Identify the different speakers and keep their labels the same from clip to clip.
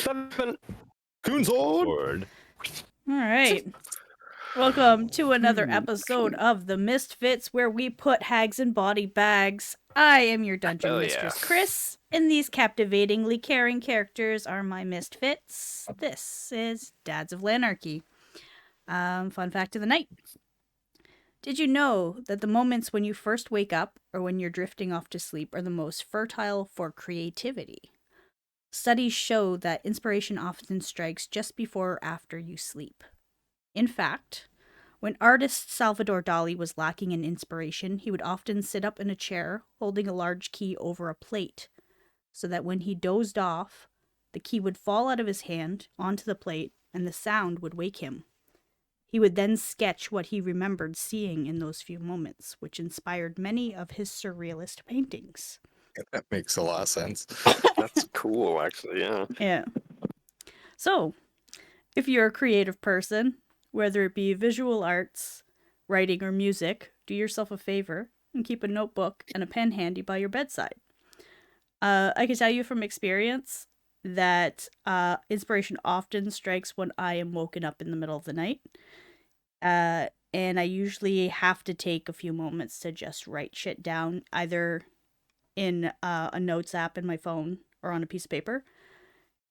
Speaker 1: 7.
Speaker 2: Coonsword.
Speaker 3: All right. Welcome to another episode of the Mist-Fitz, where we put hags in body bags. I am your dungeon
Speaker 1: Hell
Speaker 3: mistress,
Speaker 1: yeah.
Speaker 3: Chris, and these captivatingly caring characters are my Mist-Fitz. This is Dads of Lanarchy. Fun fact of the night. Did you know that the moments when you first wake up or when you're drifting off to sleep are the most fertile for creativity? Studies show that inspiration often strikes just before or after you sleep. In fact, when artist Salvador Dali was lacking in inspiration, he would often sit up in a chair holding a large key over a plate, so that when he dozed off, the key would fall out of his hand onto the plate and the sound would wake him. He would then sketch what he remembered seeing in those few moments, which inspired many of his surrealist paintings.
Speaker 2: That makes a lot of sense.
Speaker 1: That's cool, actually, yeah.
Speaker 3: Yeah. So, if you're a creative person, whether it be visual arts, writing, or music, do yourself a favor and keep a notebook and a pen handy by your bedside. I can tell you from experience that inspiration often strikes when I am woken up in the middle of the night. And I usually have to take a few moments to just write shit down, either in a notes app in my phone or on a piece of paper.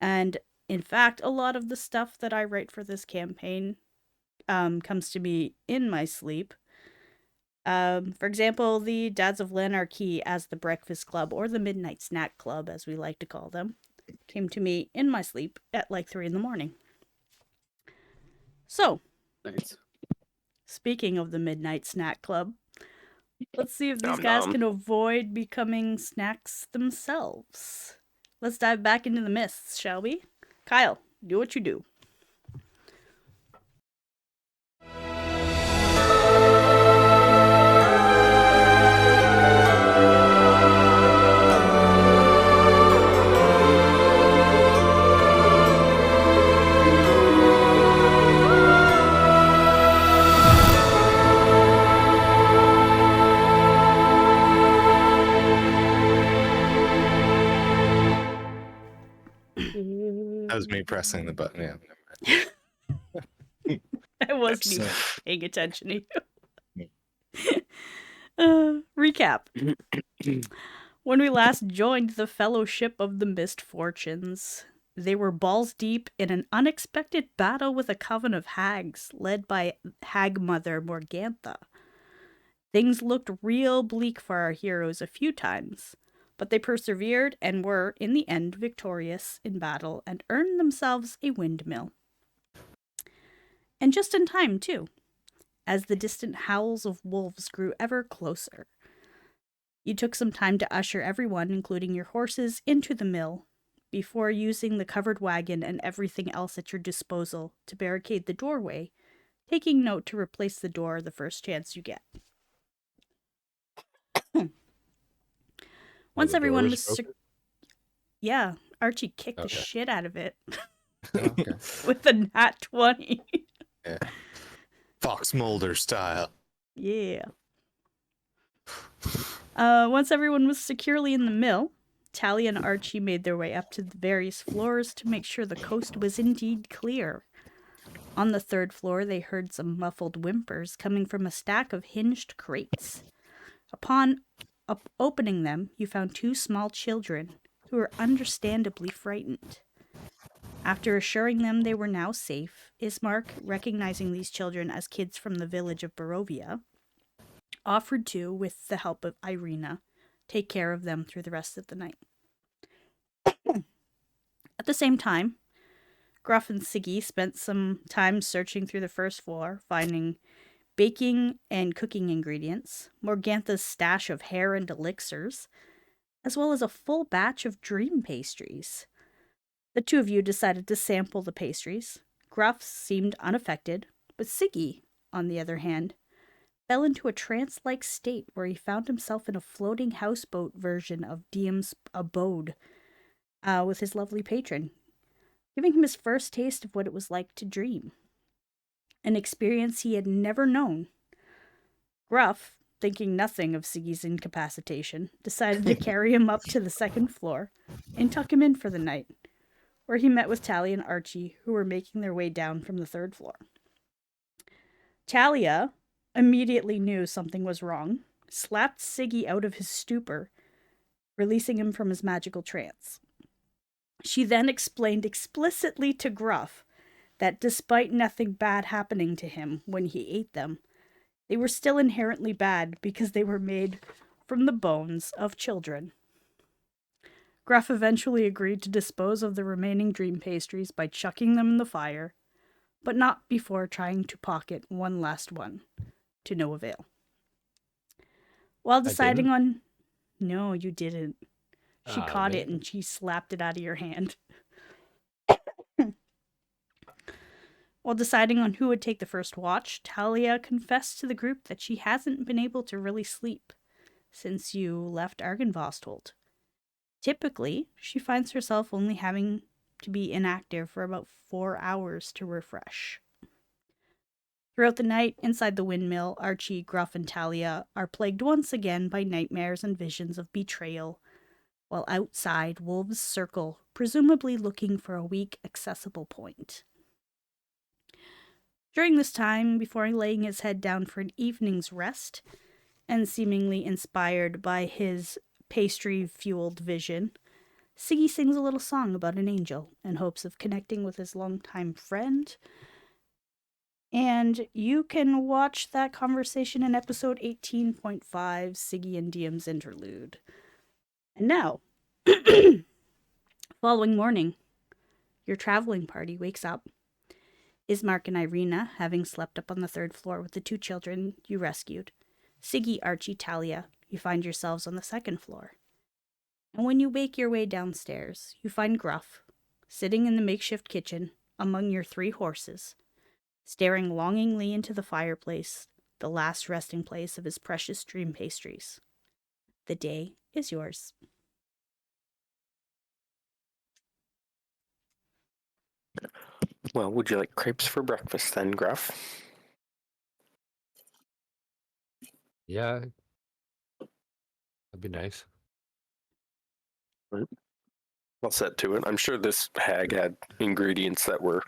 Speaker 3: And in fact, a lot of the stuff that I write for this campaign comes to me in my sleep. For example, the Dads of Lanarchy as the Breakfast Club, or the Midnight Snack Club, as we like to call them, came to me in my sleep at like 3 a.m. So,
Speaker 1: Nice.
Speaker 3: speaking of the Midnight Snack Club, let's see if these
Speaker 1: Nom
Speaker 3: guys
Speaker 1: nom.
Speaker 3: can avoid becoming snacks themselves. Let's dive back into the mists, shall we? Kyle, do what you do.
Speaker 2: That was me pressing the button. Yeah. Never mind.
Speaker 3: I wasn't even paying attention to you. Recap. When we last joined the Fellowship of the Mist Fortunes, they were balls deep in an unexpected battle with a coven of hags led by Hag Mother Morgantha. Things looked real bleak for our heroes a few times, but they persevered and were, in the end, victorious in battle and earned themselves a windmill. And just in time, too, as the distant howls of wolves grew ever closer. You took some time to usher everyone, including your horses, into the mill, before using the covered wagon and everything else at your disposal to barricade the doorway, taking note to replace the door the first chance you get. Once everyone was... Yeah, Archie kicked the shit out of it.
Speaker 2: Okay.
Speaker 3: With a nat 20.
Speaker 2: Yeah. Fox Mulder style.
Speaker 3: Yeah. Once everyone was securely in the mill, Tally and Archie made their way up to the various floors to make sure the coast was indeed clear. On the third floor, they heard some muffled whimpers coming from a stack of hinged crates. Upon opening them, you found two small children who were understandably frightened. After assuring them they were now safe, Ismark, recognizing these children as kids from the village of Barovia, offered to, with the help of Irina, take care of them through the rest of the night. At the same time, Gruff and Siggy spent some time searching through the first floor, finding baking and cooking ingredients, Morgantha's stash of hair and elixirs, as well as a full batch of dream pastries. The two of you decided to sample the pastries. Gruff seemed unaffected, but Siggy, on the other hand, fell into a trance-like state where he found himself in a floating houseboat version of Diem's abode with his lovely patron, giving him his first taste of what it was like to dream. An experience he had never known. Gruff, thinking nothing of Siggy's incapacitation, decided to carry him up to the second floor and tuck him in for the night, where he met with Talia and Archie, who were making their way down from the 3rd floor. Talia immediately knew something was wrong, slapped Siggy out of his stupor, releasing him from his magical trance. She then explained explicitly to Gruff that despite nothing bad happening to him when he ate them, they were still inherently bad because they were made from the bones of children. Gruff eventually agreed to dispose of the remaining dream pastries by chucking them in the fire, but not before trying to pocket one last one, to no avail. While deciding on... No, you didn't. She caught it and she slapped it out of your hand. While deciding on who would take the first watch, Talia confessed to the group that she hasn't been able to really sleep since you left Argynvostold. Typically, she finds herself only having to be inactive for about 4 hours to refresh. Throughout the night, inside the windmill, Archie, Gruff, and Talia are plagued once again by nightmares and visions of betrayal, while outside, wolves circle, presumably looking for a weak, accessible point. During this time, before laying his head down for an evening's rest, and seemingly inspired by his pastry-fueled vision, Siggy sings a little song about an angel in hopes of connecting with his longtime friend. And you can watch that conversation in episode 18.5, Siggy and Diem's Interlude. And now, following morning, your traveling party wakes up. Ismark and Irina, having slept up on the 3rd floor with the 2 children you rescued. Siggy, Archie, Talia, you find yourselves on the 2nd floor. And when you make your way downstairs, you find Gruff, sitting in the makeshift kitchen among your 3 horses, staring longingly into the fireplace, the last resting place of his precious dream pastries. The day is yours.
Speaker 1: Well, would you like crepes for breakfast then, Gruff?
Speaker 4: Yeah, that'd be nice.
Speaker 1: I'll set to it. I'm sure this hag had ingredients that were,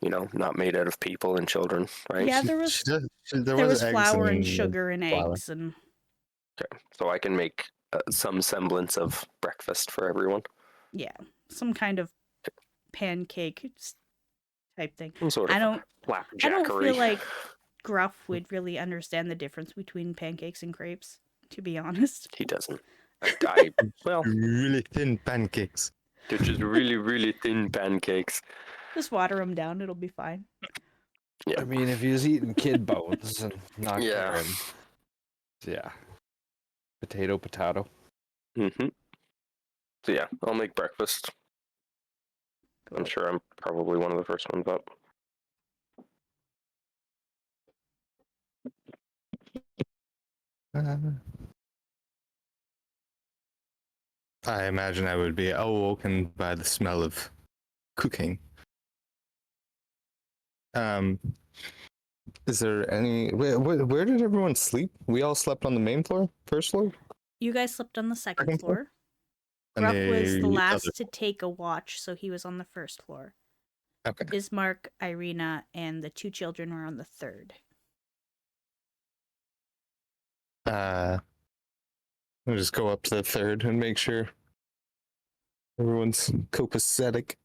Speaker 1: not made out of people and children, right?
Speaker 3: Yeah, there was
Speaker 2: eggs
Speaker 3: flour and
Speaker 2: and
Speaker 3: sugar and
Speaker 2: flour.
Speaker 3: eggs and...
Speaker 1: Okay, so I can make some semblance of breakfast for everyone.
Speaker 3: Yeah, some kind of pancake type thing.
Speaker 1: Some sort of
Speaker 3: I don't
Speaker 1: flapjackery.
Speaker 3: feel like Gruff would really understand the difference between pancakes and crepes, to be honest.
Speaker 1: He doesn't. Well,
Speaker 2: Really thin pancakes.
Speaker 1: they're just really, really thin pancakes.
Speaker 3: Just water them down, it'll be fine.
Speaker 1: Yeah.
Speaker 4: I mean, if he was eating kid bones and not
Speaker 1: Yeah.
Speaker 4: caring. Yeah. Potato.
Speaker 1: Mm-hmm. So yeah, I'll make breakfast. I'm sure I'm probably one of the first ones up.
Speaker 2: I imagine I would be awoken by the smell of cooking. Is there any... Where did everyone sleep? We all slept on the main floor? 1st floor?
Speaker 3: You guys slept on the 2nd
Speaker 2: Second floor?
Speaker 3: floor.
Speaker 2: And
Speaker 3: Gruff was the last
Speaker 2: other-
Speaker 3: to take a watch, so he was on the 1st floor.
Speaker 2: Okay.
Speaker 3: Ismark, Irina, and the 2 children were on the 3rd.
Speaker 2: We'll just go up to the 3rd and make sure everyone's copacetic.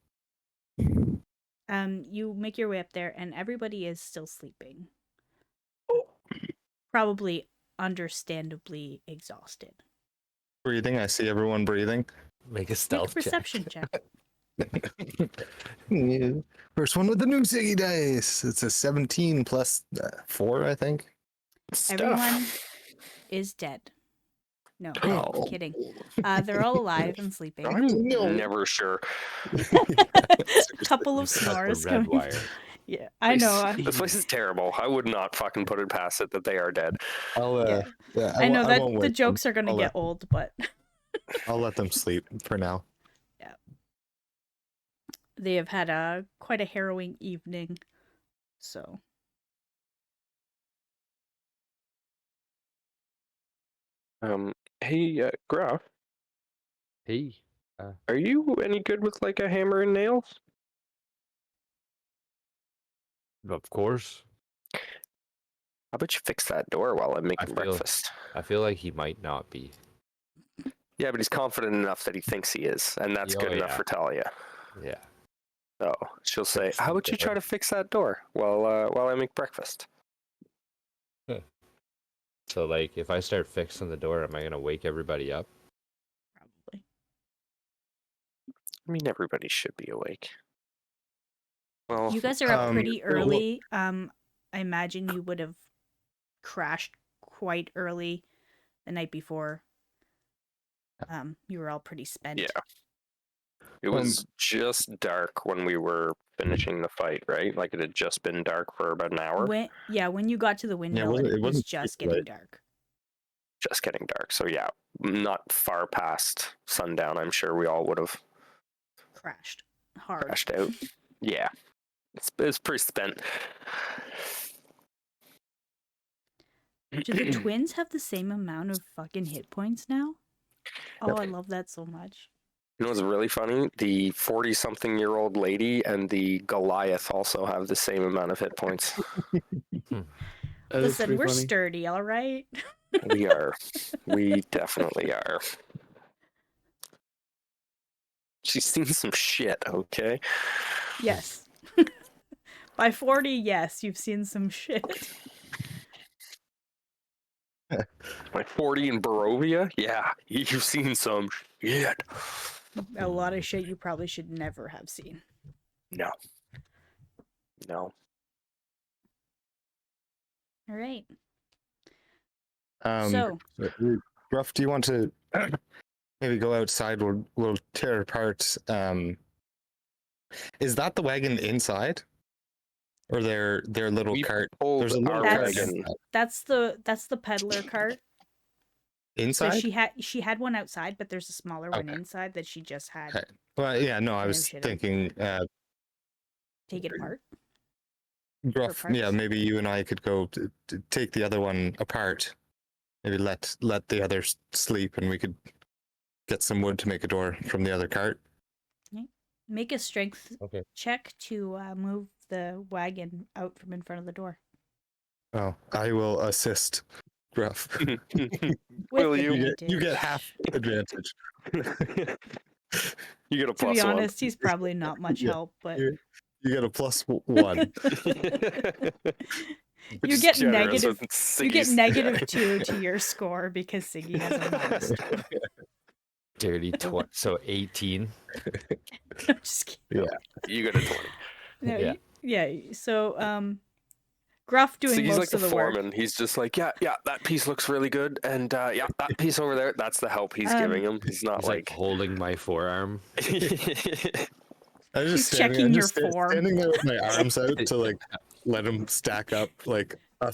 Speaker 3: You make your way up there, and everybody is still sleeping. Probably understandably exhausted.
Speaker 2: Breathing. I see everyone breathing.
Speaker 4: Make a
Speaker 3: Make a
Speaker 4: stealth
Speaker 3: perception check.
Speaker 2: Yeah. First one with the new Ziggy dice. It's a 17 plus 4, I think.
Speaker 3: Everyone is dead. No,
Speaker 1: Oh.
Speaker 3: kidding. They're all alive and sleeping.
Speaker 1: I'm
Speaker 2: No.
Speaker 1: never sure.
Speaker 3: Couple of
Speaker 4: Cut the
Speaker 3: snores
Speaker 4: red
Speaker 3: coming.
Speaker 4: wire.
Speaker 3: Yeah, I know.
Speaker 1: This place is terrible. I would not fucking put it past it that they are dead.
Speaker 2: I'll,
Speaker 3: Yeah. I know that
Speaker 2: won't
Speaker 3: the
Speaker 2: wake
Speaker 3: jokes
Speaker 2: them.
Speaker 3: are gonna
Speaker 2: I'll
Speaker 3: get
Speaker 2: let-
Speaker 3: old, but
Speaker 2: I'll let them sleep for now.
Speaker 3: they have had quite a harrowing evening. So
Speaker 1: Hey, Gruff,
Speaker 4: Hey.
Speaker 1: Are you any good with like a hammer and nails?
Speaker 4: Of course.
Speaker 1: How about you fix that door while I'm making
Speaker 4: feel-
Speaker 1: breakfast?
Speaker 4: I feel like he might not be.
Speaker 1: Yeah, but he's confident enough that he thinks he is, and that's
Speaker 4: Oh,
Speaker 1: good enough
Speaker 4: yeah.
Speaker 1: for Talia.
Speaker 4: Yeah.
Speaker 1: So she'll say,
Speaker 4: Fix
Speaker 1: "How
Speaker 4: the
Speaker 1: about you try
Speaker 4: door."
Speaker 1: to fix that door while I make breakfast?"
Speaker 4: So, like, if I start fixing the door, am I gonna wake everybody up?
Speaker 3: Probably.
Speaker 1: I mean, everybody should be awake. Well,
Speaker 3: You guys are up pretty
Speaker 2: well-
Speaker 3: early. I imagine you would have crashed quite early the night before. You were all pretty spent.
Speaker 1: yeah. It was just dark when we were finishing the fight, right? Like it had just been dark for about an hour.
Speaker 3: When you got to the windmill,
Speaker 2: wasn't-
Speaker 3: it
Speaker 2: it
Speaker 3: was
Speaker 2: wasn't
Speaker 3: just
Speaker 2: super
Speaker 3: getting
Speaker 2: late.
Speaker 3: dark.
Speaker 1: Just getting dark. So yeah, not far past sundown. I'm sure we all would have
Speaker 3: Crashed hard.
Speaker 1: crashed out. Yeah, it's pretty spent.
Speaker 3: Do the twins have the same amount of fucking hit points now? Oh, I love that so much.
Speaker 1: You know what's really funny? The 40-something-year-old lady and the Goliath also have the same amount of hit points.
Speaker 2: That is
Speaker 3: Listen,
Speaker 2: pretty
Speaker 3: we're
Speaker 2: funny.
Speaker 3: sturdy, all right?
Speaker 1: We are. We definitely are. She's seen some shit, okay?
Speaker 3: Yes. By 40, yes, you've seen some shit.
Speaker 1: Like 40 in Barovia? Yeah, you've seen some shit.
Speaker 3: A lot of shit you probably should never have seen.
Speaker 1: No. No.
Speaker 3: All right.
Speaker 2: Um,
Speaker 3: So,
Speaker 2: Ruff, do you want to maybe go outside? We'll tear apart. Is that the wagon inside, or their little
Speaker 1: We
Speaker 2: cart?
Speaker 1: pulled
Speaker 2: There's a little
Speaker 1: our
Speaker 2: cart
Speaker 1: wagon.
Speaker 3: that's the peddler cart. So
Speaker 2: inside.
Speaker 3: she had one outside, but there's a smaller one
Speaker 2: Okay.
Speaker 3: inside that she just had.
Speaker 2: Okay. Well, yeah, no, I
Speaker 3: No
Speaker 2: was
Speaker 3: shit.
Speaker 2: thinking,
Speaker 3: Take it apart.
Speaker 2: Gruff,
Speaker 3: parts?
Speaker 2: yeah, maybe you and I could go to take the other one apart. Maybe let the others sleep, and we could get some wood to make a door from the other cart.
Speaker 3: Make a strength
Speaker 4: Okay.
Speaker 3: check to move the wagon out from in front of the door.
Speaker 2: Oh, I will assist, Gruff.
Speaker 3: With
Speaker 1: Will you?
Speaker 2: You get half advantage.
Speaker 1: You get a
Speaker 3: To
Speaker 1: plus
Speaker 3: be
Speaker 1: one.
Speaker 3: honest, he's probably not much
Speaker 2: Yeah.
Speaker 3: help, but
Speaker 2: You get a +1.
Speaker 1: Which
Speaker 3: you
Speaker 1: is
Speaker 3: get
Speaker 1: generous
Speaker 3: negative.
Speaker 1: with
Speaker 3: You get
Speaker 1: Siggy's-
Speaker 3: -2 to your score because Siggy has a -2.
Speaker 4: Dirty so 18.
Speaker 3: I'm just kidding.
Speaker 1: You get a 20.
Speaker 3: No,
Speaker 4: Yeah.
Speaker 3: yeah. So, Gruff doing
Speaker 1: Siggy's
Speaker 3: most
Speaker 1: like the
Speaker 3: of the work.
Speaker 1: foreman. He's just like, yeah, that piece looks really good. And yeah, that piece over there, that's the help he's giving him. He's not
Speaker 4: He's like
Speaker 1: like...
Speaker 4: holding my forearm.
Speaker 2: I was
Speaker 3: He's
Speaker 2: just
Speaker 3: checking your form.
Speaker 2: standing there with my arms out to like let him stack up like a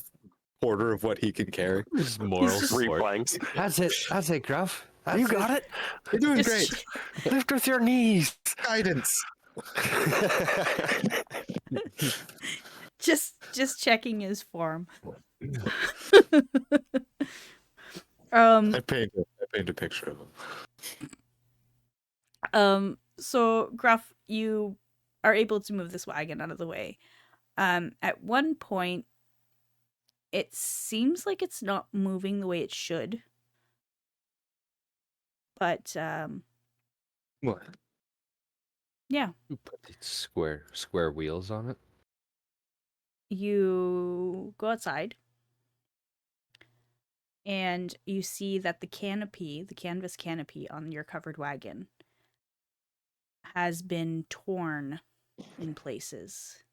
Speaker 2: quarter of what he can carry.
Speaker 4: Just moral
Speaker 3: just-
Speaker 1: 3
Speaker 4: support.
Speaker 1: planks.
Speaker 4: That's it, Gruff.
Speaker 1: You got it.
Speaker 2: You're doing
Speaker 3: Just
Speaker 2: great.
Speaker 1: Lift with your knees.
Speaker 2: Guidance.
Speaker 3: just checking his form.
Speaker 2: I paint a picture of him.
Speaker 3: So Gruff, you are able to move this wagon out of the way. At one point, it seems like it's not moving the way it should. But
Speaker 2: What?
Speaker 3: yeah,
Speaker 4: You put the square wheels on it.
Speaker 3: you go outside and you see that the canvas canopy on your covered wagon has been torn in places.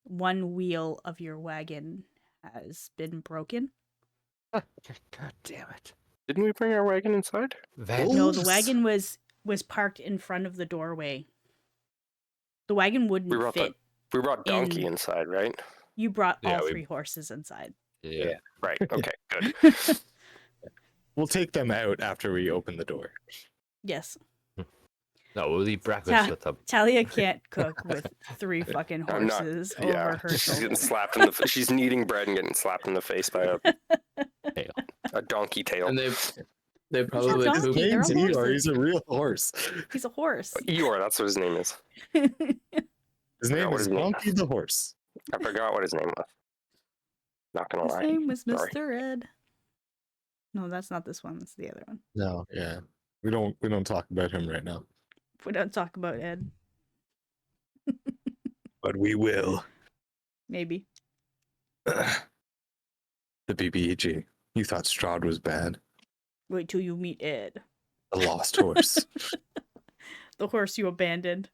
Speaker 3: One wheel of your wagon has been broken.
Speaker 4: God damn it.
Speaker 1: Didn't we bring our wagon inside?
Speaker 3: No, the
Speaker 2: Oops.
Speaker 3: wagon was parked in front of the doorway. The wagon wouldn't
Speaker 1: We brought
Speaker 3: fit.
Speaker 1: We brought Donkey
Speaker 3: In-
Speaker 1: inside, right?
Speaker 3: You brought
Speaker 4: Yeah,
Speaker 3: all
Speaker 4: we-
Speaker 3: 3 horses inside.
Speaker 4: Yeah.
Speaker 1: Right. Okay, good.
Speaker 2: We'll take them out after we open the door.
Speaker 3: Yes.
Speaker 4: No, we'll eat breakfast
Speaker 3: Ta-
Speaker 4: with them.
Speaker 3: Talia can't cook with 3 fucking
Speaker 1: I'm not-
Speaker 3: horses
Speaker 1: Yeah,
Speaker 3: over her
Speaker 1: she's
Speaker 3: shoulder.
Speaker 1: getting slapped in the. She's kneading bread and getting slapped in the face by
Speaker 4: Tail.
Speaker 1: a donkey tail.
Speaker 2: And
Speaker 5: They probably
Speaker 3: donkey.
Speaker 5: poop.
Speaker 3: They're all
Speaker 2: Name's Eeyore.
Speaker 3: horses.
Speaker 2: He's a real horse.
Speaker 3: He's a horse.
Speaker 1: Eeyore, that's what his name is.
Speaker 2: His
Speaker 1: forgot
Speaker 2: name
Speaker 1: what
Speaker 2: is
Speaker 1: his name
Speaker 2: Donkey the horse.
Speaker 1: I forgot what his name was. Not gonna
Speaker 3: His
Speaker 1: lie.
Speaker 3: name was
Speaker 1: Sorry.
Speaker 3: Mr. Ed. No, that's not this one. It's the other one.
Speaker 2: No, yeah. We don't talk about him right now.
Speaker 3: We don't talk about Ed.
Speaker 2: But we will.
Speaker 3: Maybe.
Speaker 2: The BBEG. You thought Strahd was bad.
Speaker 3: Wait till you meet Ed.
Speaker 2: The lost horse.
Speaker 3: The horse you abandoned.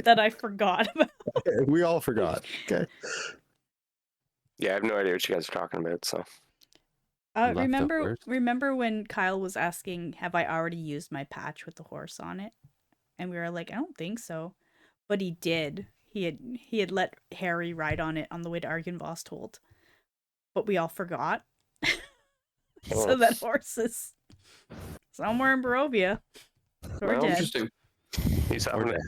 Speaker 3: That I forgot about.
Speaker 2: We all forgot. Okay.
Speaker 1: Yeah, I have no idea what you guys are talking about, so.
Speaker 3: Remember
Speaker 4: Leftovers?
Speaker 3: when Kyle was asking, have I already used my patch with the horse on it? And we were like, I don't think so. But he did. He had let Harry ride on it on the way to Argynvost. But we all forgot. So that horse is somewhere in Barovia. Or
Speaker 1: Well,
Speaker 3: dead.
Speaker 5: Interesting.
Speaker 1: He's having it.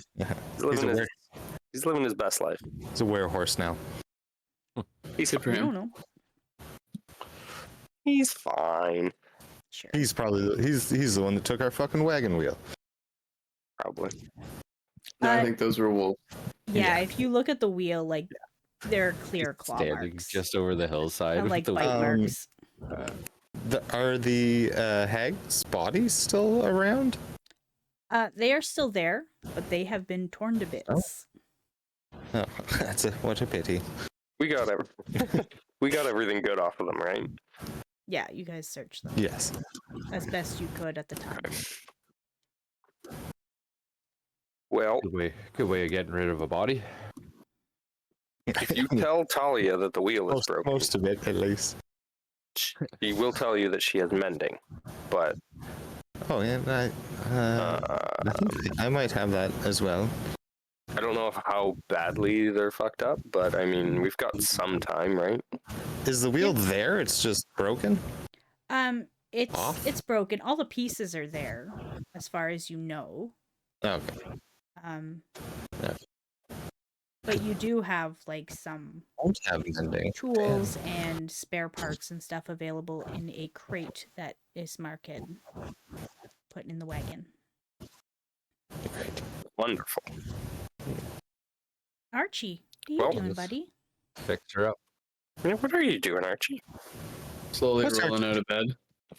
Speaker 1: He's living his best life.
Speaker 2: He's a werehorse now.
Speaker 1: He's
Speaker 5: Good for
Speaker 3: I don't
Speaker 5: him.
Speaker 3: know.
Speaker 1: He's fine.
Speaker 3: Sure.
Speaker 2: He's probably he's the one that took our fucking wagon wheel.
Speaker 1: Probably.
Speaker 5: No, I
Speaker 3: Uh,
Speaker 5: think those were wolves.
Speaker 3: Yeah, if you look at the wheel, like there are clear claw
Speaker 4: Standing
Speaker 3: marks.
Speaker 4: just over the hillside.
Speaker 3: And
Speaker 4: with
Speaker 3: like
Speaker 4: the
Speaker 3: bite marks.
Speaker 2: Are the hags' bodies still around?
Speaker 3: They are still there, but they have been torn to bits.
Speaker 2: Oh, what a pity.
Speaker 1: We got we got everything good off of them, right?
Speaker 3: Yeah, you guys searched them
Speaker 2: Yes.
Speaker 3: as best you could at the time.
Speaker 1: Well,
Speaker 4: Good way of getting rid of a body.
Speaker 1: if you tell Talia that the wheel is broken,
Speaker 2: most of it, at least.
Speaker 1: he will tell you that she has mending. But
Speaker 2: Oh, yeah, I think I might have that as well.
Speaker 1: I don't know how badly they're fucked up, but I mean, we've got some time, right?
Speaker 2: Is the wheel there? It's just broken?
Speaker 3: It's it's broken. All the pieces are there, as far as you know.
Speaker 2: Okay. Yeah.
Speaker 3: But you do have like some
Speaker 2: I don't have mending.
Speaker 3: tools and spare parts and stuff available in a crate that is marked put in the wagon.
Speaker 1: Wonderful.
Speaker 3: Archie, what are you
Speaker 1: Well,
Speaker 3: doing,
Speaker 4: yes.
Speaker 3: buddy?
Speaker 4: Fix her up.
Speaker 1: Yeah, what are you doing, Archie?
Speaker 5: Slowly
Speaker 2: What's
Speaker 5: rolling out of bed.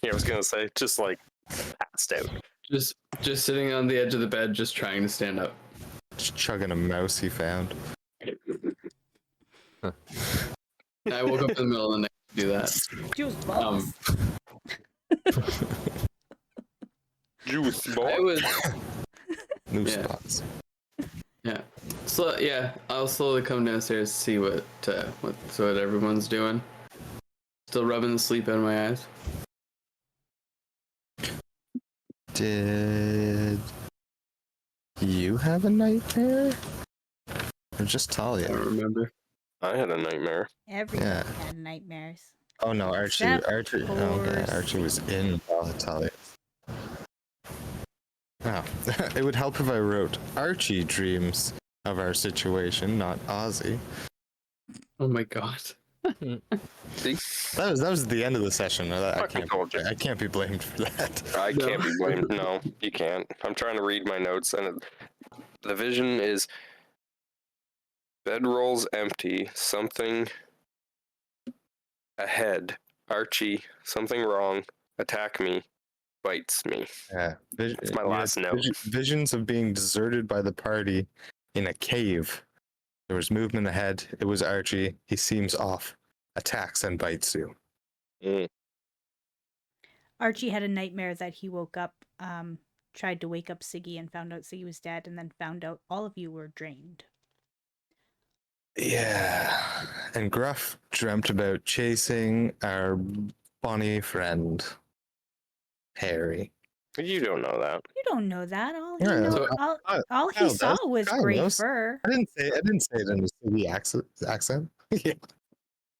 Speaker 1: Yeah, I was gonna say, just like passed out.
Speaker 5: Just sitting on the edge of the bed, just trying to stand up.
Speaker 2: Just chugging a mouse he found.
Speaker 5: I woke up in the middle of the night to do that.
Speaker 3: Juice box.
Speaker 1: Juice
Speaker 5: I
Speaker 1: boy.
Speaker 5: was
Speaker 2: New
Speaker 5: Yeah.
Speaker 2: spots.
Speaker 5: I'll slowly come downstairs to see what everyone's doing. Still rubbing the sleep out of my eyes.
Speaker 2: Did you have a nightmare? Or just
Speaker 5: I
Speaker 2: Talia?
Speaker 5: don't remember.
Speaker 1: I had a nightmare.
Speaker 3: Everyone
Speaker 2: Yeah.
Speaker 3: had nightmares.
Speaker 2: Oh no, Archie.
Speaker 3: Except
Speaker 2: Archie. Oh, okay.
Speaker 3: for
Speaker 2: Archie was in Talia. Wow. It would help if I wrote Archie dreams of our situation, not Ozzy.
Speaker 5: Oh my god.
Speaker 1: See?
Speaker 2: That was the end of the session.
Speaker 1: Fucking told you.
Speaker 2: I can't be blamed for that.
Speaker 1: I
Speaker 5: No.
Speaker 1: can't be blamed. No, you can't. I'm trying to read my notes, and the vision is bedrolls empty. Something ahead. Archie. Something wrong. Attack me. Bites me.
Speaker 2: Yeah.
Speaker 1: It's my last note.
Speaker 2: Visions of being deserted by the party in a cave. There was movement ahead. It was Archie. He seems off. Attacks and bites you.
Speaker 1: Mm.
Speaker 3: Archie had a nightmare that he woke up, tried to wake up Siggy and found out Siggy was dead, and then found out all of you were drained.
Speaker 2: Yeah. And Gruff dreamt about chasing our bunny friend, Harry.
Speaker 1: You don't know that.
Speaker 3: You don't know that. All he,
Speaker 2: Yeah,
Speaker 3: know,
Speaker 5: so-
Speaker 3: all he
Speaker 2: Kyle
Speaker 3: saw
Speaker 2: does.
Speaker 3: was
Speaker 2: Kyle
Speaker 3: gray
Speaker 2: knows.
Speaker 3: fur.
Speaker 2: I didn't say it in a city accent. Yeah.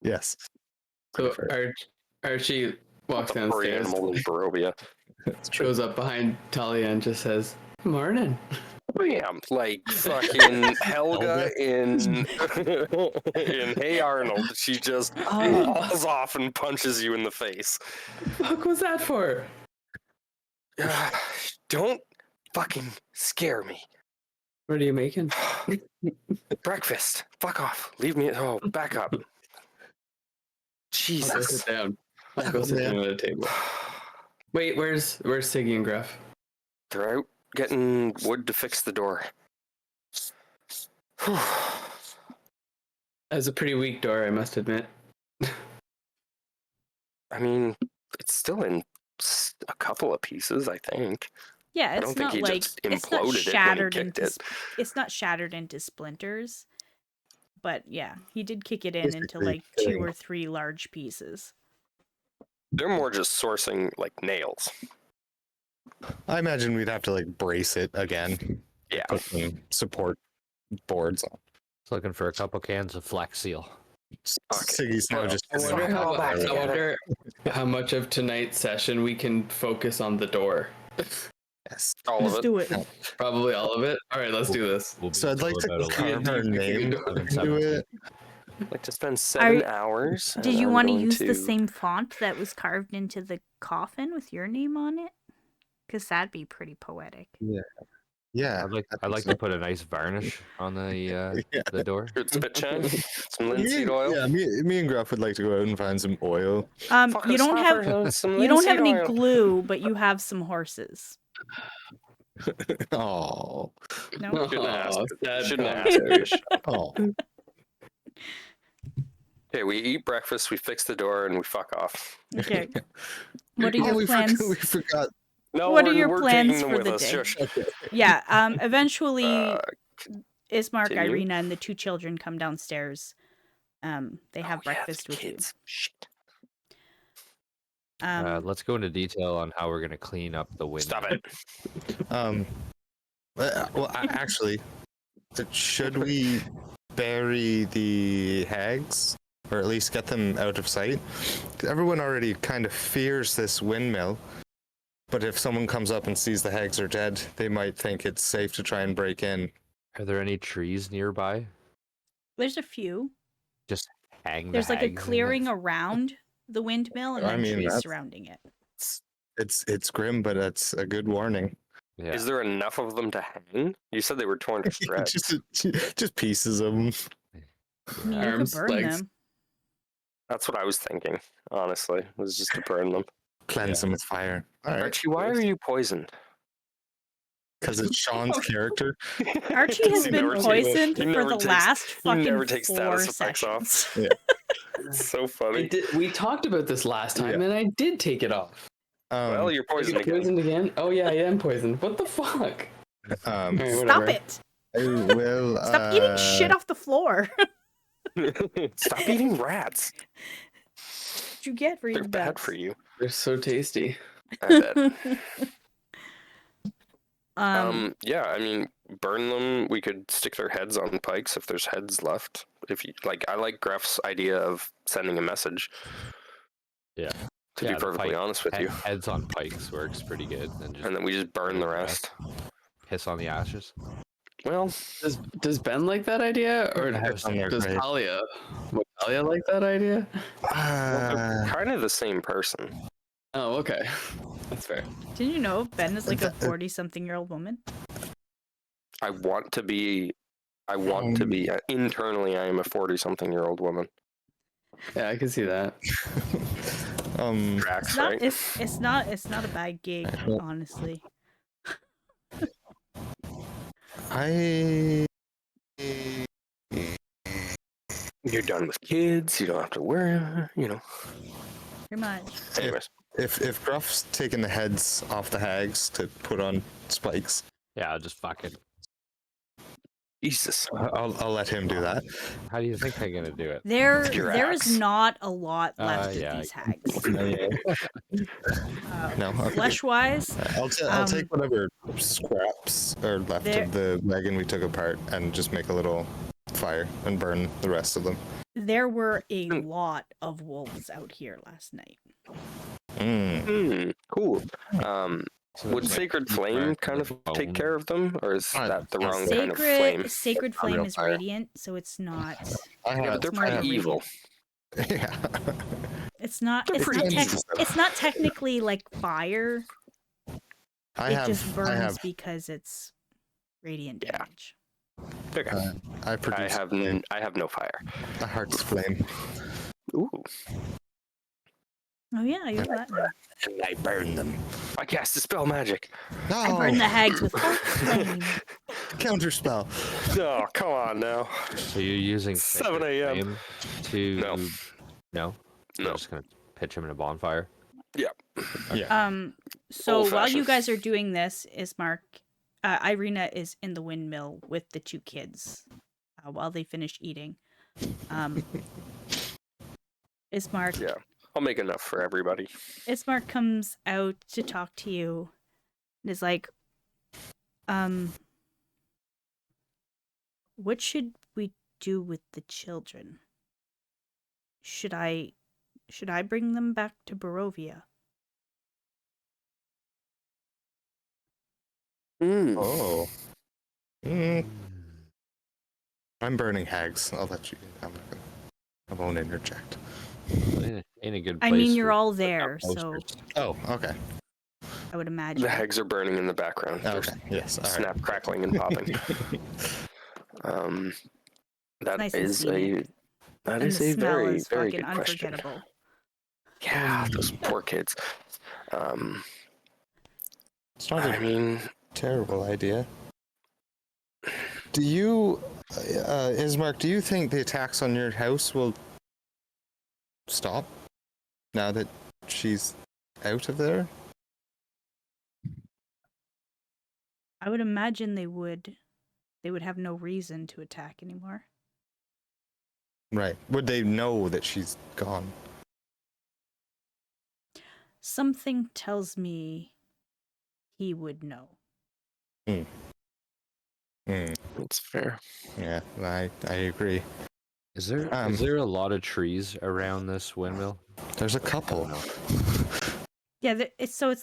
Speaker 2: Yes.
Speaker 5: So
Speaker 2: Fair.
Speaker 5: Archie walks
Speaker 1: The furry
Speaker 5: downstairs,
Speaker 1: animal in Barovia.
Speaker 2: That's true.
Speaker 5: goes up behind Talia and just says, "Morning."
Speaker 1: bam, like fucking Helga in in Hey Arnold. She just falls off and punches you in the face.
Speaker 5: Fuck was that for?
Speaker 1: Don't fucking scare me.
Speaker 5: What are you making?
Speaker 1: Breakfast. Fuck off. Leave me. Oh, back up.
Speaker 5: I'll go
Speaker 1: Jesus.
Speaker 5: sit down. I'll go sit down at a table. Wait, where's Siggy and Gruff?
Speaker 1: They're out getting wood to fix the door.
Speaker 5: That was a pretty weak door, I must admit.
Speaker 1: I mean, it's still in a couple of pieces, I think.
Speaker 3: Yeah,
Speaker 1: I
Speaker 3: it's
Speaker 1: don't think
Speaker 3: not
Speaker 1: he
Speaker 3: like
Speaker 1: just
Speaker 3: it's not
Speaker 1: imploded it when he
Speaker 3: shattered
Speaker 1: kicked
Speaker 3: into
Speaker 1: it.
Speaker 3: it's not shattered into splinters. But yeah, he did kick it in into
Speaker 2: Basically
Speaker 3: like 2
Speaker 2: killing-
Speaker 3: or 3 large pieces.
Speaker 1: They're more just sourcing like nails.
Speaker 2: I imagine we'd have to like brace it again.
Speaker 1: Yeah.
Speaker 2: Put some support boards on.
Speaker 4: Just looking for a couple cans of Flex Seal.
Speaker 2: Siggy's now
Speaker 1: Well,
Speaker 2: just.
Speaker 5: I wonder
Speaker 1: Fuck all
Speaker 5: how.
Speaker 1: that
Speaker 5: I
Speaker 1: together.
Speaker 5: wonder how much of tonight's session we can focus on the door.
Speaker 2: Yes.
Speaker 1: All
Speaker 3: Let's
Speaker 1: of it.
Speaker 3: do it.
Speaker 5: Probably all of it. All right, let's do this.
Speaker 4: We'll be
Speaker 2: So I'd like
Speaker 4: cool
Speaker 2: to
Speaker 4: about a
Speaker 2: carve
Speaker 4: lot.
Speaker 2: our name
Speaker 5: Seven,
Speaker 2: into it.
Speaker 1: I'd like to spend 7
Speaker 3: Are-
Speaker 1: hours.
Speaker 3: Did
Speaker 1: and
Speaker 3: you
Speaker 1: I'm
Speaker 3: want to
Speaker 1: going
Speaker 3: use the same font that was carved into the coffin with your name on it? Because that'd be pretty poetic.
Speaker 2: Yeah.
Speaker 4: I'd like to put a nice varnish on the
Speaker 2: Yeah.
Speaker 4: the door.
Speaker 1: Good spit shine, some linseed oil.
Speaker 2: Yeah, me and Gruff would like to go out and find some oil.
Speaker 1: Fuck
Speaker 3: You
Speaker 1: us
Speaker 3: don't have
Speaker 1: over some
Speaker 3: you don't have
Speaker 1: linseed
Speaker 3: any
Speaker 1: oil.
Speaker 3: glue, but you have some horses.
Speaker 2: Oh.
Speaker 3: No.
Speaker 1: Shouldn't ask.
Speaker 5: sad
Speaker 1: Shouldn't ask.
Speaker 5: commentary.
Speaker 2: Oh.
Speaker 1: Okay, we eat breakfast, we fix the door, and we fuck off.
Speaker 3: Okay. What are
Speaker 2: Oh,
Speaker 3: your
Speaker 2: we
Speaker 3: plans?
Speaker 2: we forgot.
Speaker 1: No,
Speaker 3: What are
Speaker 1: we're,
Speaker 3: your
Speaker 1: we're
Speaker 3: plans
Speaker 1: taking them
Speaker 3: for
Speaker 1: with
Speaker 3: the
Speaker 1: us.
Speaker 3: day?
Speaker 1: Shush.
Speaker 3: Yeah. Eventually, Ismark,
Speaker 1: continue.
Speaker 3: Irina, and the 2 children come downstairs. They have breakfast with
Speaker 1: kids. Shit.
Speaker 3: you.
Speaker 4: Let's go into detail on how we're gonna clean up the window.
Speaker 1: Stop it.
Speaker 2: Actually, should we bury the hags, or at least get them out of sight? 'Cause everyone already kind of fears this windmill, but if someone comes up and sees the hags are dead, they might think it's safe to try and break in.
Speaker 4: Are there any trees nearby?
Speaker 3: There's a few.
Speaker 4: Just hang.
Speaker 3: There's
Speaker 4: the
Speaker 3: like a
Speaker 4: hags in
Speaker 3: clearing
Speaker 4: it?
Speaker 3: around the windmill and
Speaker 2: I
Speaker 3: then
Speaker 2: mean,
Speaker 3: trees
Speaker 2: that's-
Speaker 3: surrounding it.
Speaker 2: It's grim, but it's a good warning.
Speaker 4: Yeah.
Speaker 1: Is there enough of them to hang? You said they were torn to shreds.
Speaker 2: just pieces of them.
Speaker 3: I mean, you could
Speaker 5: Arms,
Speaker 3: burn
Speaker 5: legs.
Speaker 3: them.
Speaker 1: That's what I was thinking, honestly, was just to burn them.
Speaker 2: Cleanse them with fire. All right.
Speaker 1: Archie, why are you poisoned?
Speaker 2: Because it's Sean's character.
Speaker 3: Archie has
Speaker 1: You
Speaker 3: been
Speaker 1: never take-
Speaker 3: poisoned
Speaker 1: you
Speaker 3: for
Speaker 1: never
Speaker 3: the
Speaker 1: takes-
Speaker 3: last
Speaker 1: you
Speaker 3: fucking
Speaker 1: never take
Speaker 3: 4
Speaker 1: status effects off.
Speaker 3: sessions.
Speaker 1: It's so funny.
Speaker 5: We talked about this last time,
Speaker 2: Yeah.
Speaker 5: and I did take it off.
Speaker 1: Well, you're
Speaker 5: Are you
Speaker 1: poisoned again.
Speaker 5: poisoned again? Oh yeah, I am poisoned. What the fuck? All right,
Speaker 3: Stop
Speaker 5: whatever.
Speaker 3: it!
Speaker 2: I will.
Speaker 3: Stop eating shit off the floor.
Speaker 1: Stop eating rats.
Speaker 3: What'd you get for
Speaker 1: They're
Speaker 3: eating
Speaker 1: bad
Speaker 3: bats?
Speaker 1: for you.
Speaker 5: They're so tasty.
Speaker 1: I bet.
Speaker 3: Yeah.
Speaker 1: I mean, burn them. We could stick their heads on pikes if there's heads left. If you like, I like Greff's idea of sending a message.
Speaker 4: Yeah.
Speaker 1: To
Speaker 4: Yeah,
Speaker 1: be
Speaker 4: the
Speaker 1: perfectly
Speaker 4: pike-
Speaker 1: honest with you,
Speaker 4: Heads on pikes works pretty good. And
Speaker 1: and then we just burn the rest.
Speaker 4: Piss on the ashes.
Speaker 1: Well,
Speaker 5: Does Ben like that idea, or
Speaker 2: Heads on their
Speaker 5: does
Speaker 2: grave.
Speaker 5: Talia? Would Talia like that idea?
Speaker 1: they're kind of the same person.
Speaker 5: Oh, okay, that's fair.
Speaker 3: Didn't you know Ben is like a 40-something-year-old woman?
Speaker 1: I want to be. Internally, I am a 40-something-year-old woman.
Speaker 5: Yeah, I can see that.
Speaker 1: Drax,
Speaker 3: It's not.
Speaker 1: right?
Speaker 3: It's not a bad gig, honestly.
Speaker 1: You're done with kids. You don't have to worry.
Speaker 3: Pretty much.
Speaker 1: Anyways,
Speaker 2: If Gruff's taking the heads off the hags to put on spikes,
Speaker 4: Yeah, I'll just fucking.
Speaker 1: Jesus.
Speaker 2: I'll let him do that.
Speaker 4: How do you think I'm gonna do it?
Speaker 3: There
Speaker 1: Your
Speaker 3: is
Speaker 1: axe.
Speaker 3: not a lot left
Speaker 4: yeah,
Speaker 3: of these hags.
Speaker 2: No, okay.
Speaker 3: Flesh-wise,
Speaker 2: I'll take whatever scraps are left
Speaker 3: there-
Speaker 2: of the wagon we took apart and just make a little fire and burn the rest of them.
Speaker 3: there were a lot of wolves out here last night.
Speaker 2: Mm.
Speaker 1: Cool.
Speaker 4: So
Speaker 1: Would
Speaker 4: there's, like,
Speaker 1: Sacred
Speaker 4: two
Speaker 1: Flame
Speaker 4: cracks
Speaker 1: kind
Speaker 4: in
Speaker 1: of
Speaker 4: the
Speaker 1: take
Speaker 4: bone.
Speaker 1: care of them, or is
Speaker 2: Uh,
Speaker 1: that the wrong kind of
Speaker 3: Sacred
Speaker 1: flame?
Speaker 3: Sacred
Speaker 2: Not
Speaker 3: Flame
Speaker 2: real
Speaker 3: is
Speaker 2: fire.
Speaker 3: radiant, so it's not.
Speaker 2: I
Speaker 1: Yeah, but
Speaker 2: have.
Speaker 1: they're
Speaker 3: more
Speaker 1: pretty
Speaker 3: than
Speaker 1: evil.
Speaker 3: radiant.
Speaker 2: Yeah.
Speaker 3: It's not.
Speaker 1: They're
Speaker 3: It's
Speaker 1: pretty
Speaker 3: not.
Speaker 1: evil.
Speaker 3: It's not technically like fire.
Speaker 2: I
Speaker 3: It
Speaker 2: have.
Speaker 3: just burns
Speaker 2: I have.
Speaker 3: because it's radiant
Speaker 1: Yeah.
Speaker 3: damage.
Speaker 1: Okay.
Speaker 2: I produce
Speaker 1: I have no fire.
Speaker 2: a heart's flame,
Speaker 1: Ooh.
Speaker 3: Oh yeah, you have that now.
Speaker 2: and I burn them.
Speaker 1: I cast Dispel Magic.
Speaker 2: No.
Speaker 3: I burn the hags with heart flame.
Speaker 2: Counter spell.
Speaker 1: Oh, come on now.
Speaker 4: So you're using
Speaker 1: 7
Speaker 4: Sacred
Speaker 1: a.m.
Speaker 4: Flame to
Speaker 1: No.
Speaker 4: No?
Speaker 1: No.
Speaker 4: You're just gonna pitch him in a bonfire.
Speaker 1: Yeah.
Speaker 3: So while you
Speaker 1: Old-fashioned.
Speaker 3: guys are doing this, Irina is in the windmill with the two kids while they finish eating. Ismark
Speaker 1: Yeah. I'll make enough for everybody.
Speaker 3: Ismark comes out to talk to you and is like, what should we do with the children? Should I bring them back to Barovia?
Speaker 2: Oh. Mm. I'm burning hags. I'll let you. I won't interject.
Speaker 4: Ain't a good
Speaker 3: I
Speaker 4: place
Speaker 3: mean, you're
Speaker 4: for
Speaker 3: all
Speaker 4: putting up
Speaker 3: there, so
Speaker 4: posters.
Speaker 2: Oh, okay.
Speaker 3: I would imagine.
Speaker 1: The hags are burning in the background. They're
Speaker 2: Okay. Yes. All right.
Speaker 1: snap, crackling, and popping. That
Speaker 3: nice and
Speaker 1: is
Speaker 3: scenic.
Speaker 1: that
Speaker 3: And
Speaker 1: is
Speaker 3: the
Speaker 1: a
Speaker 3: smell
Speaker 1: very,
Speaker 3: is
Speaker 1: very
Speaker 3: fucking
Speaker 1: good question.
Speaker 3: unforgettable.
Speaker 1: Yeah, those poor kids.
Speaker 2: It's not
Speaker 1: I
Speaker 2: a
Speaker 1: mean,
Speaker 2: terrible idea. Do you, Ismark? Do you think the attacks on your house will stop now that she's out of there?
Speaker 3: I would imagine they would. They would have no reason to attack anymore.
Speaker 2: Right. Would they know that she's gone?
Speaker 3: Something tells me he would know.
Speaker 1: that's fair.
Speaker 2: Yeah, I agree.
Speaker 4: Is there
Speaker 2: Um,
Speaker 4: a lot of trees around this windmill?
Speaker 2: There's a couple.
Speaker 3: Yeah,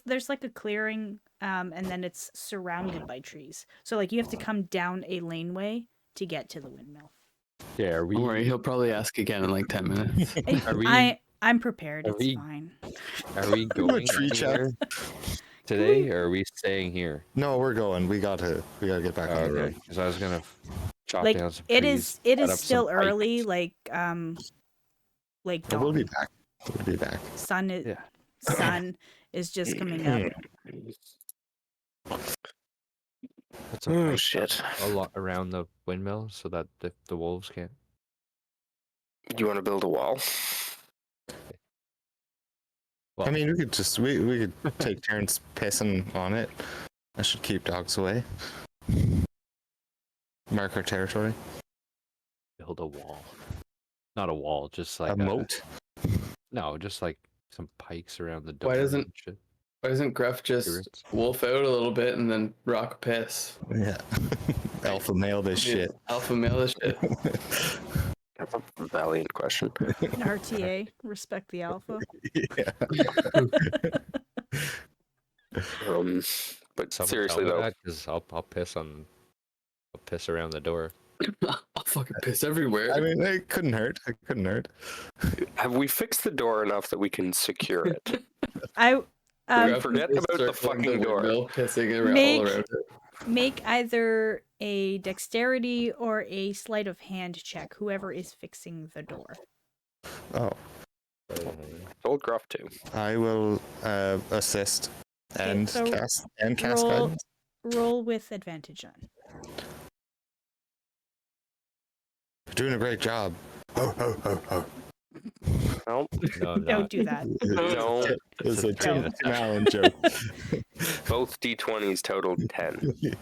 Speaker 3: there's like a clearing, and then it's surrounded by trees. So like you have to come down a laneway to get to the windmill.
Speaker 4: Yeah, are we
Speaker 5: Don't worry, he'll probably ask again in like 10 minutes.
Speaker 4: Are we-
Speaker 3: I'm prepared.
Speaker 4: are
Speaker 3: It's
Speaker 4: we-
Speaker 3: fine.
Speaker 4: are we going
Speaker 2: tree chat.
Speaker 4: anywhere today, or are we staying here?
Speaker 2: No, we're going. We gotta get back on the
Speaker 4: Okay,
Speaker 2: road.
Speaker 4: because I was gonna chop
Speaker 3: Like
Speaker 4: down some
Speaker 3: it
Speaker 4: trees.
Speaker 3: is
Speaker 4: set up some
Speaker 3: still
Speaker 4: pipes.
Speaker 3: early. Like
Speaker 2: But
Speaker 3: dawn.
Speaker 2: we'll be back. We'll be back.
Speaker 3: Sun is
Speaker 4: Yeah.
Speaker 3: sun is just coming up.
Speaker 4: Put some
Speaker 1: Oh
Speaker 4: pipes
Speaker 1: shit!
Speaker 4: a lot around the windmill so that the wolves can't.
Speaker 1: Do you want to build a wall?
Speaker 4: Well,
Speaker 2: I mean, we could take turns pissing on it. That should keep dogs away. Mark our territory.
Speaker 4: build a wall. Not a wall, just like
Speaker 2: A moat.
Speaker 4: No, just like some pikes around the door.
Speaker 5: Why doesn't-
Speaker 4: and shit.
Speaker 5: Why doesn't Gruff just
Speaker 4: Turrets.
Speaker 5: wolf out a little bit and then rock a piss?
Speaker 2: Yeah. Alpha male this shit.
Speaker 5: Alpha male this shit.
Speaker 1: That's a valiant question.
Speaker 3: RTA, respect the alpha.
Speaker 2: Yeah.
Speaker 1: But
Speaker 4: Someone
Speaker 1: seriously
Speaker 4: tell me
Speaker 1: though,
Speaker 4: that, 'cause I'll piss around the door.
Speaker 5: I'll fucking piss everywhere.
Speaker 2: I mean, it couldn't hurt. It couldn't hurt.
Speaker 1: have we fixed the door enough that we can secure it?
Speaker 3: I
Speaker 1: Gruff, forget
Speaker 5: Just
Speaker 1: about the
Speaker 5: circling
Speaker 1: fucking door.
Speaker 5: windmill, pissing around,
Speaker 3: Make-
Speaker 5: all around it.
Speaker 3: make either a dexterity or a sleight of hand check, whoever is fixing the door.
Speaker 2: Oh,
Speaker 1: Old Gruff too.
Speaker 2: I will assist and
Speaker 3: so
Speaker 2: cast
Speaker 3: roll-
Speaker 2: guidance.
Speaker 3: Roll with advantage on.
Speaker 2: You're doing a great job. Oh.
Speaker 1: No,
Speaker 4: No, I'm
Speaker 3: Don't
Speaker 4: not.
Speaker 3: do that.
Speaker 1: no.
Speaker 2: It's a
Speaker 3: No.
Speaker 2: Tim Allen joke.
Speaker 1: Both D20s totaled 10.
Speaker 2: Yeah.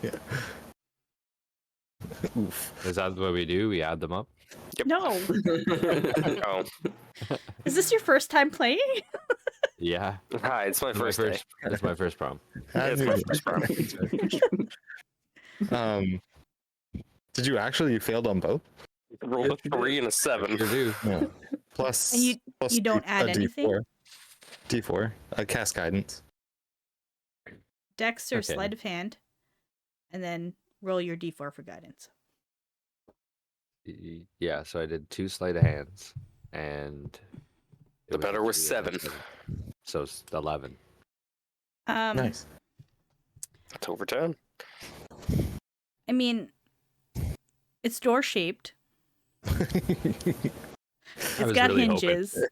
Speaker 2: Oof.
Speaker 4: Is that what we do? We add them up?
Speaker 3: No.
Speaker 1: Oh,
Speaker 3: Is this your first time playing?
Speaker 4: Yeah.
Speaker 1: hi, it's my first day.
Speaker 4: That's my first problem.
Speaker 1: It's my first problem.
Speaker 2: Did you actually? You failed on both?
Speaker 1: Rolled a 3 and a 7.
Speaker 4: Sure do.
Speaker 2: Yeah. Plus,
Speaker 3: And
Speaker 2: plus
Speaker 3: you don't add
Speaker 2: a
Speaker 3: anything?
Speaker 2: D4. D4. I cast guidance.
Speaker 3: Dex or
Speaker 4: Okay.
Speaker 3: sleight of hand, and then roll your d4 for guidance.
Speaker 4: Yeah, so I did 2 sleight of hands, and
Speaker 1: The better
Speaker 4: a
Speaker 1: was
Speaker 4: 3 and a
Speaker 1: 7.
Speaker 4: So it's 11.
Speaker 2: Nice.
Speaker 1: That's over 10.
Speaker 3: I mean, it's door shaped. It's
Speaker 4: was
Speaker 3: got
Speaker 4: really hoping.
Speaker 3: hinges.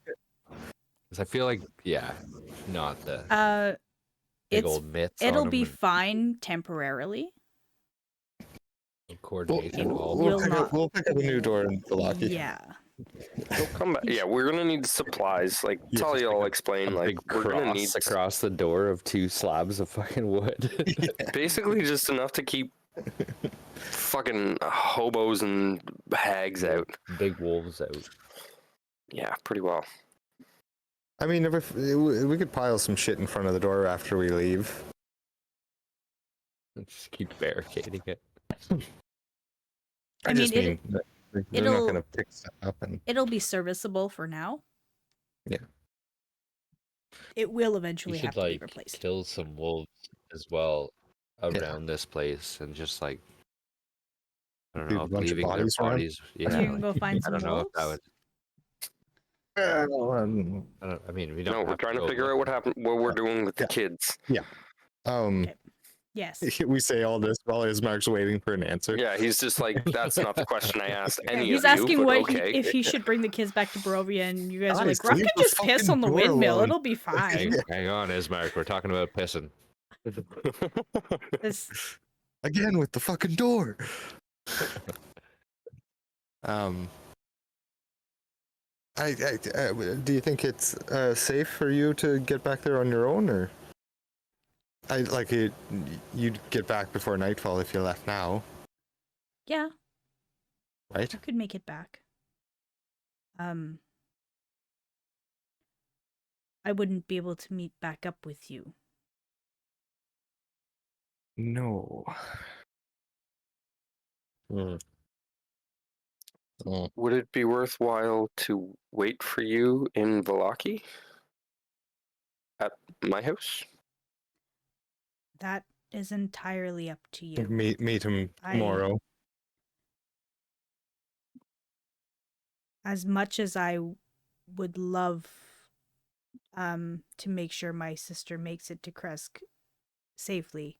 Speaker 4: Because I feel like, yeah, not the big
Speaker 3: It's
Speaker 4: old mitts
Speaker 3: it'll
Speaker 4: on
Speaker 3: be
Speaker 4: 'em and
Speaker 3: fine temporarily.
Speaker 4: coordination.
Speaker 3: Will not.
Speaker 2: We'll pick up a new door in Velaki.
Speaker 3: Yeah.
Speaker 1: They'll come back. Yeah, we're gonna need supplies. Like
Speaker 2: Yeah,
Speaker 1: Talia
Speaker 4: like
Speaker 1: will
Speaker 4: a
Speaker 1: explain. Like
Speaker 4: big
Speaker 1: we're gonna need
Speaker 4: cross across the door of 2 slabs of fucking wood.
Speaker 1: basically just enough to keep fucking hobos and hags out.
Speaker 4: Big wolves out.
Speaker 1: Yeah, pretty well.
Speaker 2: I mean, if we could pile some shit in front of the door after we leave.
Speaker 4: Just keep barricading it.
Speaker 3: I
Speaker 2: just
Speaker 3: mean,
Speaker 2: mean that they're not
Speaker 3: it'll-
Speaker 2: gonna pick stuff up and
Speaker 3: It'll be serviceable for now.
Speaker 2: Yeah.
Speaker 3: It will
Speaker 4: You
Speaker 3: eventually have
Speaker 4: should
Speaker 3: to be
Speaker 4: like
Speaker 3: replaced.
Speaker 4: kill some wolves as well around this place and just like I don't
Speaker 2: Leave
Speaker 4: know,
Speaker 2: a bunch of
Speaker 4: leaving their
Speaker 2: bodies around?
Speaker 4: bodies. Yeah,
Speaker 3: So you can
Speaker 4: like,
Speaker 3: go find
Speaker 4: I
Speaker 3: some
Speaker 4: don't know if that
Speaker 3: wolves?
Speaker 4: would.
Speaker 2: um,
Speaker 4: I mean, we don't.
Speaker 1: No, we're
Speaker 4: have
Speaker 1: trying to
Speaker 4: go
Speaker 1: figure out what happened. What we're doing with the kids.
Speaker 3: Okay. Yes.
Speaker 2: we say all this while Ismark's waiting for an answer.
Speaker 1: Yeah, he's just like, that's not the question I asked
Speaker 3: Yeah,
Speaker 1: any
Speaker 3: he's
Speaker 1: of you.
Speaker 3: asking
Speaker 1: But
Speaker 3: what
Speaker 1: okay.
Speaker 3: if he should bring the kids back to Barovia, and you guys are
Speaker 2: Guys,
Speaker 3: like, Ruff
Speaker 2: leave
Speaker 3: can
Speaker 2: the
Speaker 3: just piss
Speaker 2: fucking
Speaker 3: on the
Speaker 2: door
Speaker 3: windmill.
Speaker 2: alone."
Speaker 3: It'll be fine.
Speaker 4: Hang on, Ismark. We're talking about pissing.
Speaker 3: This,
Speaker 2: Again with the fucking door. Do you think it's safe for you to get back there on your own, or you'd get back before nightfall if you left now,
Speaker 3: yeah,
Speaker 2: right?
Speaker 3: I could make it back. I wouldn't be able to meet back up with you.
Speaker 2: No.
Speaker 1: Would it be worthwhile to wait for you in Velaki? At my house?
Speaker 3: That is entirely up to you.
Speaker 2: Meet him tomorrow.
Speaker 3: As much as I would love to make sure my sister makes it to Kresk safely,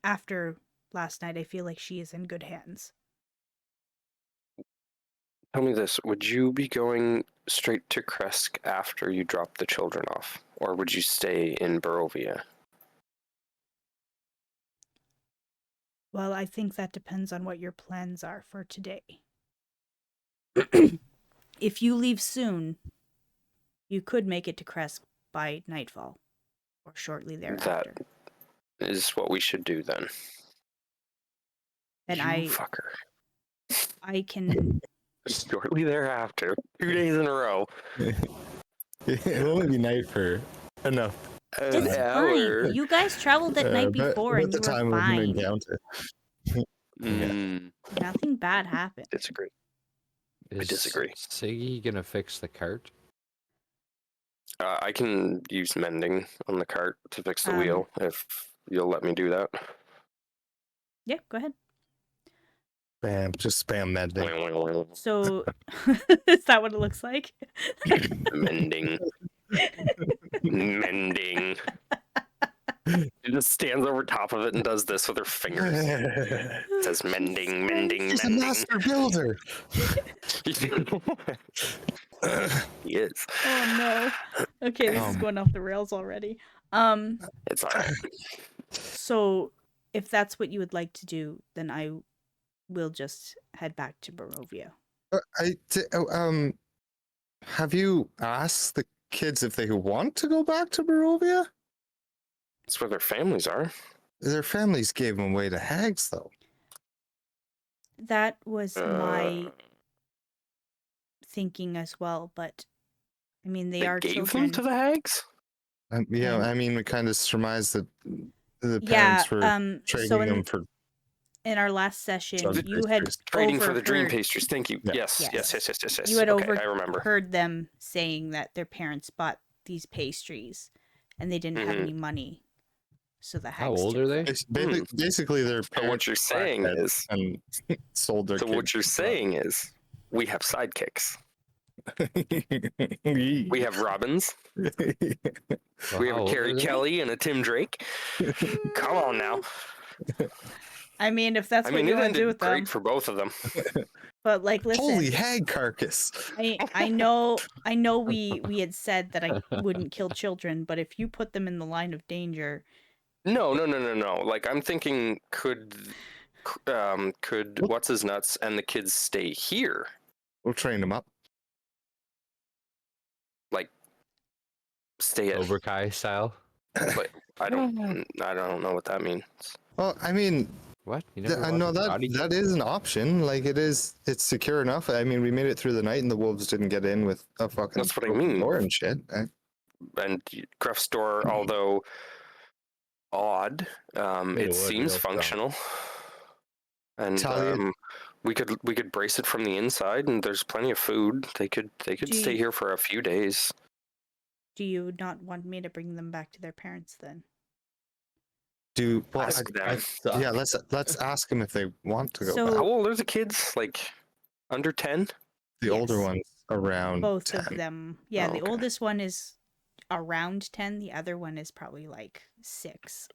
Speaker 3: after last night, I feel like she is in good hands.
Speaker 1: Tell me this, would you be going straight to Kresk after you drop the children off? Or would you stay in Barovia?
Speaker 3: Well, I think that depends on what your plans are for today. If you leave soon, you could make it to Kresk by nightfall, or shortly thereafter.
Speaker 1: That is what we should do then.
Speaker 3: And
Speaker 1: you fucker.
Speaker 3: I can...
Speaker 1: Shortly thereafter. 2 days in a row.
Speaker 2: It'll only be night for enough.
Speaker 1: An
Speaker 3: It's
Speaker 1: hour.
Speaker 3: fine. You guys traveled at night before, and you
Speaker 2: the
Speaker 3: were
Speaker 2: time
Speaker 3: fine.
Speaker 2: of an encounter.
Speaker 3: Nothing bad happened.
Speaker 1: Disagree.
Speaker 4: Is
Speaker 1: disagree.
Speaker 4: Siggy gonna fix the cart?
Speaker 1: I can use mending on the cart to fix the wheel if you'll let me do that.
Speaker 3: Yeah, go ahead.
Speaker 2: Spam, just spam mending.
Speaker 3: So, is that what it looks like?
Speaker 1: Mending. Mending. She just stands over top of it and does this with her fingers. It says mending, mending,
Speaker 2: He's a
Speaker 1: mending.
Speaker 2: master builder.
Speaker 1: He is.
Speaker 3: Oh no. Okay, this is going off the rails already.
Speaker 1: It's alright.
Speaker 3: So if that's what you would like to do, then I will just head back to Barovia.
Speaker 2: Have you asked the kids if they want to go back to Barovia?
Speaker 1: That's where their families are.
Speaker 2: Their families gave them away to hags, though.
Speaker 3: That was my thinking as well, but I mean, they are
Speaker 1: gave
Speaker 3: children.
Speaker 1: them to the hags?
Speaker 2: Yeah, I mean, we kind of surmised that the parents were trading
Speaker 3: so
Speaker 2: them for
Speaker 3: in our last session,
Speaker 2: Dream
Speaker 3: you had
Speaker 2: pastries.
Speaker 1: Trading for the dream
Speaker 3: overheard-
Speaker 1: pastries. Thank you.
Speaker 2: Yeah.
Speaker 1: Yes.
Speaker 3: Yes.
Speaker 1: Yes.
Speaker 3: You had
Speaker 1: Okay, I remember.
Speaker 3: overheard them saying that their parents bought these pastries, and they didn't have
Speaker 1: Mhm.
Speaker 3: any money, so the
Speaker 4: How
Speaker 3: hags
Speaker 4: old
Speaker 3: took
Speaker 4: are they?
Speaker 3: them.
Speaker 2: Basically, their
Speaker 1: So
Speaker 2: parents
Speaker 1: what you're
Speaker 2: were
Speaker 1: saying
Speaker 2: crackheads
Speaker 1: is,
Speaker 2: and sold their
Speaker 1: so
Speaker 2: kids.
Speaker 1: what you're saying is, we have sidekicks. We have Robins.
Speaker 4: Well,
Speaker 1: We have
Speaker 4: how
Speaker 1: a
Speaker 4: old
Speaker 1: Carrie
Speaker 4: are they?
Speaker 1: Kelly and a Tim Drake. Come on now.
Speaker 3: I mean, if that's
Speaker 1: I
Speaker 3: what
Speaker 1: mean,
Speaker 3: you
Speaker 1: it
Speaker 3: want to do
Speaker 1: ended
Speaker 3: with
Speaker 1: great
Speaker 3: them.
Speaker 1: for both of them.
Speaker 3: But like, listen,
Speaker 2: Holy hag carcass!
Speaker 3: I know we had said that I wouldn't kill children, but if you put them in the line of danger,
Speaker 1: No. Like I'm thinking, could what's his nuts and the kids stay here?
Speaker 2: We'll train them up.
Speaker 1: Like stay at.
Speaker 4: Cobra Kai style.
Speaker 1: But I don't know what that means.
Speaker 2: Well, I mean,
Speaker 4: What? You
Speaker 2: I
Speaker 4: watched
Speaker 2: know
Speaker 4: Karate
Speaker 2: that
Speaker 4: Kid?
Speaker 2: is an option. Like it's secure enough. I mean, we made it through the night, and the wolves didn't get in with a fucking
Speaker 1: That's what I
Speaker 2: broken
Speaker 1: mean.
Speaker 2: door and shit.
Speaker 1: And Gruff's door, although odd,
Speaker 4: It
Speaker 1: it
Speaker 4: was
Speaker 1: seems
Speaker 4: real strong.
Speaker 1: functional. And
Speaker 2: Talia-
Speaker 1: we could brace it from the inside, and there's plenty of food. They could stay here for a few days.
Speaker 3: do you not want me to bring them back to their parents then?
Speaker 2: Well,
Speaker 1: Ask them.
Speaker 2: yeah, let's ask them if they want to go
Speaker 3: So-
Speaker 2: back.
Speaker 1: How old are the kids? Like under 10?
Speaker 2: The older
Speaker 3: Yes.
Speaker 2: one's around
Speaker 3: Both
Speaker 2: 10.
Speaker 3: of them. Yeah,
Speaker 1: Oh,
Speaker 3: the
Speaker 1: okay.
Speaker 3: oldest one is around 10, the other one is probably like 6.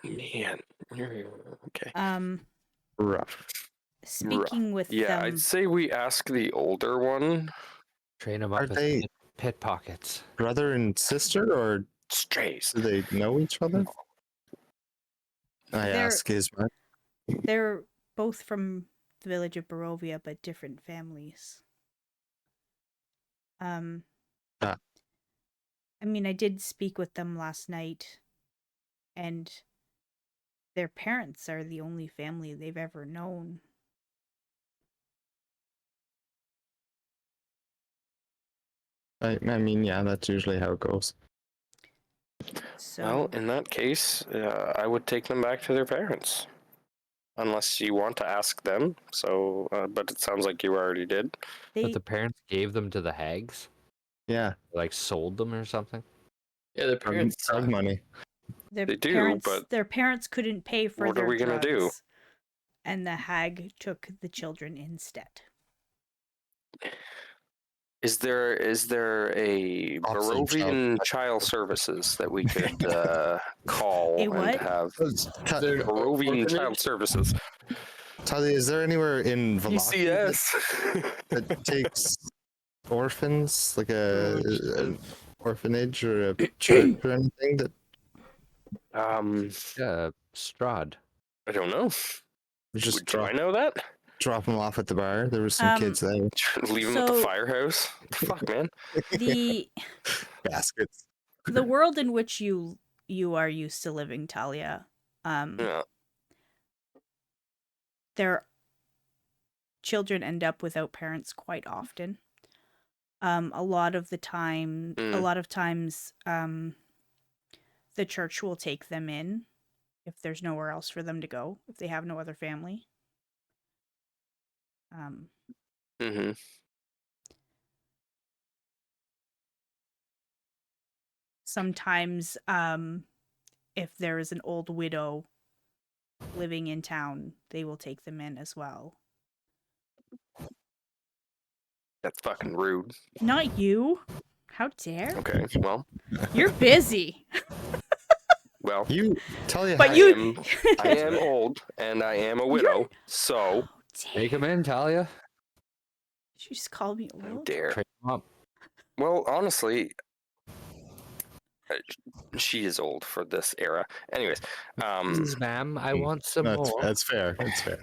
Speaker 1: Man, okay.
Speaker 2: Rough.
Speaker 3: Speaking with
Speaker 1: Yeah,
Speaker 3: them,
Speaker 1: I'd say we ask the older one.
Speaker 4: Train them up
Speaker 2: Are
Speaker 4: as
Speaker 2: they-
Speaker 4: pit pockets.
Speaker 2: Brother and sister, or
Speaker 1: Strays.
Speaker 2: do they know each other? I
Speaker 3: They're-
Speaker 2: ask Ismark.
Speaker 3: they're both from the village of Barovia, but different families.
Speaker 2: Ah.
Speaker 3: I mean, I did speak with them last night, and their parents are the only family they've ever known.
Speaker 2: I mean, yeah, that's usually how it goes.
Speaker 3: So,
Speaker 1: Well, in that case, I would take them back to their parents. Unless you want to ask them. So, but it sounds like you already did.
Speaker 3: they
Speaker 4: But the parents gave them to the hags?
Speaker 2: Yeah,
Speaker 4: Like sold them or something?
Speaker 5: Yeah, their parents
Speaker 2: drug
Speaker 5: suck.
Speaker 2: money.
Speaker 3: their
Speaker 1: They do,
Speaker 3: parents
Speaker 1: but
Speaker 3: their parents couldn't pay for
Speaker 1: what are
Speaker 3: their
Speaker 1: we gonna do?
Speaker 3: drugs, and the hag took the children instead.
Speaker 1: Is there a
Speaker 2: Officer
Speaker 1: Barovian child services that we could call
Speaker 3: A
Speaker 1: and
Speaker 3: what?
Speaker 1: have
Speaker 5: There-
Speaker 1: Barovian
Speaker 5: orphanage?
Speaker 1: child services?
Speaker 2: Talia, is there anywhere in Velocity
Speaker 1: PCS.
Speaker 2: that takes orphans, like an orphanage or a church or anything? That
Speaker 4: Yeah, Strahd.
Speaker 1: I don't know.
Speaker 2: we just
Speaker 1: Do I know that?
Speaker 2: drop them off at the bar? There were some kids there.
Speaker 1: Leave them at the
Speaker 3: So-
Speaker 1: firehouse. What the fuck, man?
Speaker 3: The
Speaker 2: Baskets.
Speaker 3: the world in which you are used to living, Talia,
Speaker 1: Yeah.
Speaker 3: their children end up without parents quite often. A lot of times, the church will take them in if there's nowhere else for them to go, if they have no other family.
Speaker 1: Mm-hmm.
Speaker 3: Sometimes, if there is an old widow living in town, they will take them in as well.
Speaker 1: That's fucking rude.
Speaker 3: Not you. How dare?
Speaker 1: Okay, well,
Speaker 3: You're busy.
Speaker 1: well.
Speaker 2: Talia,
Speaker 3: But
Speaker 1: I
Speaker 3: you-
Speaker 1: am, I am old and I am a widow, so
Speaker 3: How dare.
Speaker 4: Take them in, Talia.
Speaker 3: She just called me
Speaker 1: how
Speaker 3: old.
Speaker 1: dare.
Speaker 4: Train them up.
Speaker 1: Well, honestly, she is old for this era. Anyways,
Speaker 4: Please, ma'am, I want some
Speaker 2: that's,
Speaker 4: more.
Speaker 2: that's fair. That's fair.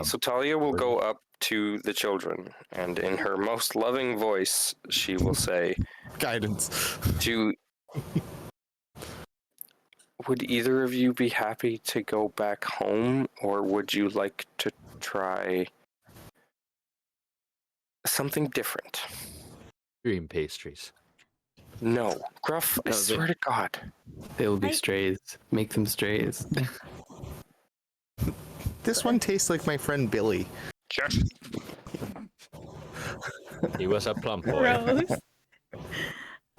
Speaker 1: so Talia will go up to the children, and in her most loving voice, she will say,
Speaker 2: Guidance.
Speaker 1: "Would either of you be happy to go back home, or would you like to try something different?"
Speaker 4: Dream pastries.
Speaker 1: No, Gruff, I
Speaker 5: No,
Speaker 1: swear to God.
Speaker 5: They will be
Speaker 3: I-
Speaker 5: strays. Make them strays.
Speaker 2: This one tastes like my friend Billy.
Speaker 1: Just
Speaker 4: He was a plump boy.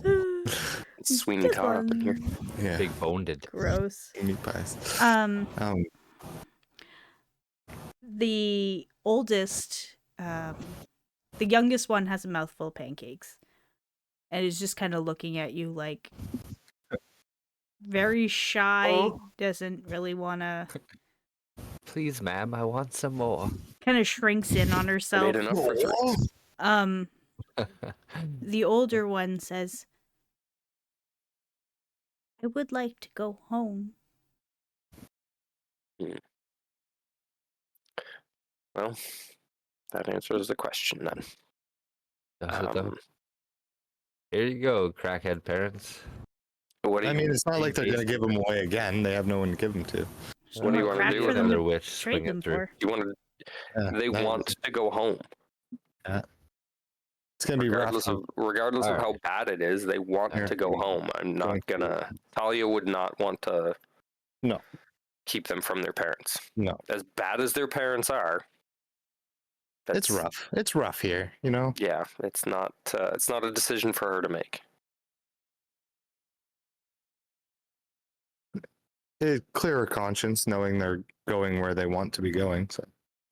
Speaker 3: Gross.
Speaker 1: Sweeney
Speaker 3: Just
Speaker 1: Todd up in here.
Speaker 3: one.
Speaker 2: Yeah.
Speaker 4: Big boned.
Speaker 3: Gross.
Speaker 2: Meat pies.
Speaker 3: Um,
Speaker 2: Um,
Speaker 3: the oldest, the youngest one has a mouthful of pancakes, and is just kind of looking at you like very shy.
Speaker 1: Oh.
Speaker 3: Doesn't really want to.
Speaker 4: Please, ma'am, I want some more.
Speaker 3: Kind of shrinks in on
Speaker 1: I
Speaker 3: herself.
Speaker 1: made enough for three.
Speaker 3: The older one says, "I would like to go home."
Speaker 1: Well, that answers the question then.
Speaker 4: Does it though? Here you go, crackhead parents.
Speaker 1: What do
Speaker 2: I
Speaker 1: you,
Speaker 2: mean, it's not like they're gonna give them away again. They have no one to give them to.
Speaker 1: What do you
Speaker 3: More
Speaker 1: wanna
Speaker 3: crack
Speaker 1: do
Speaker 3: for
Speaker 1: with
Speaker 3: them
Speaker 4: Another
Speaker 3: to
Speaker 4: witch
Speaker 3: trade
Speaker 4: swinging
Speaker 3: them
Speaker 4: through.
Speaker 3: for?
Speaker 1: you want to? They want to go home,
Speaker 2: It's gonna be rough.
Speaker 1: regardless of how
Speaker 4: Alright.
Speaker 1: bad it is. They want to go home. I'm not gonna. Talia would not want to.
Speaker 2: No.
Speaker 1: Keep them from their parents.
Speaker 2: No,
Speaker 1: As bad as their parents are.
Speaker 2: it's rough. It's rough here, you know.
Speaker 1: Yeah, it's not. It's not a decision for her to make.
Speaker 2: Clearer conscience, knowing they're going where they want to be going. So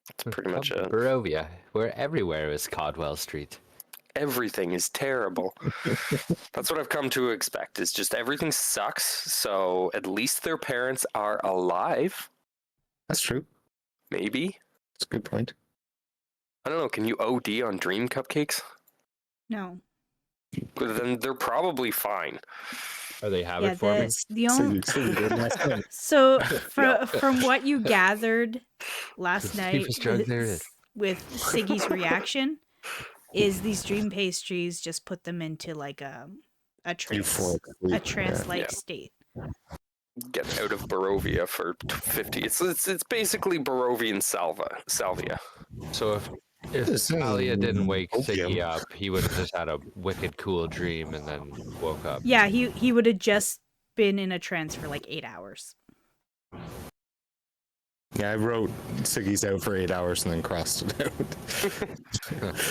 Speaker 1: That's pretty much it.
Speaker 4: Barovia, where everywhere is Caldwell Street.
Speaker 1: Everything is terrible. That's what I've come to expect. Is just everything sucks. So at least their parents are alive.
Speaker 2: that's true.
Speaker 1: Maybe.
Speaker 2: That's a good point.
Speaker 1: I don't know. Can you OD on dream cupcakes?
Speaker 3: No.
Speaker 1: Then they're probably fine.
Speaker 4: Are they habit forming?
Speaker 3: The only so from what you gathered last night
Speaker 4: Cheapest drug there is.
Speaker 3: with Siggy's reaction is these dream pastries just put them into like a trance-like state.
Speaker 1: Get out of Barovia for 50. It's basically Barovian salvia.
Speaker 4: So if Talia didn't wake Siggy up, he would have just had a wicked cool dream and then woke up.
Speaker 3: Yeah, he would have just been in a trance for like 8 hours.
Speaker 2: Yeah, I wrote Siggy's out for 8 hours and then crossed it out.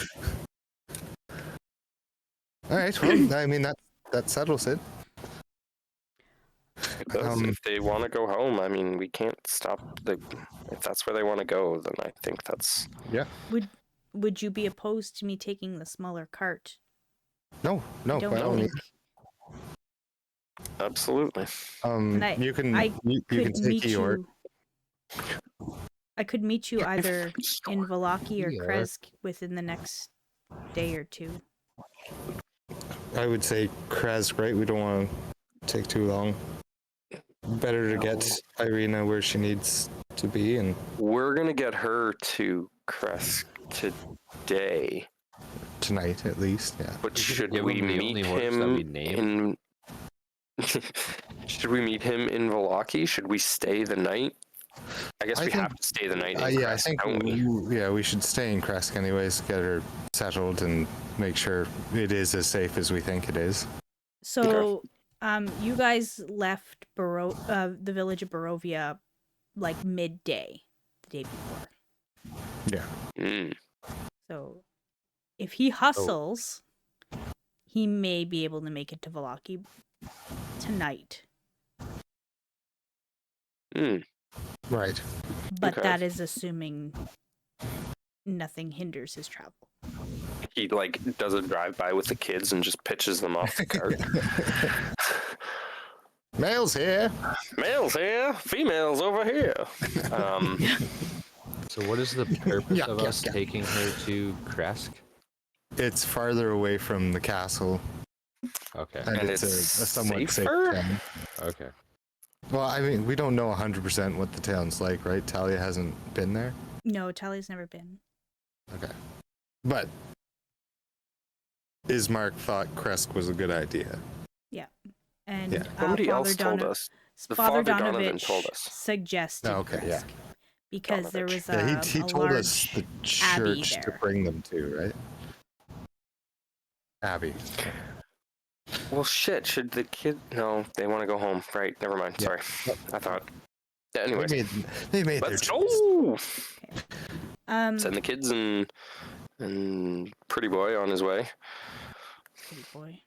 Speaker 2: All right. Well, I mean that settles it.
Speaker 1: It does. If they want to go home, I mean, we can't stop. If that's where they want to go, then I think that's.
Speaker 2: Yeah.
Speaker 3: Would you be opposed to me taking the smaller cart?
Speaker 2: No,
Speaker 3: don't
Speaker 2: by all
Speaker 3: think-
Speaker 2: means.
Speaker 1: Absolutely.
Speaker 2: You can you
Speaker 3: Could
Speaker 2: can take Eeyore.
Speaker 3: I could meet you either in Valaki or
Speaker 4: Eeyore.
Speaker 3: Kresk within the next day or two.
Speaker 2: I would say Krez, right? We don't want to take too long. Better to get Irina where she needs to be, and
Speaker 1: We're gonna get her to Kresk today.
Speaker 2: tonight at least. Yeah.
Speaker 1: But should
Speaker 4: give
Speaker 1: we
Speaker 4: him the
Speaker 1: meet
Speaker 4: only horse that we
Speaker 1: him
Speaker 4: named?
Speaker 1: in? Should we meet him in Valaki? Should we stay the night? I guess
Speaker 2: I
Speaker 1: we
Speaker 2: think-
Speaker 1: have to stay the night in
Speaker 2: Yeah, I
Speaker 1: Kresk,
Speaker 2: think
Speaker 1: don't we?
Speaker 2: we should stay in Kresk anyways, get her settled, and make sure it is as safe as we think it is.
Speaker 3: So, you guys left the village of Barovia like midday the day before.
Speaker 2: Yeah.
Speaker 1: Mm.
Speaker 3: So, if he hustles, he may be able to make it to Valaki tonight.
Speaker 1: Mm.
Speaker 2: Right.
Speaker 3: But
Speaker 1: Okay.
Speaker 3: that is assuming nothing hinders his travel.
Speaker 1: He does a drive-by with the kids and just pitches them off the cart.
Speaker 2: Males here.
Speaker 1: Males here, females over here.
Speaker 4: So what is the purpose
Speaker 2: Yeah,
Speaker 4: of
Speaker 2: yeah,
Speaker 4: us
Speaker 2: yeah.
Speaker 4: taking her to Kresk?
Speaker 2: It's farther away from the castle,
Speaker 4: Okay.
Speaker 2: and,
Speaker 1: it's
Speaker 2: it's a somewhat safe
Speaker 1: safer?
Speaker 2: town.
Speaker 4: Okay.
Speaker 2: Well, I mean, we don't know 100% what the town's like, right? Talia hasn't been there.
Speaker 3: No, Tali's never been.
Speaker 2: Okay. But Ismark thought Kresk was a good idea.
Speaker 3: And
Speaker 2: Yeah.
Speaker 1: Somebody
Speaker 3: Father
Speaker 1: else told
Speaker 3: Dono-
Speaker 1: us. The
Speaker 3: Father
Speaker 1: Father Donovan
Speaker 3: Donovich
Speaker 1: told us.
Speaker 3: suggested
Speaker 2: Oh, okay, yeah.
Speaker 3: Kresk because there was
Speaker 2: Yeah, he
Speaker 3: a
Speaker 2: told
Speaker 3: large
Speaker 2: us the
Speaker 3: abbey
Speaker 2: church to
Speaker 3: there.
Speaker 2: bring them to, right? Abbey.
Speaker 1: Well, shit. Should the kid? No, they want to go home. Right. Never mind.
Speaker 2: Yeah.
Speaker 1: Sorry. I thought. Yeah, anyways,
Speaker 2: They made their
Speaker 1: let's
Speaker 2: choice.
Speaker 1: go.
Speaker 3: Um,
Speaker 1: Send the kids and and Pretty Boy on his way.
Speaker 3: Pretty boy.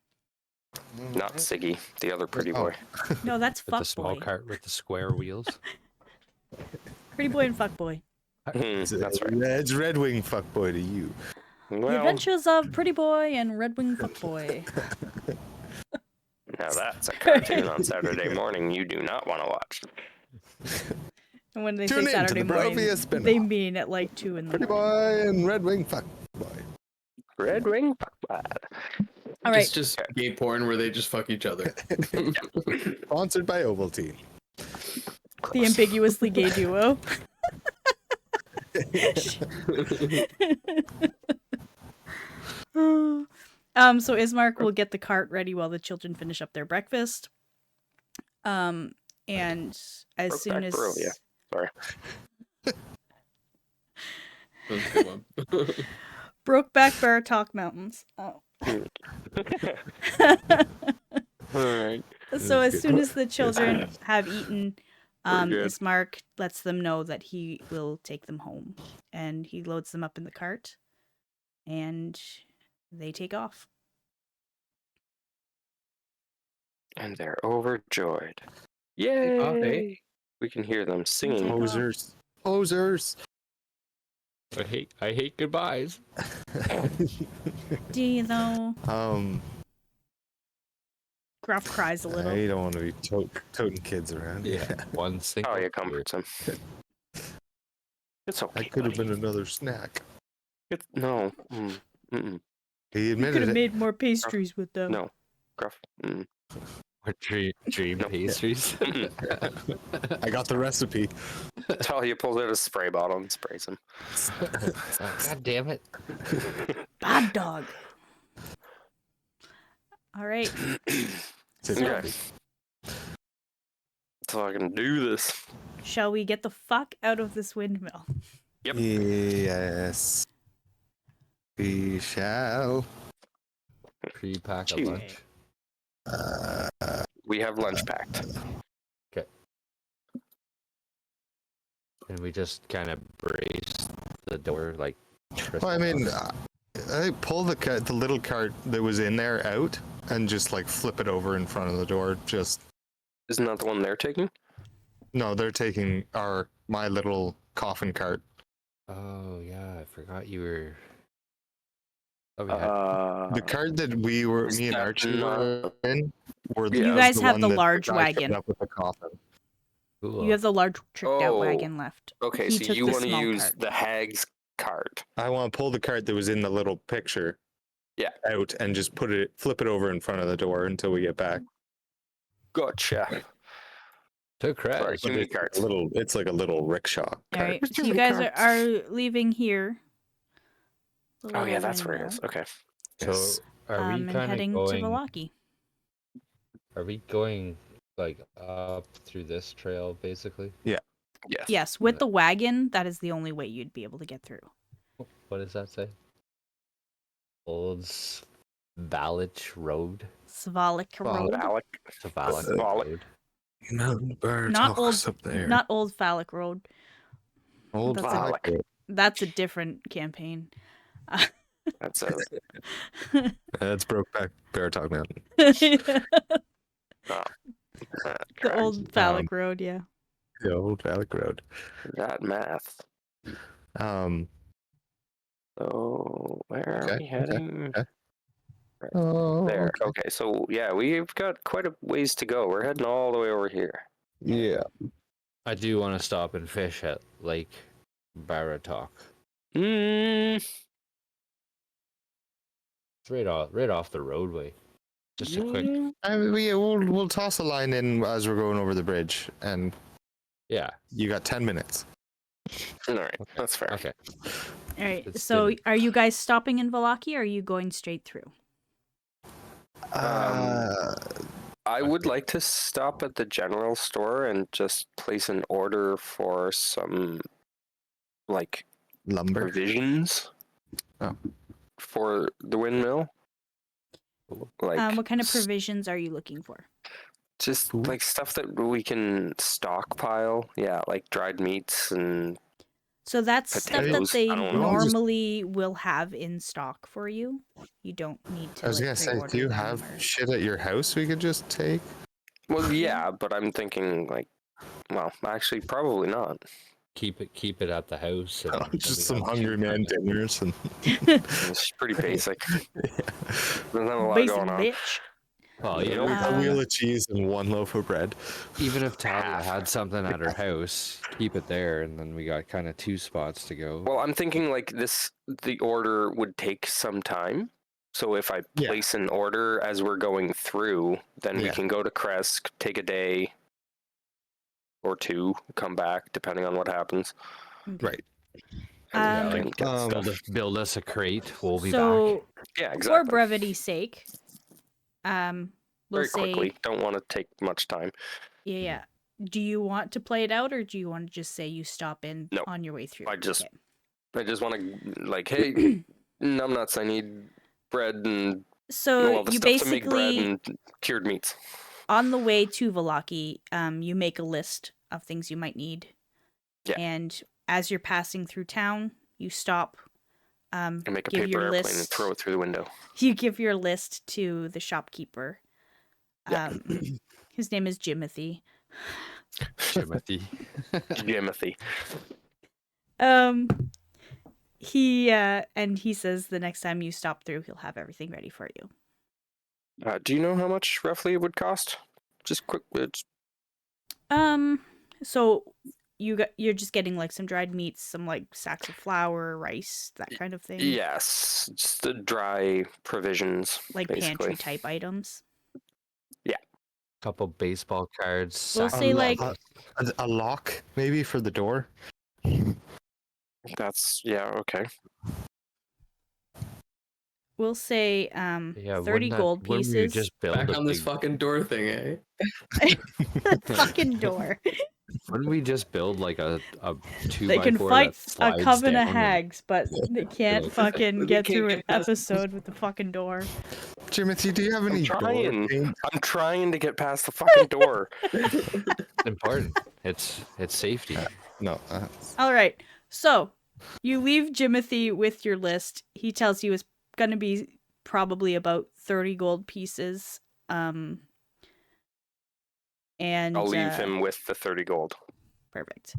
Speaker 1: Not Siggy, the other Pretty
Speaker 2: Oh.
Speaker 1: Boy.
Speaker 3: No, that's
Speaker 4: With the
Speaker 3: fuck
Speaker 4: small
Speaker 3: boy.
Speaker 4: cart with the square wheels.
Speaker 3: Pretty boy and fuck boy.
Speaker 1: That's right.
Speaker 2: It's Red Wing fuckboy to you.
Speaker 3: The
Speaker 1: Well,
Speaker 3: Adventures of Pretty Boy and Red Wing Fuck Boy.
Speaker 1: now that's a cartoon on Saturday morning you do not want to watch.
Speaker 3: And when they
Speaker 2: Tune
Speaker 3: say
Speaker 2: in to
Speaker 3: Saturday
Speaker 2: the
Speaker 3: morning,
Speaker 2: Brovia spin-off.
Speaker 3: they mean at like 2 in the
Speaker 2: Pretty
Speaker 3: morning.
Speaker 2: Boy and Red Wing fuckboy.
Speaker 1: Red Wing Fuckbud.
Speaker 3: All right.
Speaker 5: It's just gay porn where they just fuck each other.
Speaker 2: Sponsored by Ovaltine.
Speaker 3: The ambiguously gay duo. So Ismark will get the cart ready while the children finish up their breakfast. And as soon as
Speaker 1: Barovia. Sorry.
Speaker 5: That's a good one.
Speaker 3: Brokeback Baratok Mountains. Oh.
Speaker 1: Alright.
Speaker 3: So as soon as the children have eaten,
Speaker 1: Pretty good.
Speaker 3: Ismark lets them know that he will take them home, and he loads them up in the cart, and they take off.
Speaker 1: And they're overjoyed. Yay!
Speaker 4: off, eh?
Speaker 1: We can hear them singing.
Speaker 3: Take off.
Speaker 2: Posers. Posers.
Speaker 4: I hate goodbyes.
Speaker 3: Do you though? Gruff cries a little.
Speaker 2: I don't want to be toting kids around.
Speaker 4: One single.
Speaker 1: Oh, you comforts him. It's okay.
Speaker 2: I could have
Speaker 1: buddy.
Speaker 2: been another snack.
Speaker 1: No. Mm-mm.
Speaker 2: He
Speaker 3: You could
Speaker 2: admitted
Speaker 3: have
Speaker 2: it.
Speaker 3: made more pastries with them.
Speaker 1: No. Gruff.
Speaker 4: Or dream
Speaker 1: No.
Speaker 4: pastries.
Speaker 2: I got the recipe.
Speaker 1: That's how he pulls out a spray bottle and sprays him.
Speaker 4: God damn it.
Speaker 3: Bad dog. All right.
Speaker 1: Okay. So I can do this.
Speaker 3: Shall we get the fuck out of this windmill?
Speaker 1: Yep.
Speaker 2: Yes. We shall.
Speaker 4: Pre-pack a
Speaker 1: Chew.
Speaker 4: lunch.
Speaker 1: We have lunch packed.
Speaker 4: And we just kind of brace the door like.
Speaker 2: Well, I mean, I pull the little cart that was in there out and just like flip it over in front of the door. Just
Speaker 1: Isn't that the one they're taking?
Speaker 2: no, they're taking my little coffin cart.
Speaker 4: Oh yeah, I forgot you were. Oh yeah.
Speaker 2: The cart that me and
Speaker 1: that
Speaker 2: Archie
Speaker 1: not-
Speaker 2: were in.
Speaker 1: You
Speaker 2: was
Speaker 3: guys
Speaker 2: the
Speaker 3: have
Speaker 2: one
Speaker 3: the
Speaker 2: that
Speaker 3: large
Speaker 2: guy picked
Speaker 3: wagon.
Speaker 2: up with the coffin.
Speaker 4: Cool.
Speaker 3: You have the large tricked out
Speaker 1: Oh.
Speaker 3: wagon left.
Speaker 1: Okay,
Speaker 3: He
Speaker 1: so
Speaker 3: took
Speaker 1: you
Speaker 3: the
Speaker 1: want to
Speaker 3: small
Speaker 1: use
Speaker 3: cart.
Speaker 1: the hag's cart.
Speaker 2: I want to pull the cart that was in the little picture.
Speaker 1: Yeah.
Speaker 2: Out and just flip it over in front of the door until we get back.
Speaker 1: Gotcha.
Speaker 4: To Chris.
Speaker 1: Sorry, too many carts.
Speaker 2: It's like a little rickshaw.
Speaker 3: All
Speaker 2: cart.
Speaker 3: right. So
Speaker 1: Too
Speaker 3: you
Speaker 1: many
Speaker 3: guys
Speaker 1: carts.
Speaker 3: are leaving here. The
Speaker 1: Oh yeah,
Speaker 3: little
Speaker 1: that's where it
Speaker 3: windmill,
Speaker 1: is. Okay.
Speaker 4: So
Speaker 2: Yes.
Speaker 4: are we
Speaker 3: and
Speaker 4: kind
Speaker 3: heading
Speaker 4: of
Speaker 3: to
Speaker 4: going?
Speaker 3: Velaki.
Speaker 4: Are we going like up through this trail basically?
Speaker 1: Yes.
Speaker 3: Yes, with the wagon, that is the only way you'd be able to get through.
Speaker 4: What does that say? Old Svalich Road.
Speaker 3: Svalik Road.
Speaker 1: Alec.
Speaker 4: Svalich
Speaker 1: Svalich.
Speaker 4: Road.
Speaker 2: Mountain bird
Speaker 3: Not
Speaker 2: talks
Speaker 3: old-
Speaker 2: up there.
Speaker 3: Not Old Phallic Road.
Speaker 2: Old
Speaker 3: that's
Speaker 1: Phallic.
Speaker 2: Phallic.
Speaker 3: That's a different campaign.
Speaker 1: That's a
Speaker 2: That's Brokeback Baratok Mountain.
Speaker 3: The
Speaker 1: correct.
Speaker 3: Old Phallic Road, yeah.
Speaker 2: The Old Phallic Road.
Speaker 1: That math.
Speaker 2: Um.
Speaker 1: So where are
Speaker 2: Okay,
Speaker 1: we heading?
Speaker 2: okay. Oh,
Speaker 1: There. Okay. So yeah, we've got quite a ways to go. We're heading all the way over here.
Speaker 2: Yeah.
Speaker 4: I do want to stop and fish at Lake Baratok.
Speaker 1: Mm,
Speaker 4: It's right off the roadway. Just a quick.
Speaker 2: We'll toss a line in as we're going over the bridge, and
Speaker 4: Yeah.
Speaker 2: you got 10 minutes.
Speaker 1: All right. That's fair.
Speaker 4: Okay.
Speaker 3: All right.
Speaker 4: It's
Speaker 3: So
Speaker 4: good.
Speaker 3: are you guys stopping in Velaki or are you going straight through?
Speaker 1: I would like to stop at the general store and just place an order for some like
Speaker 2: Lumber.
Speaker 1: provisions
Speaker 2: Oh.
Speaker 1: for the windmill. Like
Speaker 3: What kind of provisions are you looking for?
Speaker 1: just
Speaker 2: Food?
Speaker 1: like stuff that we can stockpile. Yeah, like dried meats and
Speaker 3: So that's stuff that
Speaker 1: Potatoes,
Speaker 3: they
Speaker 1: I don't know.
Speaker 3: normally will have in stock for you. You don't need to
Speaker 2: I was
Speaker 3: like
Speaker 2: gonna say,
Speaker 3: pre-order
Speaker 2: do you
Speaker 3: them
Speaker 2: have
Speaker 3: or-
Speaker 2: shit at your house we could just take?
Speaker 1: Well, yeah, but I'm thinking like, well, actually, probably not.
Speaker 4: Keep it at the house. And then
Speaker 2: Just
Speaker 4: we
Speaker 2: some
Speaker 4: have
Speaker 2: hungry
Speaker 4: cheap
Speaker 2: man
Speaker 4: cooking.
Speaker 2: dinners and
Speaker 1: It's pretty basic. There's not a lot
Speaker 3: Basic
Speaker 1: going on.
Speaker 3: bitch.
Speaker 4: Well, you
Speaker 1: Nope.
Speaker 4: know,
Speaker 2: a wheel of cheese and one loaf of bread.
Speaker 4: even if Talia
Speaker 1: Half.
Speaker 4: had something at her house, keep it there, and then we got kind of 2 spots to go.
Speaker 1: Well, I'm thinking like the order would take some time. So if I
Speaker 2: Yeah.
Speaker 1: place an order as we're going through, then we
Speaker 2: Yeah.
Speaker 1: can go to Kresk, take a day or 2, come back depending on what happens.
Speaker 2: Right.
Speaker 1: And we
Speaker 3: Um,
Speaker 1: can get stuff.
Speaker 4: Build us a crate. We'll be back.
Speaker 3: So
Speaker 1: Yeah,
Speaker 3: for
Speaker 1: exactly.
Speaker 3: brevity's sake, we'll
Speaker 1: Very
Speaker 3: say
Speaker 1: quickly. Don't want to take much time.
Speaker 3: yeah. Do you want to play it out, or do you want to just say you stop in
Speaker 1: No,
Speaker 3: on your way through?
Speaker 1: I just-
Speaker 3: Okay.
Speaker 1: I just want to like, hey, numbnuts, I need bread and
Speaker 3: So
Speaker 1: all the
Speaker 3: you
Speaker 1: stuff to make bread
Speaker 3: basically,
Speaker 1: and cured meats.
Speaker 3: on the way to Valaki, you make a list of things you might need.
Speaker 1: Yeah.
Speaker 3: And as you're passing through town, you stop.
Speaker 1: And make a
Speaker 3: give
Speaker 1: paper
Speaker 3: your
Speaker 1: airplane and
Speaker 3: list.
Speaker 1: throw it through the window.
Speaker 3: You give your list to the shopkeeper.
Speaker 1: Yeah.
Speaker 3: His name is Jimothy.
Speaker 4: Timothy.
Speaker 1: Jimothy.
Speaker 3: He says the next time you stop through, he'll have everything ready for you.
Speaker 1: Do you know how much roughly it would cost? Just quick.
Speaker 3: So you're just getting like some dried meats, some like sacks of flour, rice, that kind of thing.
Speaker 1: Yes, just the dry provisions.
Speaker 3: Like
Speaker 1: basically.
Speaker 3: pantry type items.
Speaker 4: Couple baseball cards.
Speaker 3: We'll
Speaker 4: sack
Speaker 3: say,
Speaker 4: of
Speaker 3: like-
Speaker 4: rice.
Speaker 2: A lock maybe for the door.
Speaker 1: That's okay.
Speaker 3: We'll say
Speaker 4: Yeah,
Speaker 3: 30 gold
Speaker 4: wouldn't you
Speaker 3: pieces.
Speaker 4: just build
Speaker 5: Back
Speaker 4: a
Speaker 5: on this
Speaker 4: big-
Speaker 5: fucking door thing, eh?
Speaker 3: Fucking door.
Speaker 4: Wouldn't we just build like a 2x4
Speaker 3: They can
Speaker 4: that
Speaker 3: fight a
Speaker 4: slides
Speaker 3: coven of
Speaker 4: down and-
Speaker 3: hags, but they can't
Speaker 4: Build.
Speaker 3: fucking
Speaker 5: They
Speaker 3: get
Speaker 5: can't
Speaker 3: through
Speaker 5: get
Speaker 3: an
Speaker 5: past-
Speaker 3: episode with the fucking door.
Speaker 2: Timothy, do you have any door
Speaker 1: trying.
Speaker 2: paint?
Speaker 1: I'm trying to get past the fucking door.
Speaker 4: It's important. It's safety.
Speaker 2: No.
Speaker 3: All right. So, you leave Jimothy with your list. He tells you it's going to be probably about 30 gold pieces. And
Speaker 1: I'll leave him with the 30 gold.
Speaker 3: Perfect.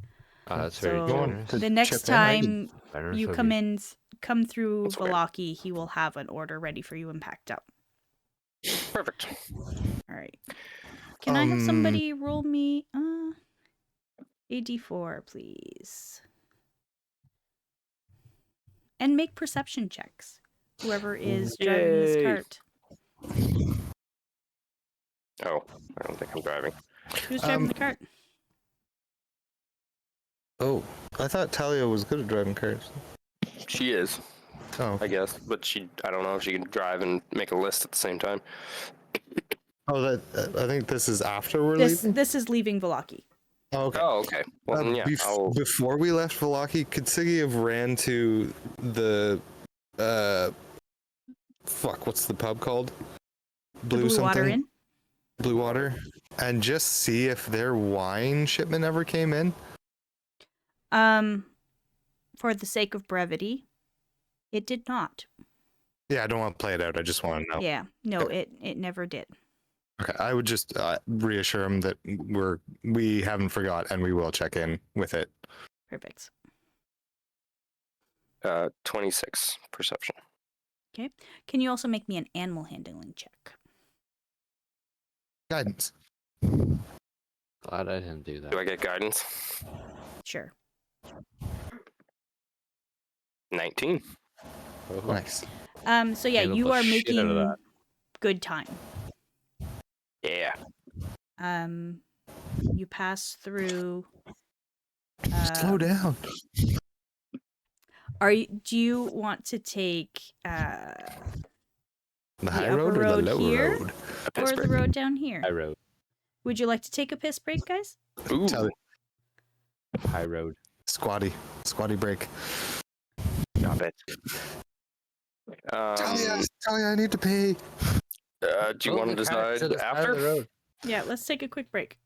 Speaker 4: That's very
Speaker 3: So,
Speaker 4: generous.
Speaker 2: Good
Speaker 3: the next
Speaker 2: chip in, I can-
Speaker 3: time
Speaker 4: Generous
Speaker 3: you
Speaker 4: of
Speaker 3: come through
Speaker 1: That's okay.
Speaker 3: Valaki, he will have an order ready for you and packed up.
Speaker 1: Perfect.
Speaker 3: All right. Can I have somebody roll me a d4, please? And make perception checks. Whoever is driving this
Speaker 1: Yay.
Speaker 3: cart.
Speaker 1: Oh, I don't think I'm driving.
Speaker 3: Who's driving the cart?
Speaker 2: Oh, I thought Talia was good at driving cars.
Speaker 1: She is,
Speaker 2: Oh,
Speaker 1: I guess, but I don't know if she can drive and make a list at the same time.
Speaker 2: I think this is after we're leaving.
Speaker 3: This is leaving Valaki.
Speaker 2: Oh, okay.
Speaker 1: Oh, okay. Well, then, yeah,
Speaker 2: Before we left Valaki, could Siggy have ran to the what's the pub called?
Speaker 3: Blue Water Inn.
Speaker 2: Blue Water, and just see if their wine shipment ever came in.
Speaker 3: For the sake of brevity, it did not.
Speaker 2: Yeah, I don't want to play it out. I just want to know.
Speaker 3: Yeah, no, it never did.
Speaker 2: Okay, I would just reassure him that we haven't forgot and we will check in with it.
Speaker 3: Perfect.
Speaker 1: 26 perception.
Speaker 3: Okay. Can you also make me an animal handling check?
Speaker 2: Guidance.
Speaker 4: Glad I didn't do that.
Speaker 1: Do I get guidance?
Speaker 3: Sure.
Speaker 1: 19.
Speaker 4: Oh,
Speaker 2: Nice.
Speaker 3: So yeah,
Speaker 4: Handle
Speaker 3: you
Speaker 4: the
Speaker 3: are
Speaker 4: shit out of
Speaker 3: making
Speaker 4: that.
Speaker 3: good time.
Speaker 1: Yeah.
Speaker 3: You pass through.
Speaker 2: Slow down.
Speaker 3: Do you want to take
Speaker 2: The
Speaker 3: the
Speaker 2: high
Speaker 3: upper
Speaker 2: road or the
Speaker 3: road
Speaker 2: lower
Speaker 3: here?
Speaker 2: road?
Speaker 1: A piss
Speaker 3: or the
Speaker 1: break.
Speaker 3: road down here?
Speaker 4: High road.
Speaker 3: Would you like to take a piss break, guys?
Speaker 1: Ooh.
Speaker 2: Tally.
Speaker 4: High road.
Speaker 2: Squatty break.
Speaker 1: Stop it.
Speaker 2: Talia, I need to pay.
Speaker 1: Do you want to decide after?
Speaker 3: Yeah, let's take a quick break.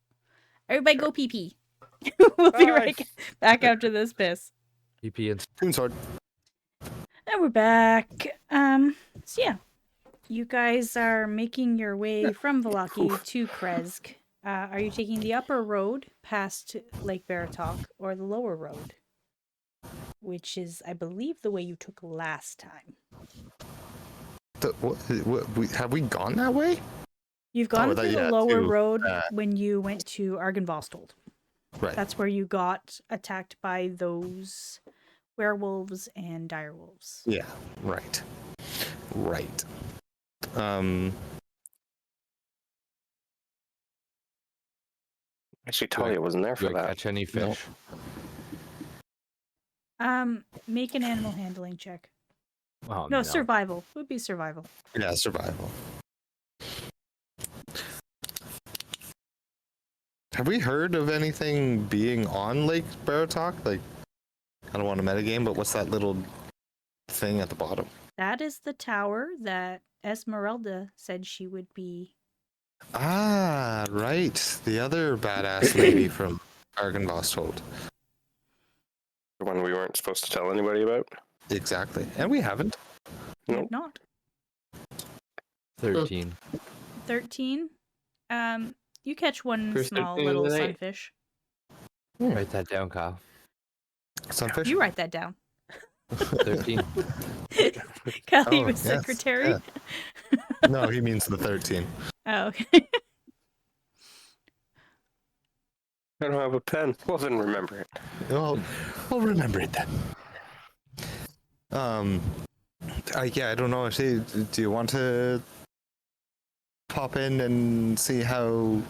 Speaker 3: Everybody go pee pee. We'll be
Speaker 1: Bye.
Speaker 3: right back after this piss.
Speaker 4: EP and
Speaker 2: Toon sword.
Speaker 3: And we're back. So yeah, you guys are making your way from Valaki to Kresk. Are you taking the upper road past Lake Baratok or the lower road? Which is, I believe, the way you took last time.
Speaker 2: Have we gone that way?
Speaker 3: You've gone through the lower
Speaker 2: to,
Speaker 3: road when you went to Argynvostold.
Speaker 2: Right.
Speaker 3: That's where you got attacked by those werewolves and direwolves.
Speaker 2: Yeah. Right. Right.
Speaker 1: Actually, Talia wasn't there
Speaker 4: do
Speaker 1: for
Speaker 4: I
Speaker 1: that.
Speaker 4: catch any fish?
Speaker 3: Make an animal handling check.
Speaker 4: Oh,
Speaker 3: No, survival. Would be survival.
Speaker 2: Yeah, survival. Have we heard of anything being on Lake Baratok? Like, I don't want to metagame, but what's that little thing at the bottom?
Speaker 3: That is the tower that Esmeralda said she would be.
Speaker 2: Ah, right. The other badass lady from Argynvostold.
Speaker 1: The one we weren't supposed to tell anybody about.
Speaker 2: Exactly. And we haven't.
Speaker 3: You
Speaker 1: Nope.
Speaker 3: have not.
Speaker 4: 13.
Speaker 3: 13. You catch one
Speaker 5: First
Speaker 3: small
Speaker 5: thing of
Speaker 3: little
Speaker 5: the night.
Speaker 3: sunfish.
Speaker 4: Write that down, Kyle.
Speaker 2: Sunfish?
Speaker 3: You write that down.
Speaker 4: 13.
Speaker 3: Kelly
Speaker 2: Oh,
Speaker 3: was
Speaker 2: yes,
Speaker 3: secretary.
Speaker 2: yeah. No, he means the 13.
Speaker 3: Oh, okay.
Speaker 1: I don't have a pen. Well, then remember it.
Speaker 2: Well, we'll remember it then. Yeah, I don't know. Do you want to pop in and see how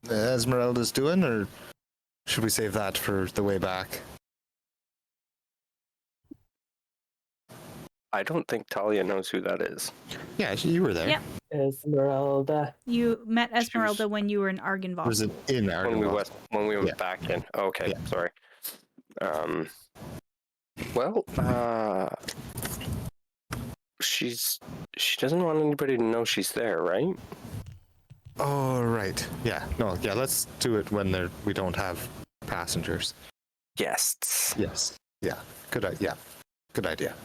Speaker 2: Esmeralda's doing, or should we save that for the way back?
Speaker 1: I don't think Talia knows who that is.
Speaker 2: Yeah, you were there.
Speaker 3: Yep.
Speaker 5: Esmeralda.
Speaker 3: You met Esmeralda
Speaker 1: Choose.
Speaker 3: when you were in
Speaker 2: Was
Speaker 3: Argynvostold.
Speaker 2: it in Argynvostold?
Speaker 1: When we went
Speaker 2: Yeah.
Speaker 1: back in. Okay,
Speaker 2: Yeah.
Speaker 1: sorry. Well, she doesn't want anybody to know she's there, right?
Speaker 2: Oh, right. Yeah. No. Yeah. Let's do it when we don't have passengers.
Speaker 1: Guests.
Speaker 2: Yes. Yeah. Good idea. Good idea.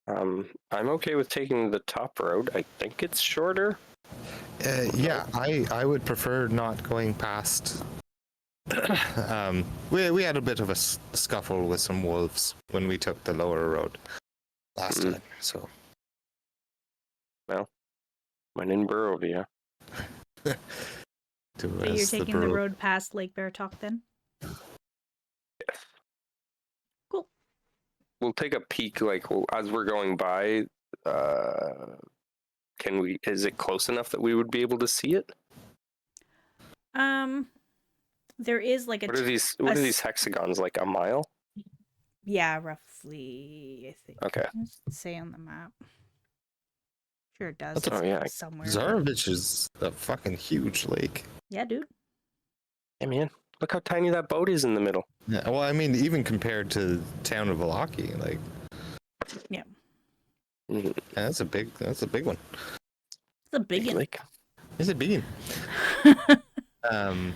Speaker 1: I'm okay with taking the top road. I think it's shorter.
Speaker 2: Yeah, I would prefer not going past. We had a bit of a scuffle with some wolves when we took the lower road last time. So
Speaker 1: Went in Barovia.
Speaker 3: So you're taking the road past Lake Baratok then?
Speaker 1: Yes.
Speaker 3: Cool.
Speaker 1: We'll take a peek, like as we're going by. Can we? Is it close enough that we would be able to see it?
Speaker 3: There is like
Speaker 1: What are these? What are these hexagons? Like a mile?
Speaker 3: Yeah, roughly. I think.
Speaker 1: Okay.
Speaker 3: Let's say on the map. Sure, it does.
Speaker 1: Oh, yeah.
Speaker 3: Somewhere.
Speaker 2: Zarovich is a fucking huge lake.
Speaker 3: Yeah, dude.
Speaker 1: Hey man, look how tiny that boat is in the middle.
Speaker 2: Yeah, well, I mean, even compared to town of Valaki, like.
Speaker 3: Yeah.
Speaker 1: Mhm.
Speaker 2: Yeah, that's a big one.
Speaker 3: It's a big one.
Speaker 1: Lake.
Speaker 2: It's a big one.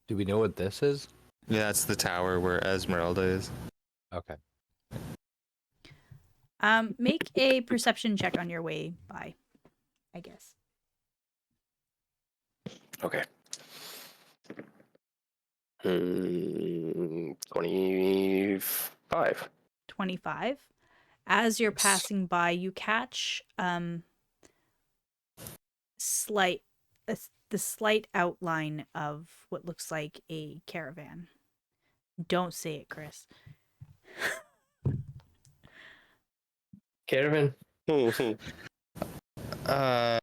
Speaker 4: Do we know what this is?
Speaker 2: Yeah, that's the tower where Esmeralda is.
Speaker 4: Okay.
Speaker 3: Make a perception check on your way by, I guess.
Speaker 1: Okay. 25.
Speaker 3: 25. As you're passing by, you catch the slight outline of what looks like a caravan. Don't say it, Chris.
Speaker 5: Caravan.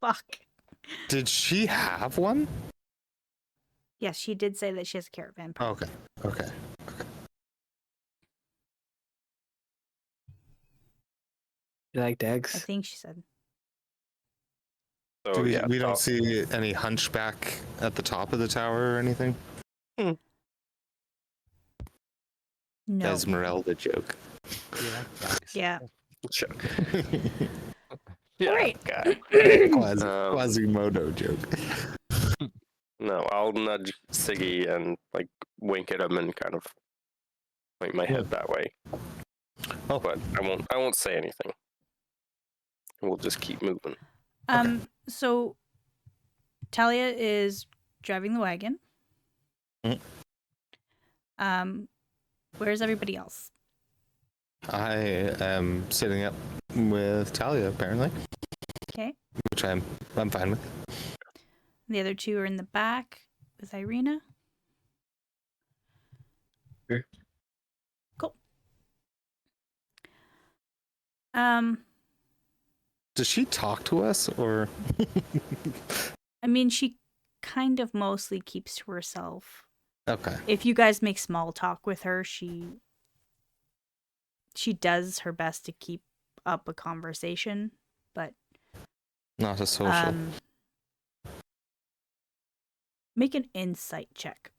Speaker 3: Fuck.
Speaker 2: Did she have one?
Speaker 3: Yes, she did say that she has a caravan.
Speaker 2: Okay. Okay.
Speaker 5: You like
Speaker 3: I
Speaker 5: dags?
Speaker 3: think she said.
Speaker 1: So,
Speaker 2: we
Speaker 1: yeah,
Speaker 2: don't see any hunchback at the top of the tower or anything?
Speaker 3: No.
Speaker 2: Esmeralda joke.
Speaker 3: Yeah.
Speaker 1: Sure. Yeah.
Speaker 3: Alright.
Speaker 1: God.
Speaker 2: Quasimodo joke.
Speaker 1: No, I'll nudge Siggy and like wink at him and kind of point my head that way.
Speaker 2: Oh.
Speaker 1: But I won't say anything. We'll just keep moving.
Speaker 3: So Talia is driving the wagon.
Speaker 2: Mhm.
Speaker 3: Where's everybody else?
Speaker 2: I am sitting up with Talia, apparently,
Speaker 3: Okay.
Speaker 2: which I'm fine with.
Speaker 3: The other two are in the back with Irina.
Speaker 5: Sure.
Speaker 3: Cool.
Speaker 2: Does she talk to us, or?
Speaker 3: I mean, she kind of mostly keeps to herself.
Speaker 2: Okay.
Speaker 3: If you guys make small talk with her, she does her best to keep up a conversation, but
Speaker 2: Not a social.
Speaker 3: make an insight check.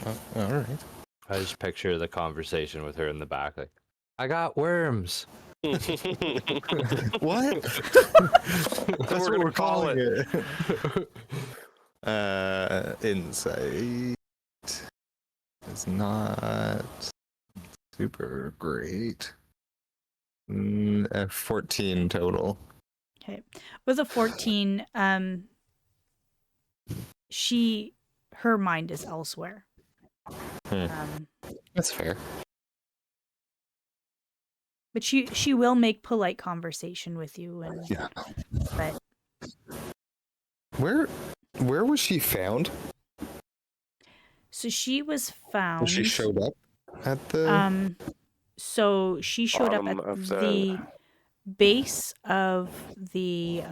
Speaker 2: Oh, all right.
Speaker 4: I just picture the conversation with her in the back, like, I got worms.
Speaker 2: What? That's what we're calling it. Insight is not super great. 14 total.
Speaker 3: Okay. With a 14, her mind is elsewhere.
Speaker 2: That's fair.
Speaker 3: But she will make polite conversation with you, and
Speaker 2: Yeah.
Speaker 3: but
Speaker 2: Where was she found?
Speaker 3: so she was found.
Speaker 2: She showed up at the.
Speaker 3: So she showed up
Speaker 1: Bottom
Speaker 3: at
Speaker 1: of
Speaker 3: the base of the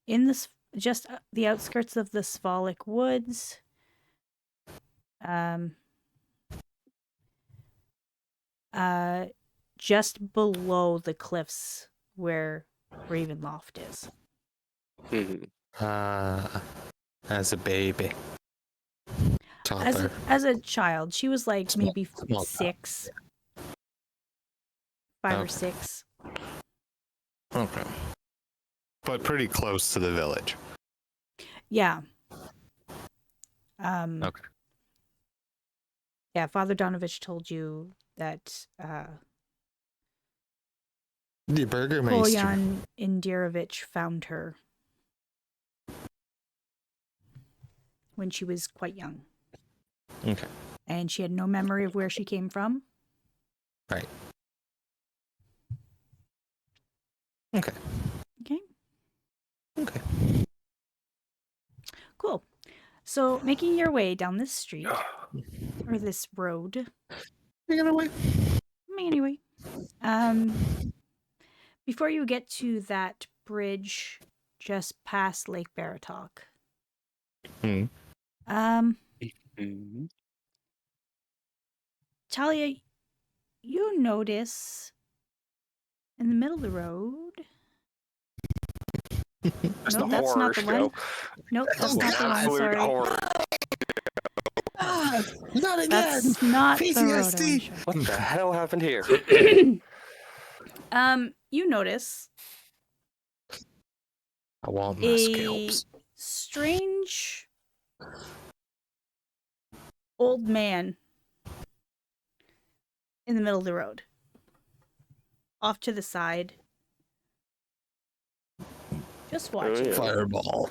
Speaker 3: in this just the outskirts of the Svalek Woods. Just below the cliffs where Ravenloft is.
Speaker 2: As a baby. Toddler.
Speaker 3: As a child, she was like maybe
Speaker 2: small
Speaker 3: 6, 5 or
Speaker 2: Okay.
Speaker 3: 6.
Speaker 2: Okay. But pretty close to the village.
Speaker 3: Yeah.
Speaker 2: Okay.
Speaker 3: Yeah, Father Donovich told you that
Speaker 2: The Burgermeister.
Speaker 3: Polyan Indirovich found her when she was quite young.
Speaker 2: Okay.
Speaker 3: And she had no memory of where she came from.
Speaker 2: Right. Okay.
Speaker 3: Okay.
Speaker 2: Okay.
Speaker 3: Cool. So, making your way down this street, or this road,
Speaker 2: You're gonna wait.
Speaker 3: anyway, before you get to that bridge just past Lake Baratok, Talia, you notice in the middle of the road.
Speaker 1: It's
Speaker 3: No,
Speaker 1: the
Speaker 3: that's
Speaker 1: horror
Speaker 3: not the
Speaker 1: show.
Speaker 3: one. Nope, that's not the one.
Speaker 1: Absolute
Speaker 3: Sorry.
Speaker 1: horror.
Speaker 2: Not again.
Speaker 3: That's not the road I want to
Speaker 2: PTSD.
Speaker 3: show.
Speaker 1: What the hell happened here?
Speaker 3: You notice
Speaker 2: I want my
Speaker 3: a
Speaker 2: scalps.
Speaker 3: strange old man in the middle of the road, off to the side, just watching.
Speaker 1: yeah.
Speaker 2: Fireball.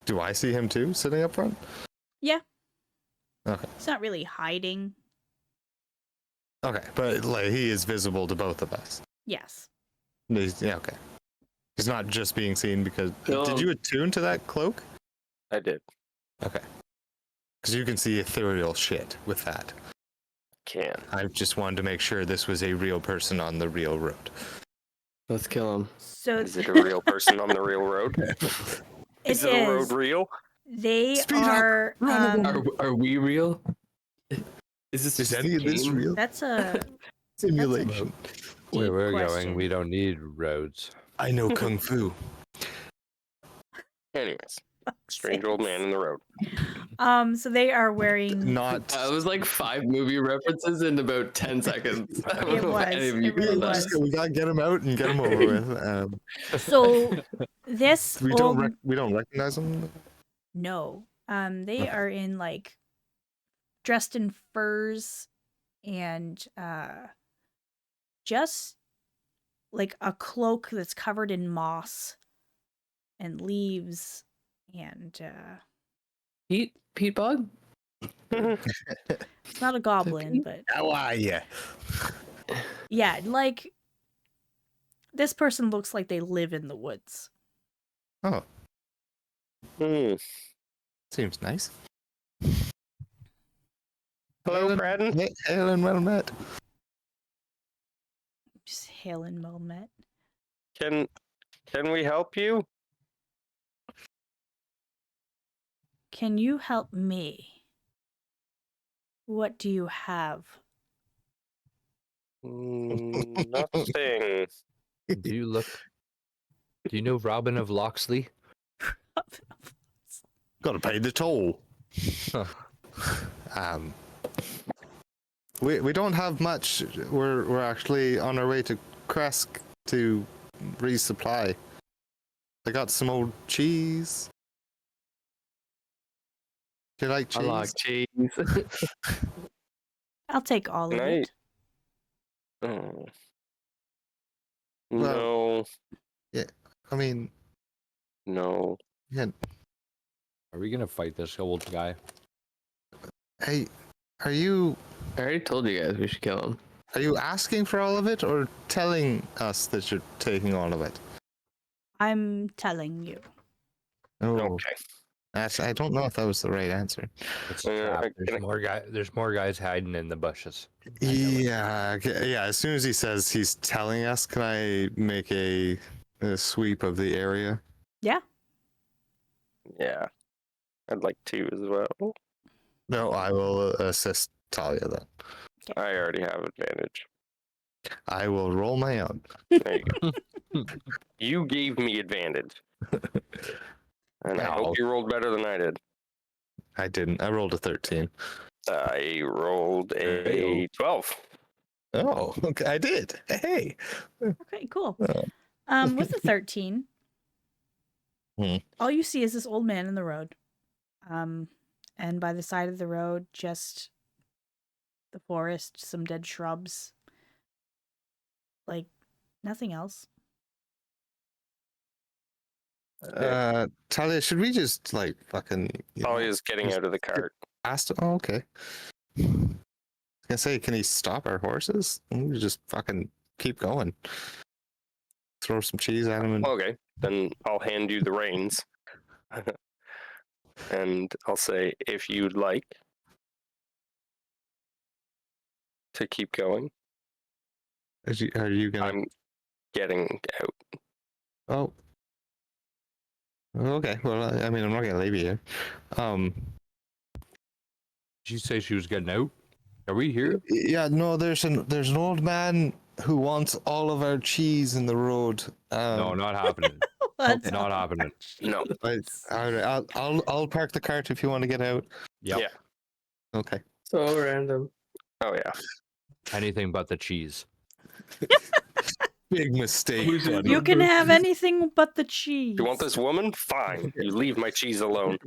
Speaker 2: Do I see him too, sitting up front?
Speaker 3: Yeah.
Speaker 2: Okay.
Speaker 3: He's not really hiding.
Speaker 2: Okay, but like he is visible to both of us.
Speaker 3: Yes.
Speaker 2: Yeah, okay. He's not just being seen because.
Speaker 1: No.
Speaker 2: Did you attune to that cloak?
Speaker 1: I did.
Speaker 2: Okay. Because you can see ethereal shit with that.
Speaker 1: Can.
Speaker 2: I just wanted to make sure this was a real person on the real road.
Speaker 5: Let's kill him.
Speaker 3: So
Speaker 1: Is it a real person on the real road? Is the road real?
Speaker 3: They
Speaker 2: Speed up.
Speaker 3: are.
Speaker 5: Are we real? Is this
Speaker 2: Is
Speaker 5: just
Speaker 2: any
Speaker 5: a
Speaker 2: of this
Speaker 5: game?
Speaker 2: real?
Speaker 3: That's a
Speaker 2: Simulation.
Speaker 4: Where
Speaker 3: deep
Speaker 4: we're
Speaker 3: question.
Speaker 4: going, we don't need roads.
Speaker 2: I know Kung Fu.
Speaker 1: Anyways. Strange old man in the road.
Speaker 3: So they are wearing.
Speaker 2: Not.
Speaker 5: It was like 5 movie references in about 10 seconds. I don't
Speaker 3: It
Speaker 5: know if
Speaker 3: was.
Speaker 5: any of you
Speaker 3: It really
Speaker 5: got
Speaker 3: was.
Speaker 5: that.
Speaker 2: We gotta get him out and get him over with.
Speaker 3: So this
Speaker 2: We
Speaker 3: old
Speaker 2: don't recognize him.
Speaker 3: no. They are in like dressed in furs and just like a cloak that's covered in moss and leaves and
Speaker 5: Pete Bog?
Speaker 3: it's not a goblin, but
Speaker 2: How are you?
Speaker 3: yeah, like this person looks like they live in the woods.
Speaker 2: Oh,
Speaker 1: Hmm.
Speaker 2: seems nice.
Speaker 1: Hello, Braden.
Speaker 2: Hey, Helen, well met.
Speaker 3: Just hail and well met.
Speaker 1: Can we help you?
Speaker 3: Can you help me? What do you have?
Speaker 1: Nothing.
Speaker 4: Do you know Robin of Locksley?
Speaker 2: Gotta pay the toll.
Speaker 4: Huh.
Speaker 2: We don't have much. We're actually on our way to Kresk to resupply. I got some old cheese. Do you like cheese?
Speaker 5: I like cheese.
Speaker 3: I'll take all of
Speaker 1: Night.
Speaker 3: it.
Speaker 1: Oh.
Speaker 2: Well-
Speaker 1: No.
Speaker 2: I mean,
Speaker 1: No.
Speaker 2: yeah.
Speaker 4: Are we gonna fight this old guy?
Speaker 2: Hey, are you
Speaker 5: I already told you guys we should kill him.
Speaker 2: asking for all of it or telling us that you're taking all of it?
Speaker 3: I'm telling you.
Speaker 2: Oh,
Speaker 1: Okay.
Speaker 2: I don't know if that was the right answer.
Speaker 4: It's a trap. There's more guys hiding in the bushes.
Speaker 2: Yeah, okay, yeah. As soon as he says he's telling us, can I make a sweep of the area?
Speaker 3: Yeah.
Speaker 1: Yeah. I'd like to as well.
Speaker 2: No, I will assist Talia then.
Speaker 1: I already have advantage.
Speaker 2: I will roll my own.
Speaker 1: There you go. You gave me advantage. And I
Speaker 2: Ow.
Speaker 1: hope you rolled better than I did.
Speaker 2: I didn't. I rolled a 13.
Speaker 1: I rolled a
Speaker 4: Hey-o.
Speaker 1: 12.
Speaker 2: Oh, okay. I did. Hey.
Speaker 3: Okay, cool.
Speaker 2: Oh.
Speaker 3: With the 13, all you see is this old man in the road. And by the side of the road, just the forest, some dead shrubs. Like, nothing else.
Speaker 2: Talia, should we just like fucking?
Speaker 1: Talia's getting
Speaker 2: just
Speaker 1: out of the cart.
Speaker 2: Asked. Oh, okay. I was gonna say, can he stop our horses? We just fucking keep going. Throw some cheese at him and.
Speaker 1: Okay, then I'll hand you the reins. And I'll say, if you'd like to keep going,
Speaker 2: Are you gonna?
Speaker 1: I'm getting out.
Speaker 2: Oh. Okay. Well, I mean, I'm not gonna leave you here.
Speaker 4: Did you say she was getting out? Are we here?
Speaker 2: Yeah. No. There's an old man who wants all of our cheese in the road.
Speaker 4: No, not happening.
Speaker 3: That's
Speaker 4: Not happening.
Speaker 1: No.
Speaker 2: All right. I'll park the cart if you want to get out.
Speaker 4: Yep.
Speaker 1: Yeah.
Speaker 2: Okay.
Speaker 5: So random.
Speaker 1: Oh, yeah.
Speaker 4: Anything but the cheese.
Speaker 2: Big mistake. buddy.
Speaker 3: You can have anything but the cheese.
Speaker 1: You want this woman? Fine. You leave my cheese alone.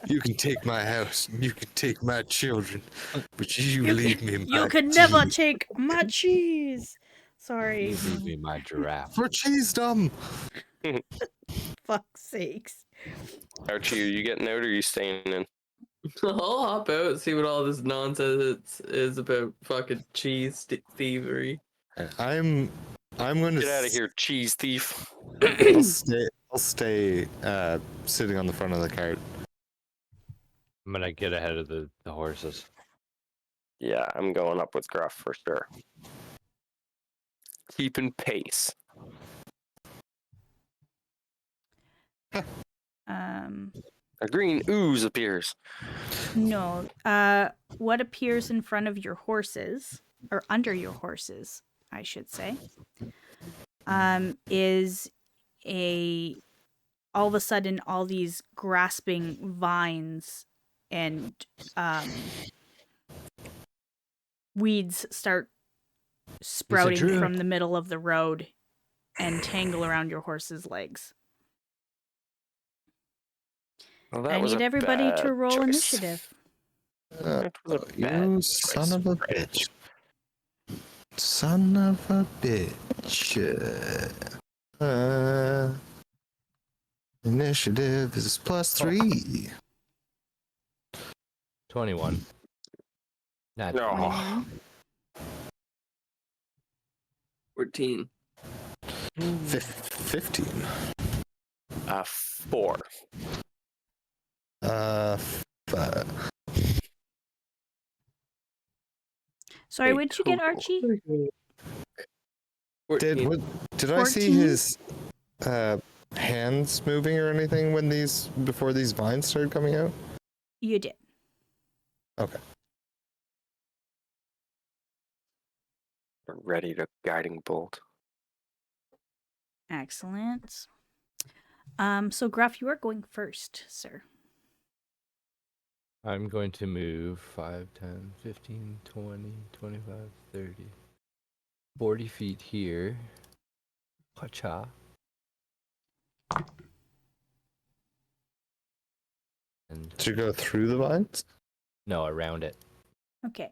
Speaker 2: You can take my house. You can take my children, but you leave me.
Speaker 3: You
Speaker 2: my
Speaker 3: can never
Speaker 2: cheese.
Speaker 3: take my cheese. Sorry.
Speaker 4: Leave me my giraffe.
Speaker 2: For cheese dumb.
Speaker 3: Fuck's sakes.
Speaker 1: Archie, are you getting out or are you staying in?
Speaker 5: I'll hop out and see what all this nonsense is about fucking cheese thievery.
Speaker 2: I'm going to
Speaker 1: Get out of here, cheese thief.
Speaker 2: I'll stay sitting on the front of the cart.
Speaker 4: I'm gonna get ahead of the horses.
Speaker 1: Yeah, I'm going up with Gruff for sure. Keeping pace. A green ooze appears.
Speaker 3: No. What appears in front of your horses, or under your horses, I should say, is a all of a sudden, all these grasping vines and weeds start sprouting
Speaker 4: druid.
Speaker 3: from the middle of the road and tangle around your horse's legs.
Speaker 1: Well, that
Speaker 3: I
Speaker 1: was
Speaker 3: need
Speaker 1: a
Speaker 3: everybody to
Speaker 1: bad
Speaker 3: roll
Speaker 1: choice.
Speaker 3: initiative.
Speaker 1: That was a bad
Speaker 2: You
Speaker 1: choice.
Speaker 2: son of a bitch. Son of a bitch. Initiative is +3.
Speaker 4: 21. Not
Speaker 1: No.
Speaker 3: 21.
Speaker 5: 14.
Speaker 2: 15.
Speaker 1: 4.
Speaker 3: Sorry,
Speaker 1: Wait,
Speaker 3: what'd you get,
Speaker 1: total.
Speaker 3: Archie?
Speaker 5: 14.
Speaker 2: Did I see
Speaker 3: 14?
Speaker 2: his hands moving or anything before these vines started coming out?
Speaker 3: You did.
Speaker 2: Okay.
Speaker 1: We're ready to guiding bolt.
Speaker 3: Excellent. So Gruff, you are going first, sir.
Speaker 4: I'm going to move 5, 10, 15, 20, 25, 30, 40 feet here. Pacha. And
Speaker 2: Did you go through the vines?
Speaker 4: no, around it.
Speaker 3: Okay.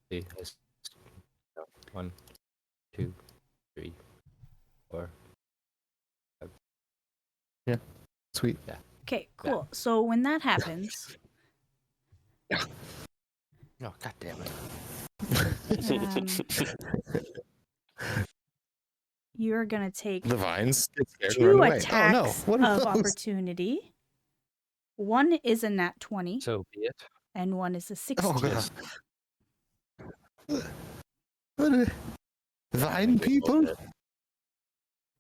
Speaker 4: See, 1, 2, 3, 4.
Speaker 2: Sweet.
Speaker 3: Okay, cool. So when that happens,
Speaker 4: Oh, god damn it.
Speaker 3: you're gonna take
Speaker 2: The vines get scared and
Speaker 3: 2
Speaker 2: run away.
Speaker 3: attacks
Speaker 2: Oh no! What are
Speaker 3: of
Speaker 2: those?
Speaker 3: opportunity. One is a nat 20,
Speaker 4: So be it.
Speaker 3: and one is a 16.
Speaker 2: Oh god! What are vine people?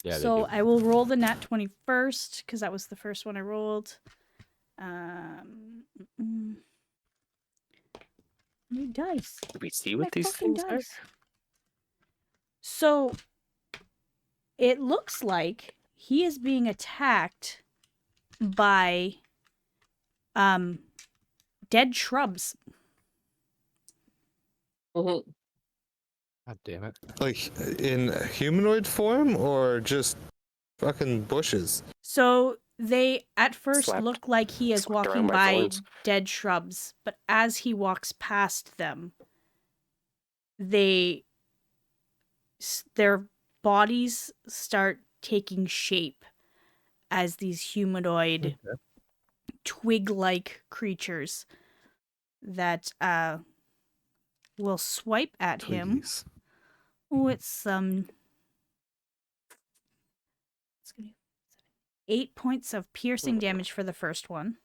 Speaker 4: Yeah,
Speaker 3: So
Speaker 4: they do.
Speaker 3: I will roll the nat 20 first, because that was the first one I rolled. How many dice?
Speaker 1: Do we see
Speaker 3: My
Speaker 1: what these
Speaker 3: fucking
Speaker 1: things are?
Speaker 3: dice. So it looks like he is being attacked by dead shrubs.
Speaker 4: God damn it.
Speaker 2: Like in humanoid form or just fucking bushes?
Speaker 3: So they at first
Speaker 1: Slapped-
Speaker 3: look like he is
Speaker 1: slapped
Speaker 3: walking
Speaker 1: around my
Speaker 3: by
Speaker 1: thorns.
Speaker 3: dead shrubs, but as he walks past them, their bodies start taking shape as these humanoid twig-like creatures that will swipe at him
Speaker 2: Please.
Speaker 3: with some 8 points of piercing damage for the first one.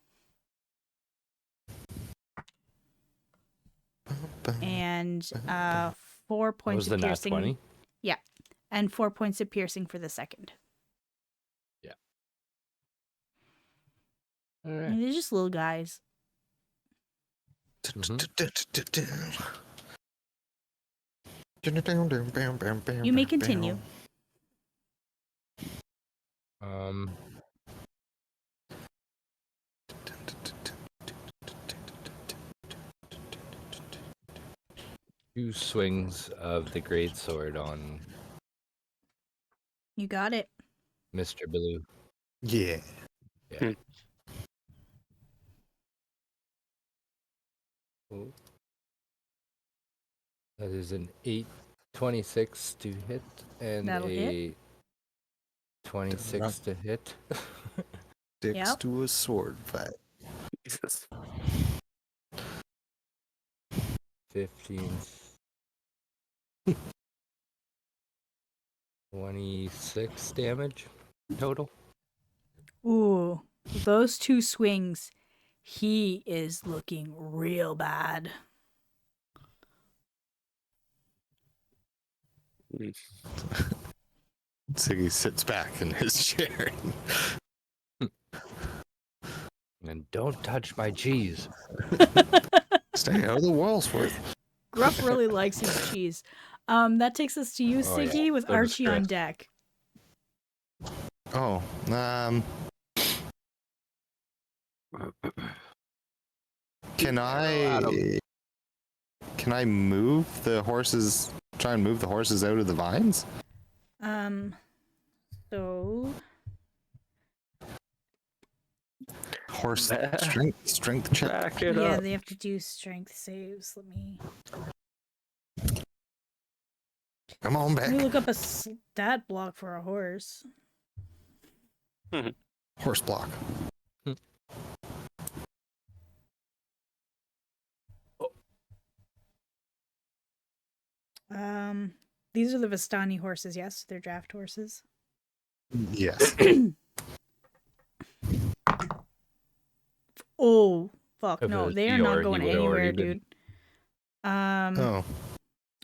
Speaker 3: And 4
Speaker 4: What
Speaker 3: points
Speaker 4: was
Speaker 3: of
Speaker 4: the nat
Speaker 3: piercing.
Speaker 4: 20?
Speaker 3: Yeah. And 4 points of piercing for the second.
Speaker 4: Yeah.
Speaker 3: I
Speaker 4: Alright.
Speaker 3: mean, they're just little guys. You may continue.
Speaker 4: Two swings of the great sword on
Speaker 3: You got it.
Speaker 4: Mr. Blue.
Speaker 2: Yeah.
Speaker 4: Yeah. Oh. That is an 8-26 to hit and
Speaker 3: That'll
Speaker 4: a
Speaker 3: hit.
Speaker 4: 26 to hit.
Speaker 2: Dicks
Speaker 3: Yep.
Speaker 2: to a sword fight.
Speaker 1: Jesus.
Speaker 4: 15. 26 damage total.
Speaker 3: Ooh, those 2 swings. He is looking real bad.
Speaker 2: Siggy sits back in his chair.
Speaker 4: And don't touch my cheese.
Speaker 2: Stay out of the walls worth.
Speaker 3: Gruff really likes his cheese. That takes us to you,
Speaker 4: Oh, yeah.
Speaker 3: Siggy, with
Speaker 4: So does
Speaker 3: Archie on
Speaker 4: Chris.
Speaker 3: deck.
Speaker 2: Oh, Can I move the horses? Try and move the horses out of the vines?
Speaker 3: So
Speaker 2: Horse
Speaker 1: Bah.
Speaker 2: strength check.
Speaker 1: Back it
Speaker 3: yeah,
Speaker 1: up.
Speaker 3: they have to do strength saves. Let me
Speaker 2: Come on back.
Speaker 3: look up a stat block for a horse.
Speaker 2: Horse block.
Speaker 3: These are the Vistani horses. Yes, they're draft horses.
Speaker 2: Yes.
Speaker 3: Oh fuck
Speaker 4: If it
Speaker 3: no,
Speaker 4: was
Speaker 3: they are
Speaker 4: Dior,
Speaker 3: not
Speaker 4: he
Speaker 3: going
Speaker 4: would've already
Speaker 3: anywhere,
Speaker 4: been-
Speaker 3: dude.
Speaker 2: Oh.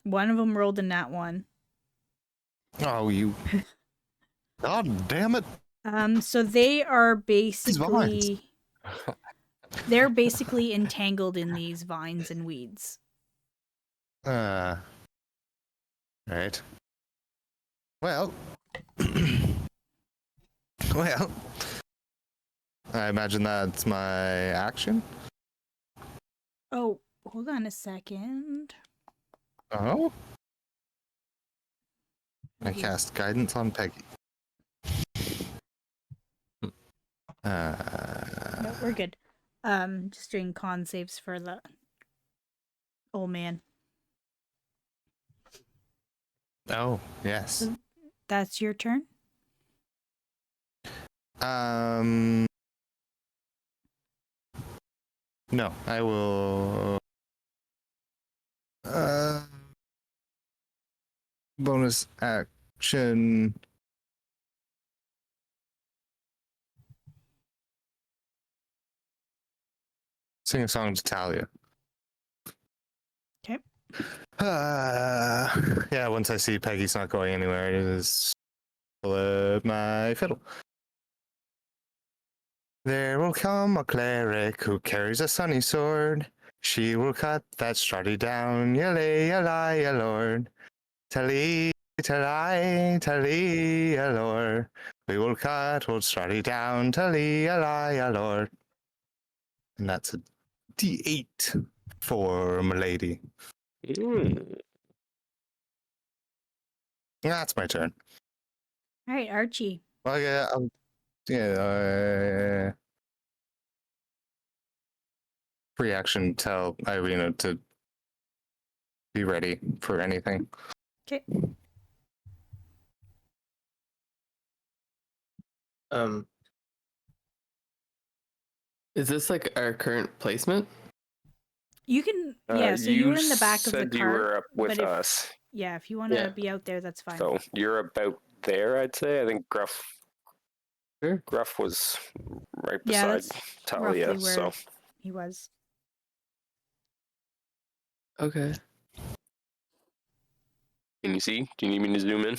Speaker 3: One of them rolled a nat one.
Speaker 2: Oh, you. God damn it.
Speaker 3: So they are
Speaker 2: vines.
Speaker 3: basically they're basically entangled in these vines and weeds.
Speaker 2: Right. Well. Well. I imagine that's my action.
Speaker 3: Oh, hold on a second.
Speaker 2: Oh. I cast guidance on Peggy.
Speaker 3: No, we're good. Just doing con saves for the old man.
Speaker 2: Oh, yes.
Speaker 3: That's your turn.
Speaker 2: No, I will. Bonus action. Sing a song to Talia.
Speaker 3: Okay.
Speaker 2: Yeah, once I see Peggy's not going anywhere, I just pull up my fiddle. There will come a cleric who carries a sunny sword. She will cut that strutty down, yallay, yallay, ya lord. Tally, tally, tally, ya lord. We will cut old strutty down, tally, yallay, ya lord. And that's a D8 for Milady. That's my turn.
Speaker 3: All right, Archie.
Speaker 2: Well, yeah, free action tell Irina to be ready for anything.
Speaker 3: Okay.
Speaker 5: Is this like our current placement?
Speaker 3: You can yeah, so you were in the back of the
Speaker 1: said
Speaker 3: cart.
Speaker 1: you were up with
Speaker 3: but if,
Speaker 1: us,
Speaker 3: yeah, if you want to
Speaker 5: Yeah.
Speaker 3: be out there, that's fine.
Speaker 1: so you're about there. I'd say. I think Gruff was right
Speaker 3: Yeah,
Speaker 1: beside
Speaker 3: that's
Speaker 1: Talia.
Speaker 3: roughly where
Speaker 1: So
Speaker 3: he was.
Speaker 5: Okay.
Speaker 1: can you see? Do you need me to zoom in?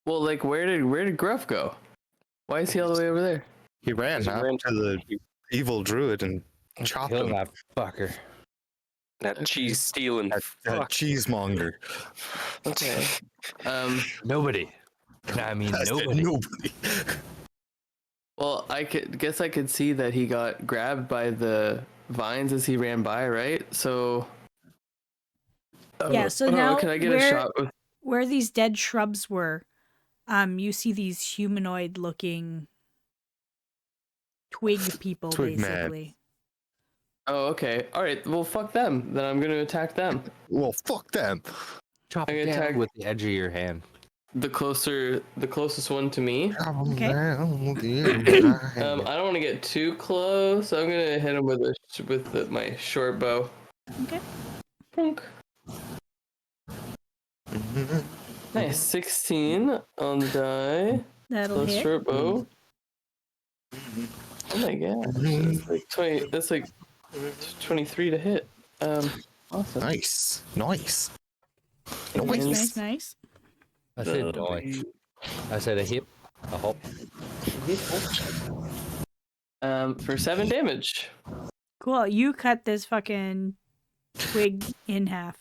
Speaker 5: Well, like, where did Gruff go? Why is he all the way over there?
Speaker 2: He ran
Speaker 1: He
Speaker 2: up
Speaker 1: ran
Speaker 2: to the evil druid and chopped
Speaker 4: Kill
Speaker 2: him.
Speaker 4: that fucker.
Speaker 1: That
Speaker 5: Okay.
Speaker 1: cheese stealing.
Speaker 2: That cheesemonger.
Speaker 5: Okay.
Speaker 4: Nobody. No, I mean
Speaker 2: I said
Speaker 4: nobody.
Speaker 2: nobody.
Speaker 5: Well, I guess I could see that he got grabbed by the vines as he ran by, right? So.
Speaker 3: Yeah, so now
Speaker 5: can I get a shot with?
Speaker 3: where these dead shrubs were, you see these humanoid-looking twig people,
Speaker 2: Twig man.
Speaker 3: basically.
Speaker 5: Oh, okay. All right. Well, fuck them. Then I'm gonna attack them.
Speaker 2: Well, fuck them.
Speaker 4: Chop
Speaker 5: I'm
Speaker 4: it
Speaker 5: gonna
Speaker 4: down
Speaker 5: tag
Speaker 4: with the edge of your hand.
Speaker 5: the closest one to me.
Speaker 3: Okay.
Speaker 5: I don't want to get too close. So I'm gonna hit him with my short bow.
Speaker 3: Okay.
Speaker 5: Punk. Nice, 16 on the die.
Speaker 3: That'll
Speaker 5: Plus
Speaker 3: hit.
Speaker 5: short bow. Oh my god, that's like 20. That's like 23 to hit. Awesome.
Speaker 2: Nice. Nice.
Speaker 3: Nice.
Speaker 4: I said die. I said a hip, a hop.
Speaker 5: For 7 damage.
Speaker 3: Cool. You cut this fucking twig in half.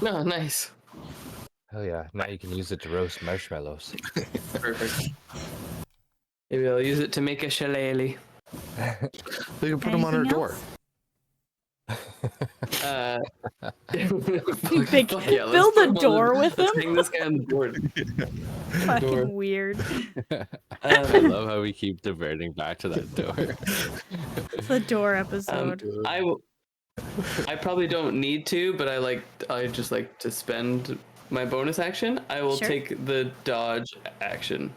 Speaker 5: No, nice.
Speaker 4: Hell yeah! Now you can use it to roast marshmallows.
Speaker 5: Perfect. Maybe I'll use it to make a shillelagh.
Speaker 2: We can put them on our
Speaker 3: Anything
Speaker 2: door.
Speaker 3: else?
Speaker 5: Fuck yeah, let's
Speaker 3: build
Speaker 5: put
Speaker 3: a
Speaker 5: him on
Speaker 3: door
Speaker 5: the,
Speaker 3: with
Speaker 5: let's
Speaker 3: him?
Speaker 5: hang this guy on the board.
Speaker 3: Fucking
Speaker 5: Door.
Speaker 3: weird.
Speaker 4: I love how we keep diverting back to that door.
Speaker 3: It's the door episode.
Speaker 5: I probably don't need to, but I just like to spend my bonus action. I will
Speaker 3: Sure.
Speaker 5: take the dodge action.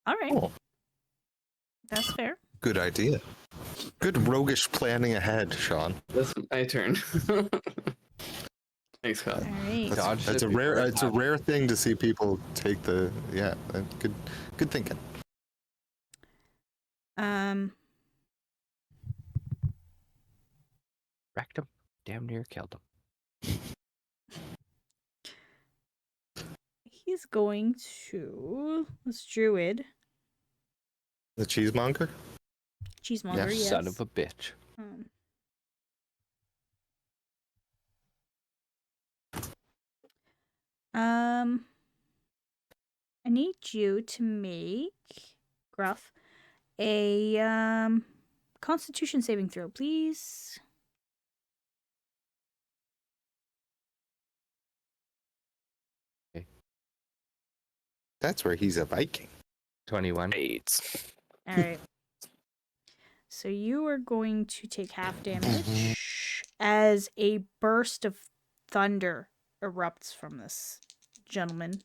Speaker 3: All right.
Speaker 2: Oh,
Speaker 3: That's fair.
Speaker 2: good idea. Good roguish planning ahead, Sean.
Speaker 5: That's my turn. Thanks, Kyle.
Speaker 3: All right.
Speaker 4: Dodged
Speaker 2: That's
Speaker 4: it
Speaker 2: a rare.
Speaker 4: before it
Speaker 2: It's a rare thing to see people take the. Yeah, good thinking.
Speaker 4: Wrecked him. Damn near killed him.
Speaker 3: He's going to this druid
Speaker 2: The cheesemonger.
Speaker 3: cheesemonger. Yes.
Speaker 4: Son of a bitch.
Speaker 3: Um, I need you to make Gruff a Constitution saving throw, please.
Speaker 2: That's where he's a Viking.
Speaker 4: 21.
Speaker 1: 8.
Speaker 3: All right. So you are going to take half damage as a burst of thunder erupts from this gentleman.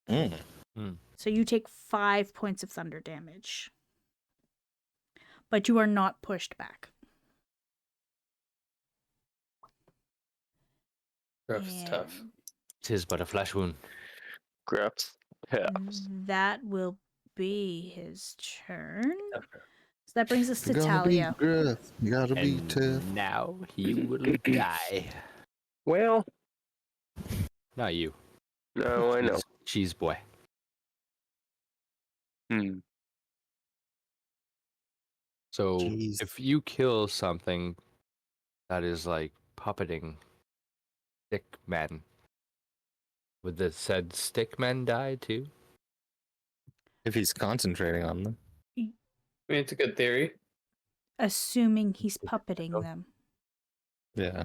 Speaker 2: Mm.
Speaker 3: So you take 5 points of thunder damage. But you are not pushed back.
Speaker 5: Gruff's tough.
Speaker 3: And
Speaker 4: Tis but a flesh wound.
Speaker 1: Graps. Yeah.
Speaker 3: that will be his turn. So that brings us to
Speaker 2: You gotta
Speaker 3: Talia.
Speaker 2: be gruff. You gotta be
Speaker 4: And
Speaker 2: tough.
Speaker 4: now he will die.
Speaker 1: Well,
Speaker 4: Not you.
Speaker 1: no, I know.
Speaker 4: Cheese boy.
Speaker 1: Hmm.
Speaker 4: So
Speaker 2: Jeez.
Speaker 4: if you kill something that is like puppeting stick men, would the said stick men die too?
Speaker 2: If he's concentrating on them.
Speaker 5: I mean, it's a good theory.
Speaker 3: Assuming he's puppeting them.
Speaker 2: Yeah.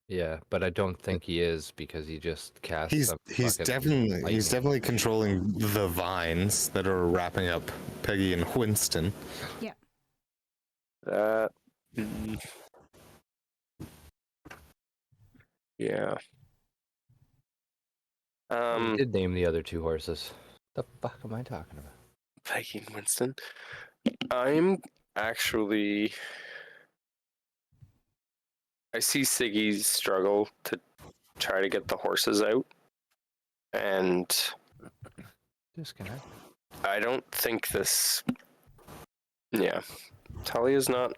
Speaker 4: Yeah, but I don't think he is because he just cast.
Speaker 2: He's
Speaker 4: some
Speaker 2: he's
Speaker 4: fucking
Speaker 2: definitely
Speaker 4: lightning.
Speaker 2: definitely controlling the vines that are wrapping up Peggy and Winston.
Speaker 1: That. Yeah.
Speaker 4: We did name the other two horses. The fuck am I talking about?
Speaker 1: Viking Winston. I'm actually. I see Siggy's struggle to try to get the horses out, and
Speaker 4: Disconnect.
Speaker 1: I don't think this. Yeah, Talia's not.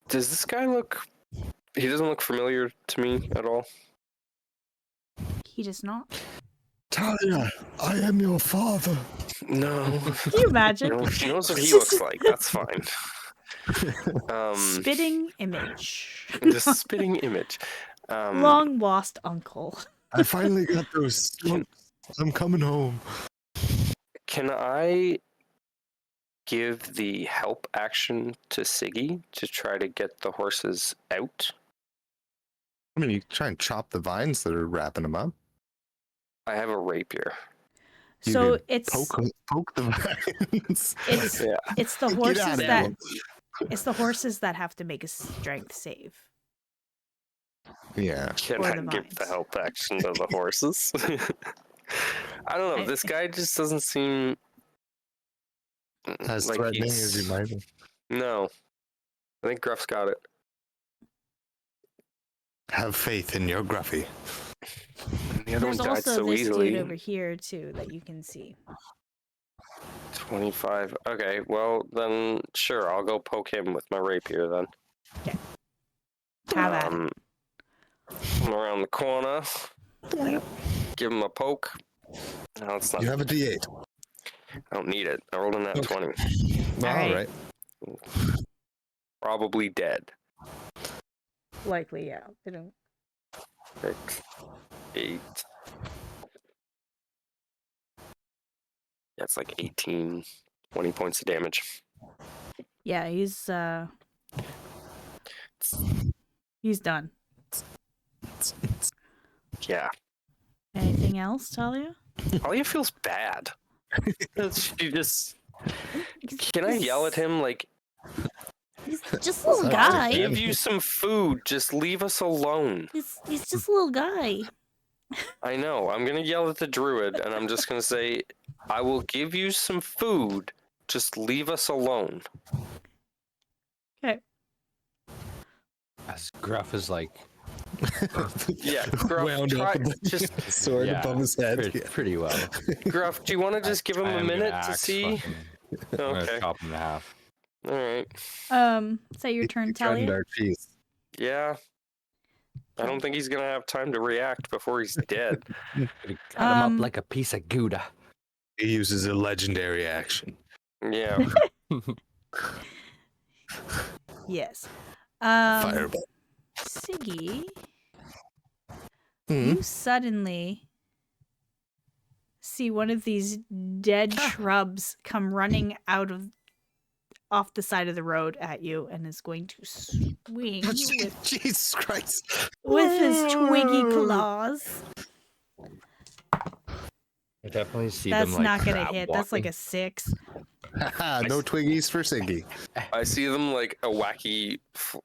Speaker 1: Does this guy look? He doesn't look familiar to me at all.
Speaker 3: He does not.
Speaker 2: Talia, I am your father.
Speaker 1: No.
Speaker 3: Can you imagine?
Speaker 1: No, she knows what he looks like. That's fine.
Speaker 3: Spitting image.
Speaker 1: The spitting image.
Speaker 3: Long lost uncle.
Speaker 2: I finally got those stumps. I'm coming home.
Speaker 1: Can I give the help action to Siggy to try to get the horses out?
Speaker 2: I mean, you can try and chop the vines that are wrapping them up.
Speaker 1: I have a rapier.
Speaker 2: You
Speaker 3: So
Speaker 2: could
Speaker 3: it's
Speaker 2: poke the vines.
Speaker 3: it's
Speaker 1: Yeah.
Speaker 3: it's the
Speaker 2: Get
Speaker 3: horses
Speaker 2: out of
Speaker 3: that
Speaker 2: here.
Speaker 3: it's the horses that have to make a strength save.
Speaker 2: Yeah.
Speaker 1: Can
Speaker 3: Or
Speaker 1: I
Speaker 3: the
Speaker 1: give the
Speaker 3: vines.
Speaker 1: help action to the horses? I don't know. This guy just doesn't seem
Speaker 2: As
Speaker 1: like
Speaker 2: threatening
Speaker 1: he's-
Speaker 2: as you might be.
Speaker 1: No. I think Gruff's got it.
Speaker 2: Have faith in your Gruffy.
Speaker 1: The other
Speaker 3: There's
Speaker 1: one died
Speaker 3: also
Speaker 1: so
Speaker 3: this
Speaker 1: easily.
Speaker 3: dude over here too that you can see.
Speaker 1: 25. Okay, well then sure, I'll go poke him with my rapier then.
Speaker 3: Have at it.
Speaker 1: Come around the corner. Give him a poke. No, it's not.
Speaker 2: You have a D8.
Speaker 1: I don't need it. I rolled in that
Speaker 2: Okay.
Speaker 1: 20.
Speaker 3: All right.
Speaker 2: All right.
Speaker 1: Probably dead.
Speaker 3: Likely, yeah. They don't.
Speaker 1: 6, 8. That's like 18, 20 points of damage.
Speaker 3: Yeah, he's done.
Speaker 1: Yeah.
Speaker 3: Anything else, Talia?
Speaker 1: Talia feels bad. She just. Can I yell at him like,
Speaker 3: He's just a little guy.
Speaker 1: give you some food, just leave us alone?
Speaker 3: He's just a little guy.
Speaker 1: I know. I'm gonna yell at the druid, and I'm just gonna say, I will give you some food, just leave us alone.
Speaker 3: Okay.
Speaker 4: As Gruff is like,
Speaker 1: Yeah, Gruff,
Speaker 2: Wound up with the
Speaker 1: just
Speaker 2: sword
Speaker 4: yeah,
Speaker 2: above his head.
Speaker 4: pretty well.
Speaker 1: Gruff, do you want to just give him
Speaker 4: I
Speaker 1: a
Speaker 4: am gonna
Speaker 1: minute to
Speaker 4: axe
Speaker 1: see?
Speaker 4: fucking- I'm gonna
Speaker 1: Okay.
Speaker 4: chop him in half.
Speaker 1: All right.
Speaker 3: Is that your turn,
Speaker 2: He threatened
Speaker 3: Talia?
Speaker 2: our cheese.
Speaker 1: Yeah. I don't think he's gonna have time to react before he's dead.
Speaker 4: Gonna cut him up
Speaker 3: Um,
Speaker 4: like a piece of Gouda.
Speaker 2: He uses a legendary action.
Speaker 1: Yeah.
Speaker 3: Yes.
Speaker 2: Fireball.
Speaker 3: Siggy,
Speaker 2: Hmm?
Speaker 3: you suddenly see one of these dead shrubs come running off the side of the road at you and is going to swing with
Speaker 2: Jesus Christ.
Speaker 3: his twiggy claws.
Speaker 4: I definitely see
Speaker 3: That's
Speaker 4: them like
Speaker 3: not gonna
Speaker 4: crab
Speaker 3: hit. That's like
Speaker 4: walking.
Speaker 3: a 6.
Speaker 2: Haha, no Twiggies for Siggy.
Speaker 1: I see them like a wacky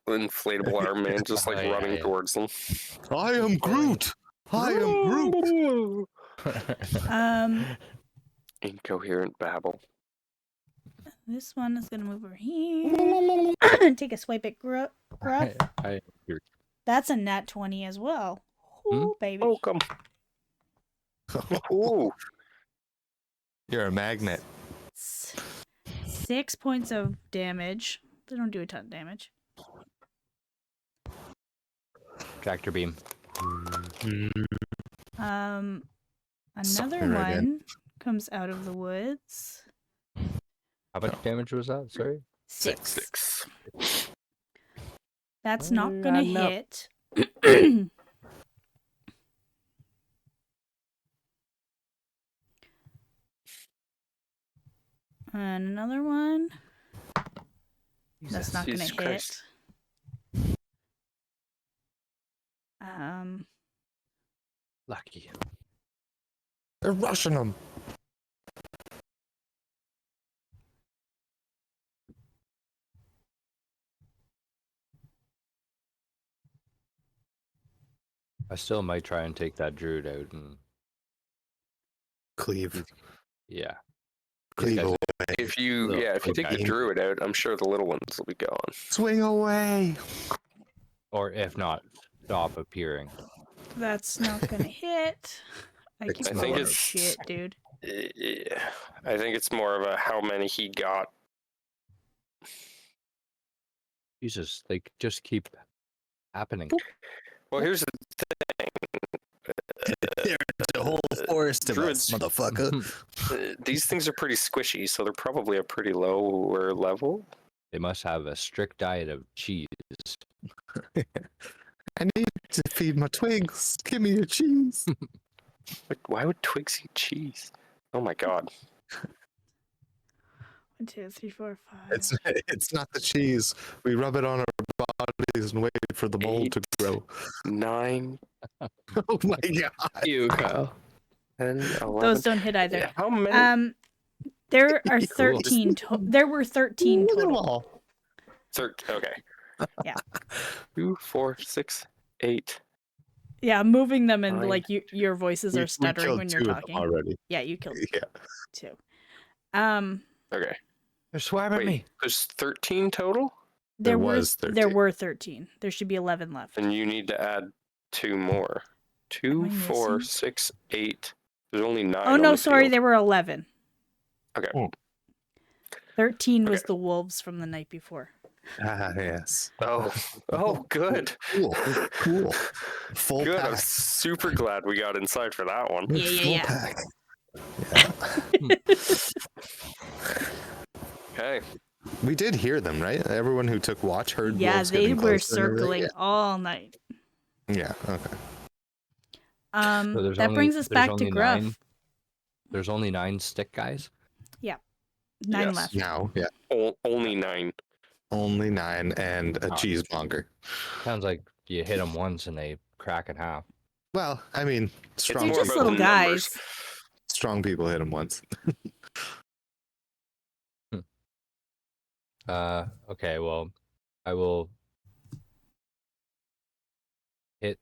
Speaker 1: inflatable arm man just like
Speaker 4: Oh, yeah,
Speaker 1: running
Speaker 4: yeah.
Speaker 1: towards them.
Speaker 2: I am Groot. I am Groot.
Speaker 1: Incoherent babble.
Speaker 3: This one is gonna move over here. Take a swipe at Gruff.
Speaker 4: You're
Speaker 3: That's a nat 20 as well. Ooh, baby.
Speaker 1: Oh, come. Ooh.
Speaker 2: You're a magnet.
Speaker 3: 6 points of damage. They don't do a ton of damage.
Speaker 4: tractor beam.
Speaker 3: Another
Speaker 2: Something right in.
Speaker 3: one comes out of the woods.
Speaker 4: How much damage was that? Sorry.
Speaker 3: 6.
Speaker 1: 6.
Speaker 3: That's
Speaker 4: Oh,
Speaker 3: not
Speaker 4: you're
Speaker 3: gonna
Speaker 4: adding up.
Speaker 3: hit. And another one. That's not gonna
Speaker 1: Jesus
Speaker 3: hit.
Speaker 1: Christ.
Speaker 4: Lucky.
Speaker 2: They're rushing him.
Speaker 4: I still might try and take that druid out and
Speaker 2: Cleave.
Speaker 4: yeah.
Speaker 2: Cleave
Speaker 4: guys-
Speaker 2: away.
Speaker 1: If you
Speaker 4: Little
Speaker 1: take the
Speaker 4: guy.
Speaker 1: druid out, I'm sure the little ones will be gone.
Speaker 2: Swing away.
Speaker 4: Or if not, stop appearing.
Speaker 3: That's not gonna hit. I
Speaker 2: It's
Speaker 3: keep
Speaker 1: I think
Speaker 3: rolling
Speaker 1: it's-
Speaker 3: shit, dude.
Speaker 1: Yeah. I think it's more of a how many he got.
Speaker 4: Jesus, they just keep happening.
Speaker 1: Well, here's the
Speaker 2: There's a whole forest of us,
Speaker 1: Druids.
Speaker 2: motherfucker.
Speaker 1: These things are pretty squishy, so they're probably a pretty lower level.
Speaker 4: They must have a strict diet of cheese.
Speaker 2: I need to feed my twigs. Give me your cheese.
Speaker 1: Why would twigs eat cheese? Oh my god.
Speaker 3: 1, 2, 3, 4, 5.
Speaker 2: It's not the cheese. We rub it on our bodies and wait for the mold to grow.
Speaker 1: 9,
Speaker 2: Oh my god.
Speaker 5: You, Kyle.
Speaker 1: 10, 11.
Speaker 3: Those don't hit either.
Speaker 1: Yeah, how many?
Speaker 3: There are
Speaker 2: Cool.
Speaker 3: 13. There were 13 total.
Speaker 1: Okay.
Speaker 3: Yeah.
Speaker 1: 2, 4, 6, 8.
Speaker 3: Yeah, moving them and
Speaker 1: Fine.
Speaker 3: like your voices
Speaker 2: We
Speaker 3: are stuttering
Speaker 2: killed
Speaker 3: when you're
Speaker 2: 2 of them
Speaker 3: talking.
Speaker 2: already.
Speaker 3: Yeah, you killed
Speaker 2: Yeah.
Speaker 3: 2.
Speaker 1: Okay.
Speaker 4: They're swabbing
Speaker 1: Wait,
Speaker 4: me.
Speaker 1: there's 13 total?
Speaker 3: There
Speaker 2: was
Speaker 3: there
Speaker 2: 13.
Speaker 3: were 13. There should be 11 left.
Speaker 1: And you need to add 2 more. 2,
Speaker 3: Am I
Speaker 1: 4,
Speaker 3: missing?
Speaker 1: 6, 8. There's only 9.
Speaker 3: Oh
Speaker 1: on
Speaker 3: no,
Speaker 1: the
Speaker 3: sorry,
Speaker 1: field.
Speaker 3: there were 11.
Speaker 1: Okay.
Speaker 2: Oh.
Speaker 3: 13 was
Speaker 1: Okay.
Speaker 3: the wolves from the night before.
Speaker 2: Ah, yes.
Speaker 1: Oh, good.
Speaker 2: Cool. Cool. Full
Speaker 1: Good. I'm
Speaker 2: pack.
Speaker 1: super glad we got inside for that one.
Speaker 3: Yeah,
Speaker 2: Full
Speaker 3: yeah.
Speaker 2: pack.
Speaker 1: Okay.
Speaker 2: We did hear them, right? Everyone who took watch heard
Speaker 3: Yeah,
Speaker 2: wolves
Speaker 3: they
Speaker 2: getting
Speaker 3: were
Speaker 2: closer and everything?
Speaker 3: circling all night.
Speaker 2: Yeah, okay.
Speaker 4: So
Speaker 3: That brings us back to Gruff.
Speaker 4: 9. There's only 9 stick guys.
Speaker 3: 9
Speaker 1: Yes.
Speaker 3: left.
Speaker 2: Now, yeah,
Speaker 1: Only 9.
Speaker 2: only 9 and a
Speaker 4: Oh.
Speaker 2: cheesemonger.
Speaker 4: Sounds like you hit them once and they crack in half.
Speaker 2: Well, I mean, strong
Speaker 3: They're
Speaker 1: more
Speaker 3: just
Speaker 1: about
Speaker 3: little
Speaker 1: the numbers.
Speaker 3: guys.
Speaker 2: strong people hit him once.
Speaker 4: Okay, well, I will hit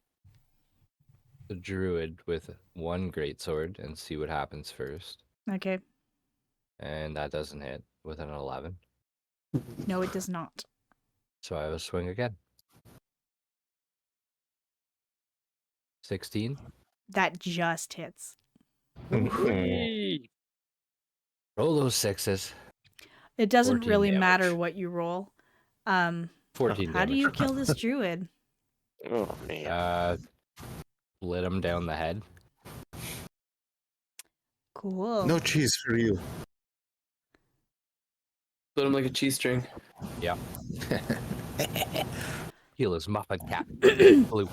Speaker 4: the druid with 1 greatsword and see what happens first.
Speaker 3: Okay.
Speaker 4: And that doesn't hit with an 11.
Speaker 3: No, it does not.
Speaker 4: So I will swing again. 16.
Speaker 3: That just hits.
Speaker 2: Mhm.
Speaker 4: Roll those 6s.
Speaker 3: It doesn't
Speaker 4: 14
Speaker 3: really matter
Speaker 4: damage.
Speaker 3: what you roll.
Speaker 4: 14
Speaker 3: How do
Speaker 4: damage.
Speaker 3: you kill this druid?
Speaker 1: Oh man.
Speaker 4: Lit him down the head.
Speaker 3: Cool.
Speaker 2: No cheese for you.
Speaker 5: Split him like a cheese string.
Speaker 4: Yeah. Heal his muffin cap. Blue.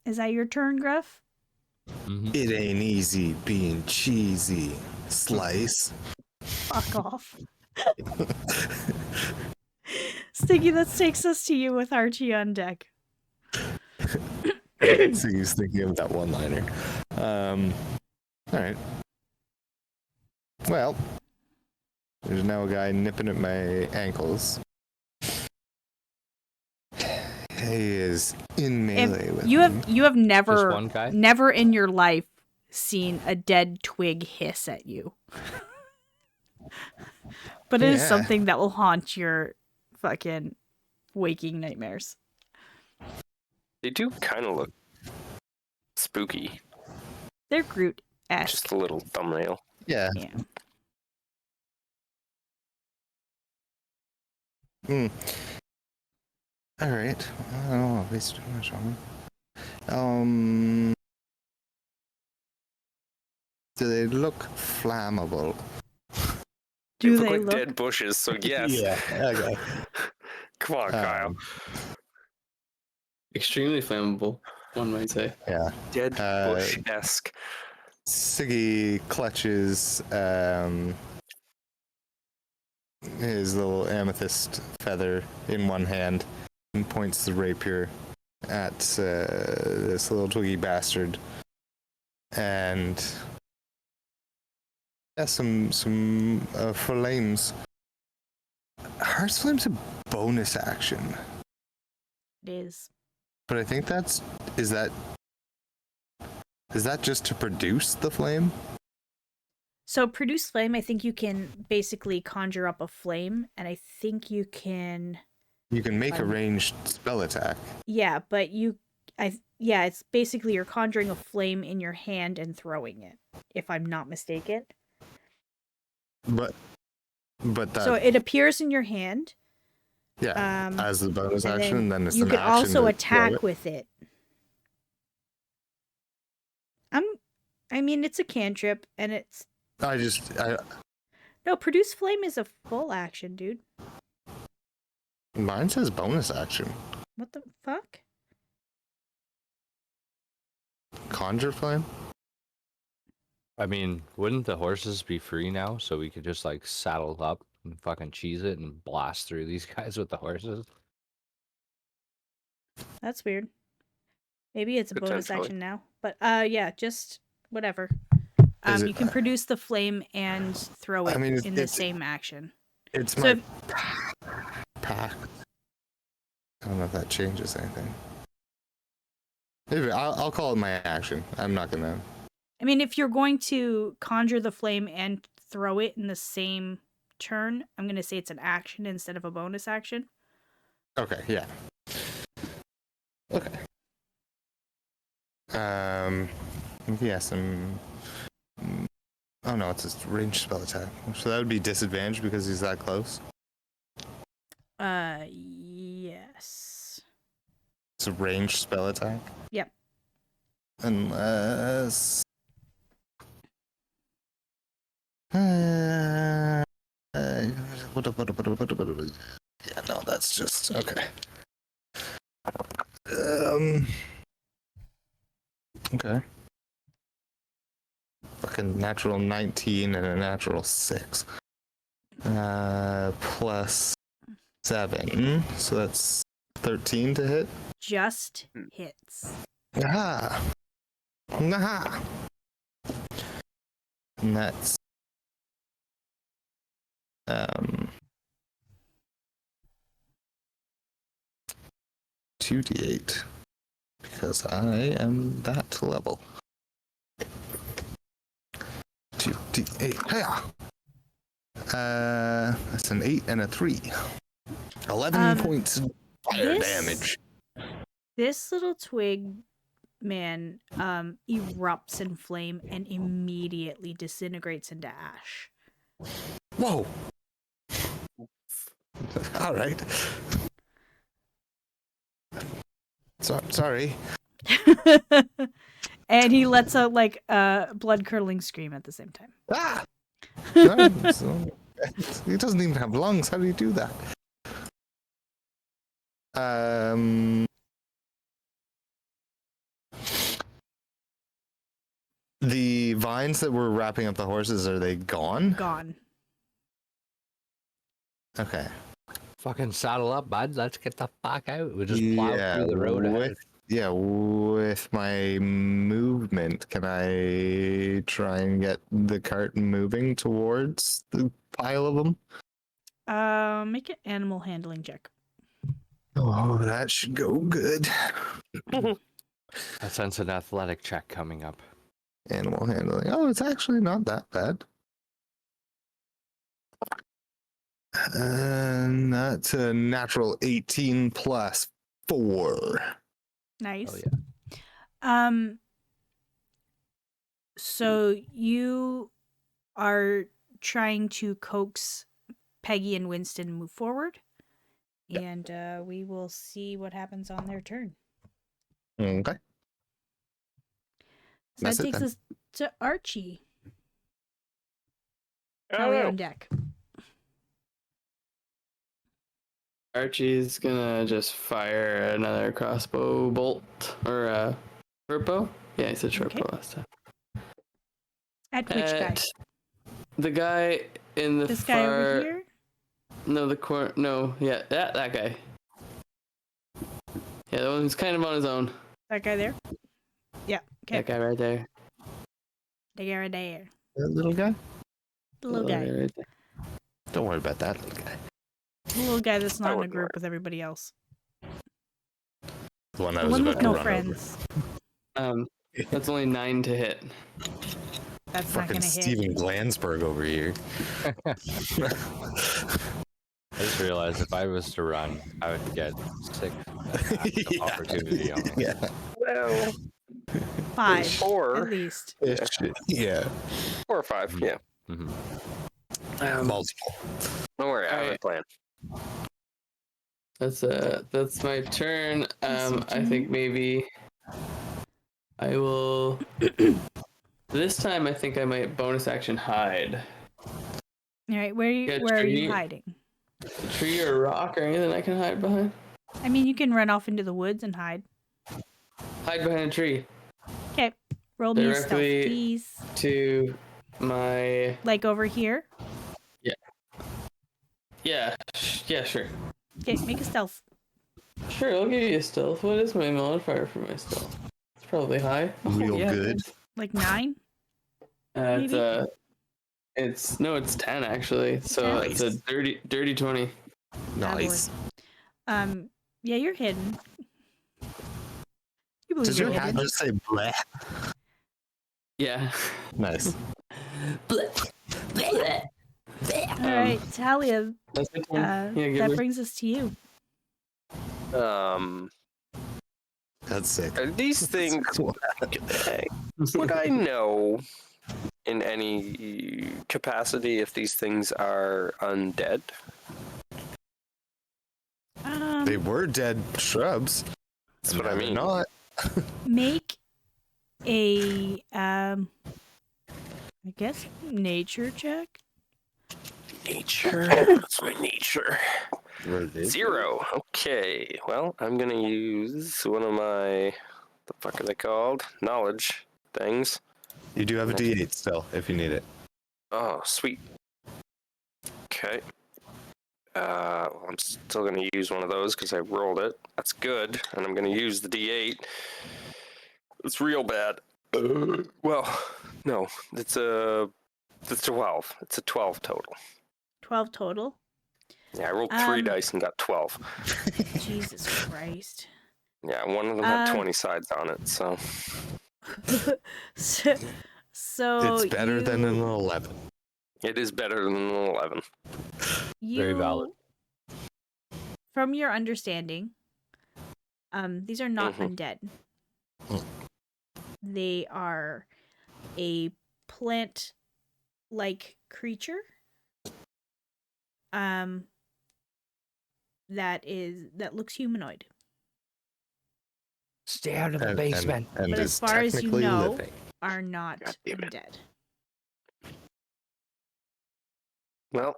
Speaker 3: Is that your turn, Gruff?
Speaker 4: Mhm.
Speaker 2: It ain't easy being cheesy. Slice.
Speaker 3: Fuck off. Sticky, that takes us to you with Archie on deck.
Speaker 2: So he's thinking of that one-liner. All right. Well, there's now a guy nipping at my ankles. He is in melee with
Speaker 3: You
Speaker 2: me.
Speaker 3: have never
Speaker 4: one guy?
Speaker 3: never in your life seen a dead twig hiss at you. But it is
Speaker 2: Yeah.
Speaker 3: something that will haunt your fucking waking nightmares.
Speaker 1: They do kind of look spooky.
Speaker 3: They're Groot-esque.
Speaker 1: Just a little thumbnail.
Speaker 2: Yeah.
Speaker 3: Yeah.
Speaker 2: All right. I don't want to waste too much on them. Do they look flammable?
Speaker 3: Do
Speaker 1: look
Speaker 3: they
Speaker 1: like
Speaker 3: look?
Speaker 1: dead bushes, so yes.
Speaker 2: Okay.
Speaker 1: Come on, Kyle.
Speaker 5: Extremely flammable, one might say.
Speaker 2: Yeah.
Speaker 1: Dead bush-esque.
Speaker 2: Siggy clutches his little amethyst feather in one hand and points the rapier at this little twiggy bastard. And yeah, some flames. Heart's Flame's a bonus action,
Speaker 3: It is.
Speaker 2: but I think is that just to produce the flame?
Speaker 3: So produce flame, I think you can basically conjure up a flame, and I think you can.
Speaker 2: You can make a ranged spell attack.
Speaker 3: Yeah, but it's basically you're conjuring a flame in your hand and throwing it, if I'm not mistaken.
Speaker 2: But that,
Speaker 3: So it appears in your hand.
Speaker 2: yeah, as the bonus
Speaker 3: and
Speaker 2: action, then it's
Speaker 3: you
Speaker 2: an
Speaker 3: can
Speaker 2: action
Speaker 3: also
Speaker 2: to throw
Speaker 3: attack
Speaker 2: it.
Speaker 3: with it. I mean, it's a cantrip, and it's no produce flame is a full action, dude.
Speaker 2: Mine says bonus action.
Speaker 3: What the fuck?
Speaker 2: Conjure flame.
Speaker 4: I mean, wouldn't the horses be free now? So we could just like saddle up and fucking cheese it and blast through these guys with the horses?
Speaker 3: That's weird. Maybe it's a bonus
Speaker 1: Potentially.
Speaker 3: action now, but yeah, just whatever.
Speaker 2: Is
Speaker 3: You
Speaker 2: it-
Speaker 3: can produce the flame and throw it
Speaker 2: I mean,
Speaker 3: in the same action.
Speaker 2: It's
Speaker 3: So
Speaker 2: my
Speaker 3: if-
Speaker 2: pack. I don't know if that changes anything. Maybe I'll call it my action. I'm not gonna.
Speaker 3: I mean, if you're going to conjure the flame and throw it in the same turn, I'm going to say it's an action instead of a bonus action.
Speaker 2: Okay, yeah. Okay. Yes, oh no, it's a ranged spell attack. So that would be disadvantage because he's that close.
Speaker 3: Yes.
Speaker 2: It's a ranged spell attack.
Speaker 3: Yep.
Speaker 2: Unless. Yeah, no, that's just okay. Okay. Fucking natural 19 and a natural 6. Plus 7. So that's 13 to hit.
Speaker 3: Just hits.
Speaker 2: Aha! Aha! And that's 2d8 because I am that level. 2d8. Hiya! That's an 8 and a 3. 11 points of fire damage.
Speaker 3: This little twig man erupts in flame and immediately disintegrates into ash.
Speaker 2: Whoa! All right. Sorry.
Speaker 3: And he lets out like a blood-curdling scream at the same time.
Speaker 2: Ah! No, he doesn't even have lungs. How do you do that? The vines that were wrapping up the horses, are they gone?
Speaker 3: Gone.
Speaker 2: Okay.
Speaker 4: Fucking saddle up, bud. Let's get the fuck out. We'll just plow through the road ahead.
Speaker 2: With my movement, can I try and get the cart moving towards the pile of them?
Speaker 3: Make an animal handling check.
Speaker 2: Oh, that should go good.
Speaker 4: I sense an athletic check coming up.
Speaker 2: Animal handling. Oh, it's actually not that bad. And that's a natural 18 plus 4.
Speaker 3: Nice.
Speaker 4: Oh, yeah.
Speaker 3: So you are trying to coax Peggy and Winston move forward, and we will see what happens on their turn.
Speaker 2: Okay.
Speaker 3: So
Speaker 2: That's
Speaker 3: that
Speaker 2: it
Speaker 3: takes
Speaker 2: then.
Speaker 3: us to Archie.
Speaker 1: I
Speaker 3: Tally
Speaker 1: don't
Speaker 3: on
Speaker 1: know.
Speaker 3: deck.
Speaker 5: Archie's gonna just fire another crossbow bolt or short bow. Yeah, he said short
Speaker 3: Okay.
Speaker 5: bow last time.
Speaker 3: At which guy?
Speaker 5: At the guy in the
Speaker 3: This
Speaker 5: far.
Speaker 3: guy over here?
Speaker 5: No, the corner. No, yeah, that guy. Yeah, the one who's kind of on his own.
Speaker 3: That guy there? Yeah. Okay.
Speaker 5: That guy right there.
Speaker 3: The guy right there.
Speaker 2: That little guy?
Speaker 3: The little guy.
Speaker 5: Right there.
Speaker 2: Don't worry about that little guy.
Speaker 3: The little guy that's not in a
Speaker 1: wouldn't
Speaker 3: group
Speaker 1: worry.
Speaker 3: with everybody else.
Speaker 2: The one I
Speaker 3: The
Speaker 2: was
Speaker 3: one
Speaker 2: about
Speaker 3: with
Speaker 2: to
Speaker 3: no
Speaker 2: run
Speaker 3: friends.
Speaker 5: That's only 9 to hit.
Speaker 3: That's not
Speaker 2: Fucking
Speaker 3: gonna hit.
Speaker 2: Steven Glansberg over here.
Speaker 4: I just realized if I was to run, I would get 6
Speaker 2: Yeah.
Speaker 4: opportunity on it.
Speaker 2: Yeah.
Speaker 1: Well,
Speaker 3: 5
Speaker 1: Or-
Speaker 3: at least.
Speaker 2: Yeah.
Speaker 1: 4 or 5. Yeah.
Speaker 4: Mhm.
Speaker 2: Multiple.
Speaker 1: Don't worry, I have a
Speaker 5: Alright.
Speaker 1: plan.
Speaker 5: That's my turn. I think maybe I will. This time, I think I might bonus action hide.
Speaker 3: All right, where
Speaker 5: Yeah,
Speaker 3: are you
Speaker 5: tree.
Speaker 3: hiding?
Speaker 5: A tree or a rock or anything I can hide behind.
Speaker 3: I mean, you can run off into the woods and hide.
Speaker 5: Hide behind a tree.
Speaker 3: Okay, roll me a stealth,
Speaker 5: Directly-
Speaker 3: please.
Speaker 5: To my
Speaker 3: Like over here.
Speaker 5: yeah sure.
Speaker 3: Okay, make a stealth.
Speaker 5: Sure, I'll give you a stealth. What is my modifier for my stealth? It's probably high.
Speaker 2: Real
Speaker 5: yeah.
Speaker 2: good.
Speaker 3: Like 9.
Speaker 5: It's
Speaker 3: maybe?
Speaker 5: it's 10 actually. So
Speaker 3: Nice.
Speaker 5: it's a dirty 20.
Speaker 2: Nice.
Speaker 3: Yeah, you're hidden. You believe
Speaker 2: Does
Speaker 3: you're
Speaker 2: your hat
Speaker 3: hidden.
Speaker 2: just say bleh?
Speaker 5: Yeah.
Speaker 2: Nice.
Speaker 3: All right, Talia,
Speaker 5: That's my turn. Yeah, give
Speaker 3: that
Speaker 5: me.
Speaker 3: brings us to you.
Speaker 2: That's sick.
Speaker 1: Are these things would I know in any capacity if these things are undead?
Speaker 2: They were dead shrubs.
Speaker 1: That's what I
Speaker 2: Now they're
Speaker 1: mean.
Speaker 2: Not.
Speaker 3: Make a I guess nature check.
Speaker 1: Nature. That's my nature.
Speaker 2: Religion?
Speaker 1: 0. Okay. Well, I'm gonna use one of my the fuck are they called? Knowledge things.
Speaker 2: You do have a D8 still, if you need it.
Speaker 1: Oh, sweet. Okay. Well, I'm still going to use one of those because I rolled it. That's good. And I'm going to use the D8. It's real bad. Well, no. It's a 12. It's a 12 total.
Speaker 3: 12 total.
Speaker 1: Yeah, I rolled 3
Speaker 3: Um,
Speaker 1: dice and got 12.
Speaker 3: Jesus Christ.
Speaker 1: Yeah, one of them had 20 sides on it, so...
Speaker 3: so
Speaker 2: It's better than an 11.
Speaker 1: It is better than an 11.
Speaker 4: Very valid.
Speaker 3: From your understanding, these are not undead. They are a plant-like creature. That looks humanoid.
Speaker 4: Stay out of the basement.
Speaker 2: And
Speaker 3: But as
Speaker 2: is
Speaker 3: far as you
Speaker 2: technically
Speaker 3: know,
Speaker 2: living.
Speaker 3: are not
Speaker 1: God damn it.
Speaker 3: undead.
Speaker 1: Well,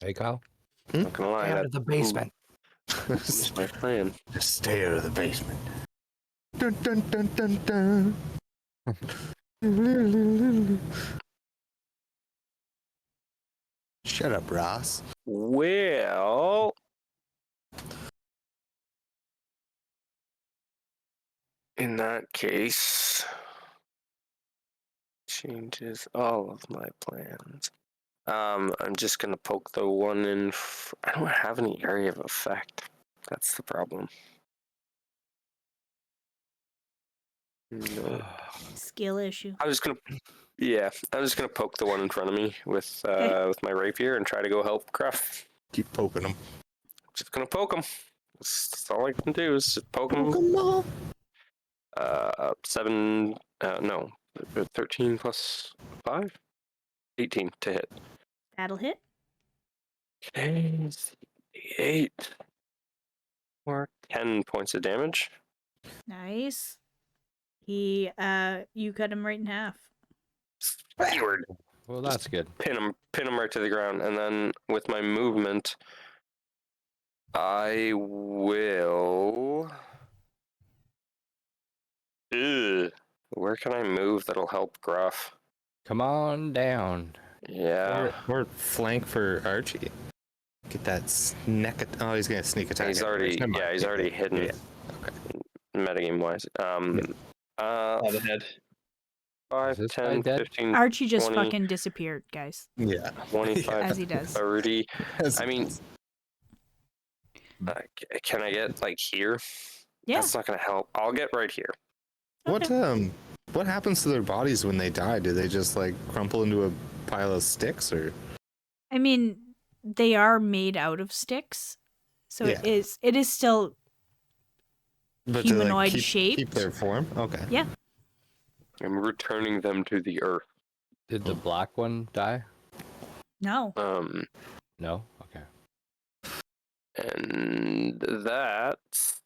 Speaker 4: Hey, Kyle.
Speaker 1: not gonna lie,
Speaker 4: Stay out
Speaker 1: that
Speaker 4: of the basement.
Speaker 1: was my plan.
Speaker 2: Just stay out of the basement. Dun, dun, dun, dun, dun. Shut up, Ross.
Speaker 1: Well... In that case... Changes all of my plans. I'm just gonna poke the one in... I don't have any area of effect. That's the problem. No.
Speaker 3: Skill issue.
Speaker 1: I was gonna... Yeah, I'm just gonna poke the one in front of me with my rapier and try to go help Gruff.
Speaker 2: Keep poking him.
Speaker 1: Just gonna poke him. That's all I can do is just poke him. 13 plus 5? 18 to hit.
Speaker 3: That'll hit.
Speaker 1: Okay, 8. Or 10 points of damage.
Speaker 3: Nice. You cut him right in half.
Speaker 1: Backward.
Speaker 4: Well, that's good.
Speaker 1: Pin him right to the ground, and then with my movement, I will... Ugh. Where can I move that'll help Gruff?
Speaker 4: Come on down.
Speaker 1: Yeah.
Speaker 2: Or flank for Archie. Get that sneak. Oh, he's gonna sneak attack.
Speaker 1: He's already hidden.
Speaker 2: Yeah. Okay.
Speaker 1: Metagame wise.
Speaker 5: Out ahead.
Speaker 1: 5,
Speaker 4: Is this
Speaker 1: 10,
Speaker 4: guy dead?
Speaker 1: 15,
Speaker 3: Archie just
Speaker 1: 20,
Speaker 3: fucking disappeared, guys.
Speaker 2: Yeah.
Speaker 1: 25,
Speaker 3: As he does.
Speaker 1: 30.
Speaker 2: As
Speaker 1: I
Speaker 2: he
Speaker 1: mean,
Speaker 2: does.
Speaker 1: can I get like here?
Speaker 3: Yeah.
Speaker 1: That's not gonna help. I'll get right here.
Speaker 2: What happens to their bodies when they die? Do they just like crumple into a pile of sticks, or?
Speaker 3: I mean, they are made out of sticks, so
Speaker 2: Yeah.
Speaker 3: it is still
Speaker 2: But
Speaker 3: humanoid
Speaker 2: keep
Speaker 3: shaped.
Speaker 2: their form. Okay.
Speaker 3: Yeah.
Speaker 1: I'm returning them to the earth.
Speaker 4: Did the black one die?
Speaker 3: No.
Speaker 4: No? Okay.
Speaker 1: And that's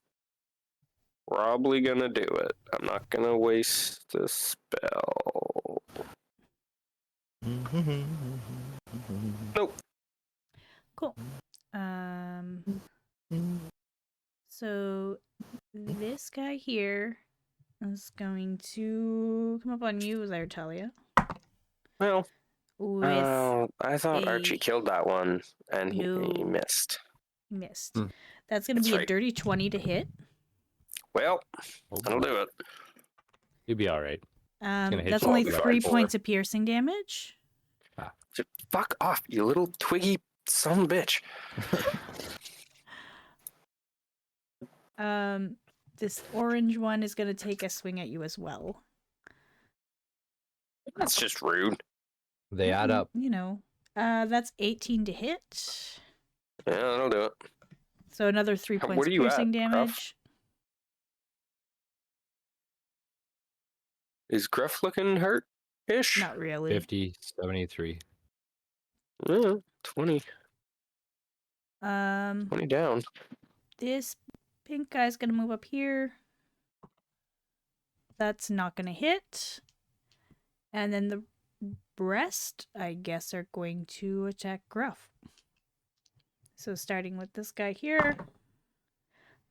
Speaker 1: probably gonna do it. I'm not gonna waste a spell. Nope.
Speaker 3: Cool. So this guy here is going to come up on you, Zartalia.
Speaker 1: Well,
Speaker 3: With
Speaker 1: I thought
Speaker 3: a-
Speaker 1: Archie killed that one, and he
Speaker 3: No.
Speaker 1: missed.
Speaker 3: missed.
Speaker 4: Hmm.
Speaker 3: That's going to
Speaker 1: That's
Speaker 3: be a
Speaker 1: right.
Speaker 3: dirty 20 to hit.
Speaker 1: Well,
Speaker 4: Oh,
Speaker 1: that'll do it.
Speaker 4: You'll be all right. gonna hit
Speaker 3: That's
Speaker 4: you
Speaker 3: only
Speaker 4: all
Speaker 3: 3
Speaker 1: 4.
Speaker 3: points of piercing damage.
Speaker 1: Just fuck off, you little twiggy son of a bitch.
Speaker 3: This orange one is going to take a swing at you as well.
Speaker 1: That's just rude.
Speaker 4: They add up.
Speaker 3: You know, that's 18 to hit.
Speaker 1: Yeah, that'll do it.
Speaker 3: So another 3
Speaker 1: What
Speaker 3: points
Speaker 1: are
Speaker 3: of
Speaker 1: you
Speaker 3: piercing
Speaker 1: at, Gruff?
Speaker 3: damage.
Speaker 1: Is Gruff looking hurt-ish?
Speaker 3: Not really.
Speaker 4: 50, 73.
Speaker 1: Yeah, 20
Speaker 3: Um,
Speaker 1: down.
Speaker 3: this pink guy's gonna move up here. That's not gonna hit. And then the rest, I guess, are going to attack Gruff. So starting with this guy here,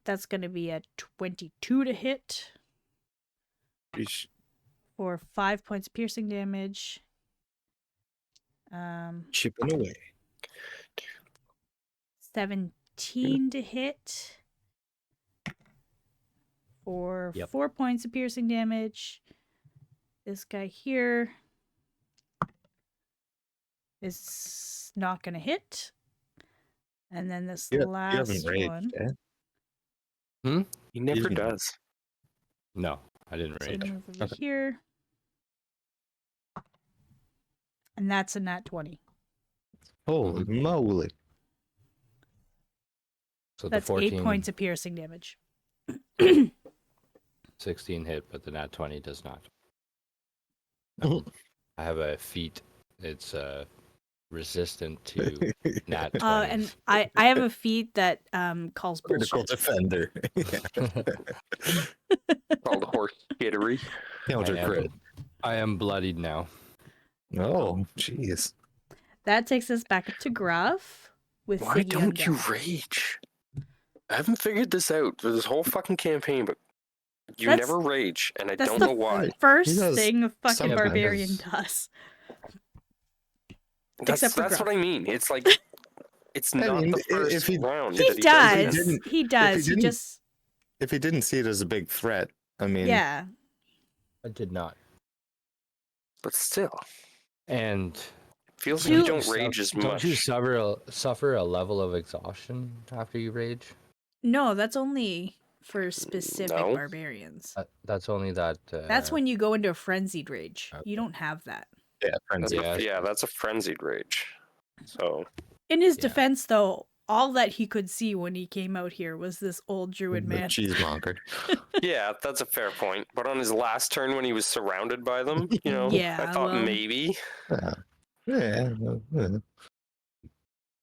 Speaker 3: that's gonna be a 22 to hit.
Speaker 2: Yeesh.
Speaker 3: for 5 points of piercing damage.
Speaker 2: Chipping away.
Speaker 3: 17 to hit for
Speaker 4: Yep.
Speaker 3: 4 points of piercing damage. This guy here is not going to hit. And then this
Speaker 2: You
Speaker 3: last
Speaker 2: haven't raged,
Speaker 3: one.
Speaker 2: eh?
Speaker 1: He never
Speaker 2: didn't-
Speaker 1: does.
Speaker 4: No, I didn't
Speaker 3: So
Speaker 4: rage.
Speaker 3: move over
Speaker 2: Okay.
Speaker 3: here. And that's a nat 20.
Speaker 2: Holy moly.
Speaker 4: So
Speaker 3: That's
Speaker 4: the 14,
Speaker 3: 8 points of piercing damage.
Speaker 4: 16 hit, but the nat 20 does not.
Speaker 2: Mhm.
Speaker 4: I have a feat. It's resistant to nat 20s.
Speaker 3: And I have a feat that calls
Speaker 2: Critical
Speaker 3: bullshit.
Speaker 2: defender.
Speaker 1: Called horse shittery.
Speaker 2: Counter crit.
Speaker 4: I am bloodied now.
Speaker 2: Oh, jeez.
Speaker 3: That takes us back up to Gruff with
Speaker 1: Why
Speaker 3: Siggy
Speaker 1: don't you
Speaker 3: Undead.
Speaker 1: rage? I haven't figured this out for this whole fucking campaign, but you
Speaker 3: That's-
Speaker 1: never rage, and I
Speaker 3: That's
Speaker 1: don't
Speaker 3: the
Speaker 1: know why.
Speaker 3: first
Speaker 2: He does
Speaker 3: thing a fucking
Speaker 2: sometimes.
Speaker 3: barbarian does.
Speaker 1: That's
Speaker 3: except for
Speaker 1: what
Speaker 3: Gruff.
Speaker 1: I mean. It's like it's
Speaker 2: I
Speaker 1: not
Speaker 2: mean,
Speaker 1: the first
Speaker 2: if he-
Speaker 1: round.
Speaker 3: He
Speaker 1: that he does
Speaker 3: does.
Speaker 1: this.
Speaker 2: didn't-
Speaker 3: He does. He
Speaker 2: didn't-
Speaker 3: just
Speaker 2: If he didn't see it as a big threat, I mean,
Speaker 3: yeah.
Speaker 4: I did not.
Speaker 1: But still,
Speaker 4: And
Speaker 1: feels like you
Speaker 3: Two-
Speaker 1: don't rage as much.
Speaker 4: Don't you suffer a level of exhaustion after you rage?
Speaker 3: No, that's only for specific
Speaker 1: No.
Speaker 3: barbarians.
Speaker 4: That's only that.
Speaker 3: That's when you go into a frenzied rage.
Speaker 4: Okay.
Speaker 3: You don't have that.
Speaker 2: yeah,
Speaker 1: That's
Speaker 2: frenzy.
Speaker 4: Yeah.
Speaker 1: that's a frenzied rage. So
Speaker 3: In his
Speaker 4: Yeah.
Speaker 3: defense, though, all that he could see when he came out here was this old druid
Speaker 2: The
Speaker 3: man.
Speaker 2: cheesemonger.
Speaker 1: yeah, that's a fair point. But on his last turn, when he was surrounded by them,
Speaker 3: Yeah,
Speaker 1: I thought
Speaker 3: well-
Speaker 1: maybe.
Speaker 2: Yeah.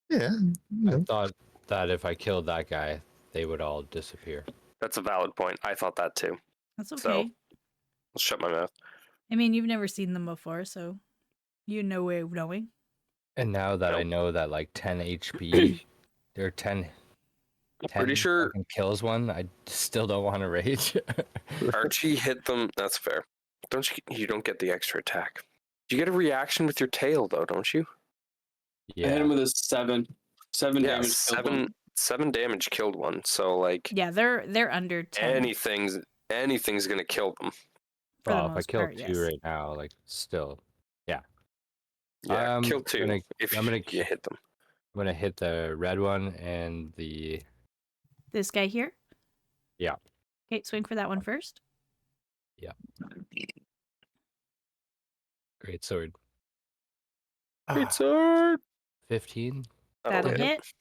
Speaker 2: Yeah.
Speaker 4: I thought that if I killed that guy, they would all disappear.
Speaker 1: That's a valid point. I thought that too.
Speaker 3: That's okay.
Speaker 1: So- I'll shut my mouth.
Speaker 3: I mean, you've never seen them before, so you no way of knowing.
Speaker 4: And now that I
Speaker 1: Nope.
Speaker 4: know that like 10 HP, there are 10.
Speaker 1: Pretty sure
Speaker 4: fucking kills one. I still don't want to rage.
Speaker 1: Archie hit them. That's fair. You don't get the extra attack. You get a reaction with your tail though, don't you?
Speaker 5: I hit him with a 7. 7
Speaker 1: Yeah,
Speaker 5: damage. killed one.
Speaker 1: seven damage killed one. So like
Speaker 3: Yeah, they're under 10.
Speaker 1: anything's gonna kill them.
Speaker 3: for the
Speaker 4: Well, if I
Speaker 3: most
Speaker 4: kill
Speaker 3: part,
Speaker 4: 2
Speaker 3: yes.
Speaker 4: right now, like still,
Speaker 1: Yeah, kill two if
Speaker 4: I'm gonna
Speaker 1: you hit them.
Speaker 4: I'm gonna hit the red one and the
Speaker 3: This guy here?
Speaker 4: Yeah.
Speaker 3: Okay, swing for that one first.
Speaker 4: great sword.
Speaker 1: Great sword.
Speaker 4: 15.
Speaker 3: That'll
Speaker 1: hit.
Speaker 3: hit.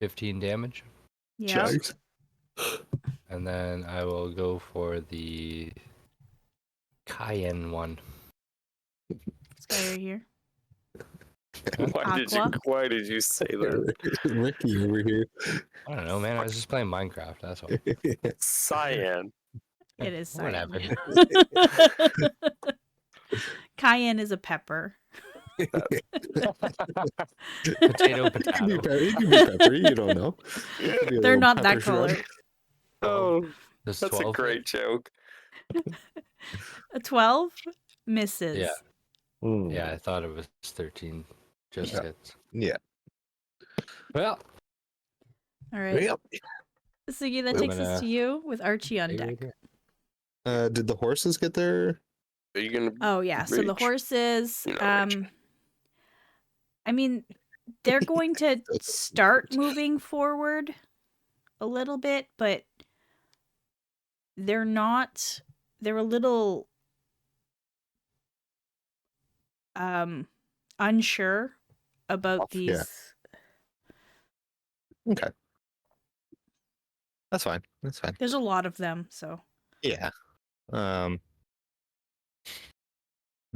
Speaker 4: 15 damage.
Speaker 3: Yeah.
Speaker 2: Jokes.
Speaker 4: And then I will go for the cayenne one.
Speaker 3: This guy right here.
Speaker 1: Why
Speaker 3: Aqua.
Speaker 1: did you say that?
Speaker 2: Ricky over here.
Speaker 4: I don't know, man. I was just playing Minecraft. That's all.
Speaker 1: Cyan.
Speaker 3: It is cyan.
Speaker 4: Whatever.
Speaker 3: Cayenne is a pepper.
Speaker 4: Potato,
Speaker 2: It could be
Speaker 4: potato.
Speaker 2: peppery. You don't know. Could be a
Speaker 3: They're
Speaker 2: little
Speaker 3: not that
Speaker 2: pepper shrub.
Speaker 3: color.
Speaker 1: Oh,
Speaker 4: Does
Speaker 1: that's a
Speaker 4: 12
Speaker 1: great
Speaker 4: hit?
Speaker 1: joke.
Speaker 3: A 12 misses.
Speaker 4: Yeah.
Speaker 2: Mm.
Speaker 4: Yeah, I thought it was 13. Just
Speaker 2: Yeah.
Speaker 4: hits.
Speaker 2: Yeah.
Speaker 4: Well,
Speaker 3: All right.
Speaker 2: Yep.
Speaker 3: Siggy, that
Speaker 2: I'm
Speaker 3: takes us
Speaker 4: gonna-
Speaker 3: to you with Archie on
Speaker 4: stay
Speaker 3: deck.
Speaker 4: right here.
Speaker 2: Did the horses get their?
Speaker 1: Are you gonna?
Speaker 3: Oh yeah, so the
Speaker 1: Rage.
Speaker 3: horses
Speaker 1: You're not rage.
Speaker 3: I mean, they're going to start moving forward a little bit, but they're not they're a little unsure about
Speaker 2: Off,
Speaker 3: these.
Speaker 2: yeah. Okay. That's fine. That's fine.
Speaker 3: There's a lot of them, so
Speaker 2: Yeah.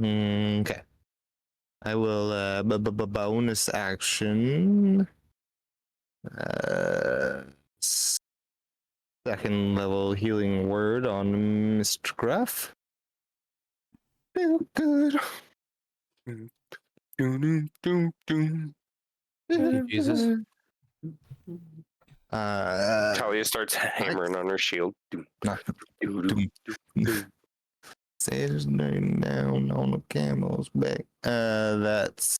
Speaker 2: Okay. I will bonus action. Second level healing word on Mr. Gruff. Feel good.
Speaker 1: Doom, doom, doom.
Speaker 4: Thank you, Jesus.
Speaker 1: Talia starts hammering on her shield.
Speaker 2: Says down on the camel's back. That's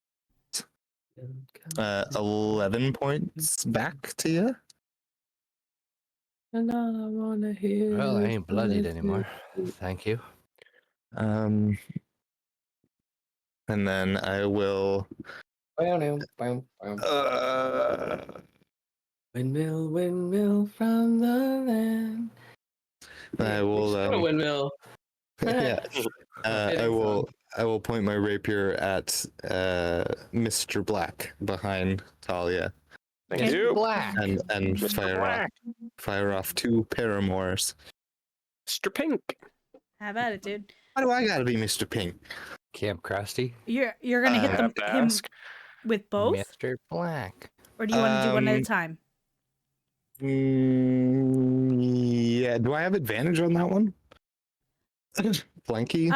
Speaker 2: 11 points back to you.
Speaker 5: And all I wanna hear.
Speaker 4: Well, I
Speaker 5: is
Speaker 4: ain't bloodied
Speaker 5: voices.
Speaker 4: anymore. Thank you.
Speaker 2: And then I will.
Speaker 5: Windmill, windmill from the land.
Speaker 2: I will.
Speaker 5: What a windmill.
Speaker 2: Yeah. I
Speaker 5: Fitting
Speaker 2: will. I will point my rapier at Mr. Black behind Talia,
Speaker 1: Thank
Speaker 3: Okay.
Speaker 1: you.
Speaker 4: Black.
Speaker 2: and
Speaker 1: Mr. Black.
Speaker 2: fire off 2 paramours.
Speaker 1: Mr. Pink.
Speaker 3: Have at it, dude.
Speaker 2: Why do I gotta be Mr. Pink?
Speaker 4: Camp Krusty.
Speaker 3: You're gonna hit
Speaker 1: I have to
Speaker 3: him
Speaker 1: ask.
Speaker 3: with both,
Speaker 4: Mr. Black.
Speaker 3: or do you want to do one at a
Speaker 2: Um,
Speaker 3: time?
Speaker 2: Yeah. Do I have advantage on that one? Flanky.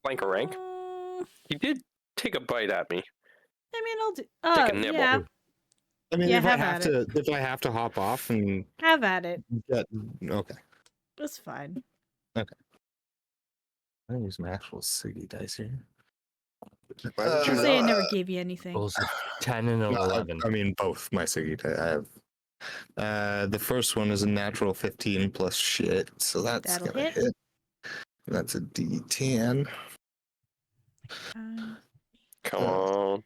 Speaker 1: Flank a rank.
Speaker 3: mm,
Speaker 1: He did take a bite at me.
Speaker 3: I mean, I'll do.
Speaker 1: Take a nibble.
Speaker 3: Yeah,
Speaker 2: I mean,
Speaker 3: yeah,
Speaker 2: if I
Speaker 3: have
Speaker 2: have
Speaker 3: at
Speaker 2: to, if I have to hop off and
Speaker 3: have at it.
Speaker 2: get, okay.
Speaker 3: That's fine.
Speaker 2: I use my actual Siggy dice here.
Speaker 1: Why would you
Speaker 3: I'll say I
Speaker 1: not?
Speaker 3: never gave you anything.
Speaker 4: Rolls of 10 and an
Speaker 2: No,
Speaker 4: 11.
Speaker 2: I mean both my Siggy dice. I have. The first one is a natural 15 plus shit, so that's
Speaker 3: That'll
Speaker 2: gonna
Speaker 3: hit.
Speaker 2: hit. That's a D10.
Speaker 1: Come on.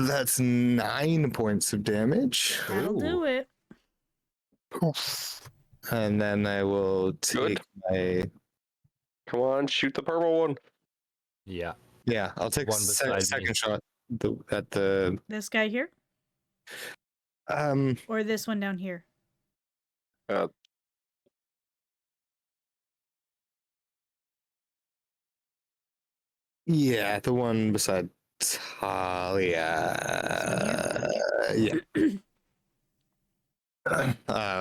Speaker 2: That's 9 points of damage.
Speaker 3: That'll do it.
Speaker 2: And then I will take my.
Speaker 1: Come on, shoot the purple one.
Speaker 4: Yeah.
Speaker 2: Yeah, I'll take
Speaker 4: One beside me.
Speaker 2: second shot at the.
Speaker 3: This guy here, or this one down here.
Speaker 2: Yeah, the one beside Talia. Yeah.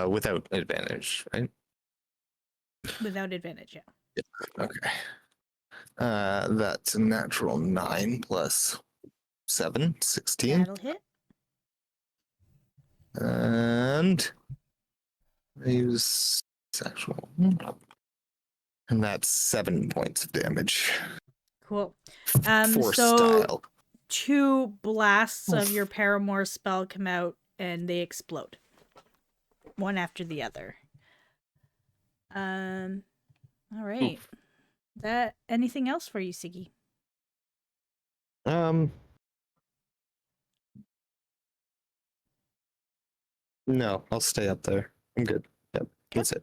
Speaker 2: Without advantage, right?
Speaker 3: Without advantage, yeah.
Speaker 2: Okay. That's a natural 9 plus 7, 16.
Speaker 3: That'll hit.
Speaker 2: And I use sexual. And that's 7 points of damage.
Speaker 3: Cool.
Speaker 2: Force
Speaker 3: So
Speaker 2: style.
Speaker 3: 2 blasts of your paramour spell come out and they explode, one after the other. All right. That anything else for you, Siggy?
Speaker 2: No, I'll stay up there. I'm good. Yep, that's it.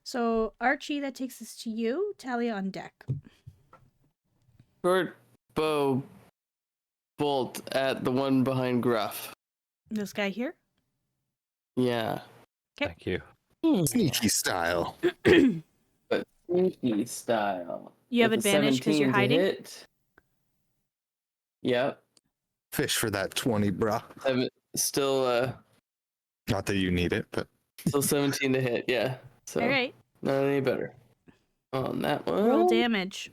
Speaker 3: So Archie, that takes us to you. Talia on deck.
Speaker 5: Short bow bolt at the one behind Gruff.
Speaker 3: This guy here.
Speaker 5: Yeah.
Speaker 4: Thank you.
Speaker 2: Sneaky style.
Speaker 5: But sneaky style.
Speaker 3: You have
Speaker 5: With a
Speaker 3: advantage because
Speaker 5: 17
Speaker 3: you're
Speaker 5: to
Speaker 3: hiding.
Speaker 5: hit. Yep.
Speaker 2: Fish for that 20, bruh.
Speaker 5: Still
Speaker 2: Not that you need it, but
Speaker 5: still 17 to hit, yeah. So
Speaker 3: All right.
Speaker 5: not any better. On that one.
Speaker 3: Roll damage.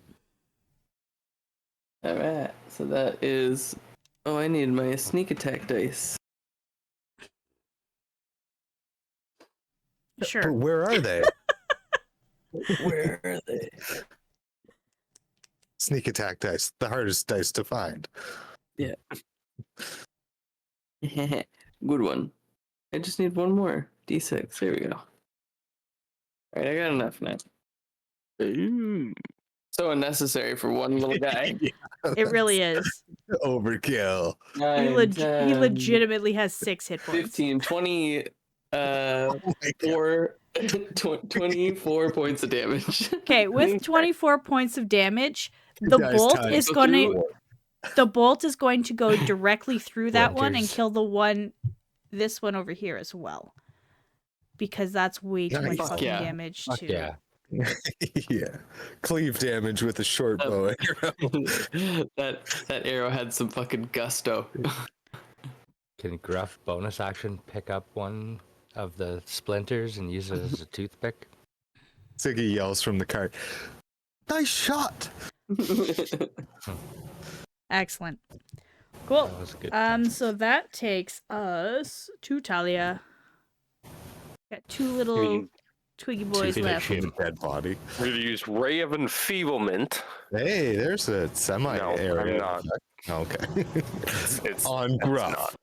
Speaker 5: Alright. So that is I need my sneak attack dice.
Speaker 2: But
Speaker 3: Sure.
Speaker 2: where are they?
Speaker 5: Where are they?
Speaker 2: Sneak attack dice, the hardest dice to find.
Speaker 5: Yeah. Good one. I just need one more. D6. There we go. Alright, I got enough now.
Speaker 1: Ooh.
Speaker 5: So unnecessary for one little guy.
Speaker 3: It really is.
Speaker 2: Overkill.
Speaker 3: He,
Speaker 5: 9,
Speaker 3: he
Speaker 5: 10,
Speaker 3: legitimately has 6 hit points.
Speaker 5: 15, 20,
Speaker 2: Oh my God.
Speaker 5: 24 points of damage.
Speaker 3: Okay, with 24 points of damage, the
Speaker 2: Guys,
Speaker 3: bolt
Speaker 2: time.
Speaker 3: is
Speaker 5: Go
Speaker 3: going to
Speaker 5: through.
Speaker 3: the bolt is going to go directly through that one and
Speaker 4: Splinters.
Speaker 3: kill this one over here as well. Because that's way too much
Speaker 2: Nice.
Speaker 3: fucking
Speaker 5: Yeah.
Speaker 3: damage
Speaker 4: Fuck
Speaker 3: to
Speaker 4: yeah.
Speaker 2: Yeah. Cleave damage with a short bow arrow.
Speaker 5: that arrow had some fucking gusto.
Speaker 4: Can Gruff bonus action pick up one of the splinters and use it as a toothpick?
Speaker 2: Siggy yells from the cart. Nice shot.
Speaker 3: Excellent. Cool.
Speaker 4: That was a good.
Speaker 3: So that takes us to Talia. Got two little twiggy boys
Speaker 4: finish
Speaker 3: left.
Speaker 4: him.
Speaker 2: Dead body.
Speaker 1: We're gonna use Ray of Enfeeblement.
Speaker 2: Hey, there's a semi
Speaker 1: No,
Speaker 2: area.
Speaker 1: I'm not.
Speaker 2: Okay.
Speaker 1: It's
Speaker 2: On
Speaker 1: it's
Speaker 2: Gruff.
Speaker 1: not.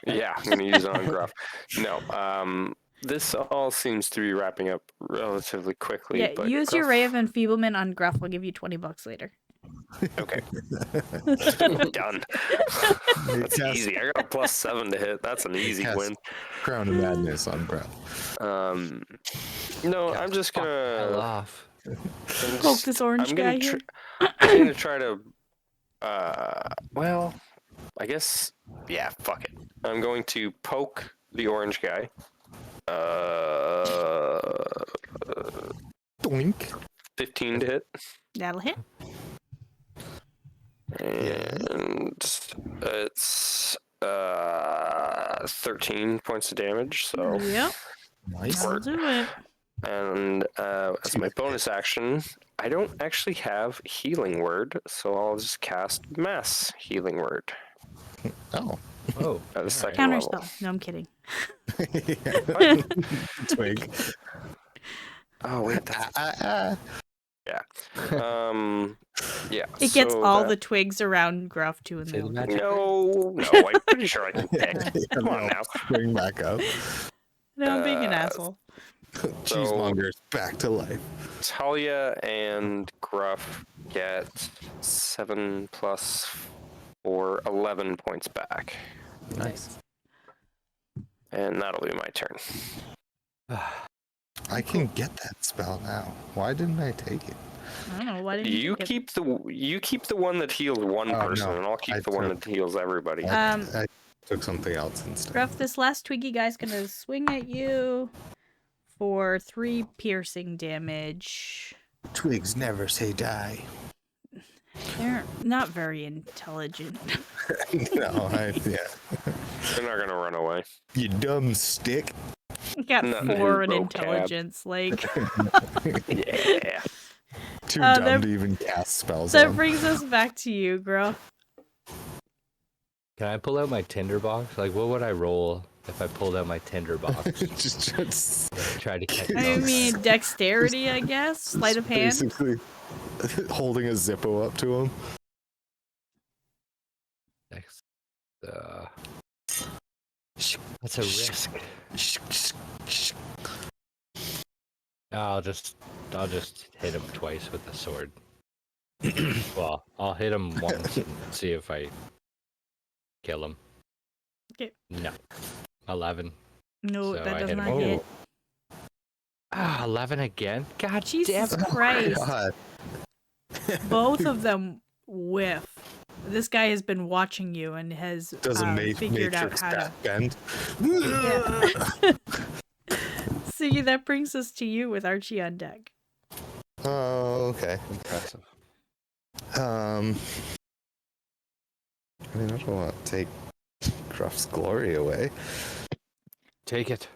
Speaker 1: Yeah, I'm gonna use it on Gruff. No, this all seems to be wrapping up relatively quickly.
Speaker 3: Yeah,
Speaker 1: but
Speaker 3: use your
Speaker 1: Gruff-
Speaker 3: Ray of Enfeeblement on Gruff. I'll give you $20 later.
Speaker 1: Okay. Done. That's
Speaker 2: Yes.
Speaker 1: easy. I got a +7 to hit. That's an easy
Speaker 2: Yes.
Speaker 1: win.
Speaker 2: Crown of Madness on Gruff.
Speaker 1: No, I'm just
Speaker 4: Hell
Speaker 1: gonna
Speaker 4: off.
Speaker 3: Poke this orange
Speaker 1: I'm
Speaker 3: guy
Speaker 1: gonna
Speaker 3: here.
Speaker 1: I'm gonna try to. Well, I guess. Yeah, fuck it. I'm going to poke the orange guy.
Speaker 2: Doink.
Speaker 1: 15 to hit,
Speaker 3: That'll hit.
Speaker 1: and it's 13 points of damage. So,
Speaker 3: Yep.
Speaker 2: Nice.
Speaker 3: That'll do it.
Speaker 1: and as my bonus action, I don't actually have healing word, so I'll just cast mass healing word
Speaker 2: Oh.
Speaker 4: Oh,
Speaker 1: at the second
Speaker 3: Counter
Speaker 1: level.
Speaker 3: spell. No, I'm kidding.
Speaker 2: Twig.
Speaker 1: Oh wait, that's yeah. Yeah.
Speaker 3: It gets
Speaker 1: so
Speaker 3: all
Speaker 1: that-
Speaker 3: the twigs around Gruff too in
Speaker 4: say the
Speaker 3: there.
Speaker 4: magic.
Speaker 1: No, I'm pretty sure I can pick. Come on now.
Speaker 2: Bring back up.
Speaker 3: No, I'm being an
Speaker 1: Uh,
Speaker 3: asshole.
Speaker 2: Cheesemonger's back to life.
Speaker 1: Talia and Gruff get 7 plus 4, 11 points back.
Speaker 2: Nice.
Speaker 1: And that'll be my turn.
Speaker 2: I can get that spell now. Why didn't I take it?
Speaker 3: I don't know. Why didn't
Speaker 1: You
Speaker 3: take it?
Speaker 1: keep the one that heals one
Speaker 2: Oh,
Speaker 1: person,
Speaker 2: no.
Speaker 1: and I'll keep
Speaker 2: I
Speaker 1: the one
Speaker 2: took-
Speaker 1: that heals everybody.
Speaker 2: I took something else instead.
Speaker 3: Gruff, this last twiggy guy's gonna swing at you for 3 piercing damage.
Speaker 2: Twigs never say die.
Speaker 3: They're not very intelligent.
Speaker 2: No, yeah.
Speaker 1: They're not gonna run away.
Speaker 2: You dumb stick.
Speaker 3: Got
Speaker 1: Not
Speaker 3: 4 in
Speaker 1: vocab.
Speaker 3: intelligence. Like
Speaker 1: Yeah.
Speaker 2: Too
Speaker 3: that-
Speaker 2: dumb to even cast spells
Speaker 3: that
Speaker 2: on.
Speaker 3: brings us back to you, Gruff.
Speaker 4: Can I pull out my tinderbox? Like, what would I roll if I pulled out my tinderbox?
Speaker 2: just
Speaker 4: Try to catch
Speaker 3: I
Speaker 4: them?
Speaker 3: mean, dexterity, I guess. Sleight of hand.
Speaker 2: basically holding a Zippo up to him.
Speaker 4: Next, that's a risk. I'll just hit him twice with the sword. Well, I'll hit him once and see if I kill him.
Speaker 3: Okay.
Speaker 4: No. 11.
Speaker 3: No,
Speaker 4: So
Speaker 3: that
Speaker 4: I
Speaker 3: does
Speaker 4: hit him.
Speaker 3: not hit.
Speaker 4: Ah, 11 again? God
Speaker 3: Jesus
Speaker 4: damn it.
Speaker 3: Christ.
Speaker 2: God.
Speaker 3: Both of them whiff. This guy has been watching you and has
Speaker 2: Does a
Speaker 3: figured out
Speaker 2: matrix
Speaker 3: how to.
Speaker 2: back bend?
Speaker 3: See, that brings us to you with Archie on deck.
Speaker 2: Oh, okay.
Speaker 4: Impressive.
Speaker 2: I mean, I don't want to take Gruff's glory away.
Speaker 4: Take it.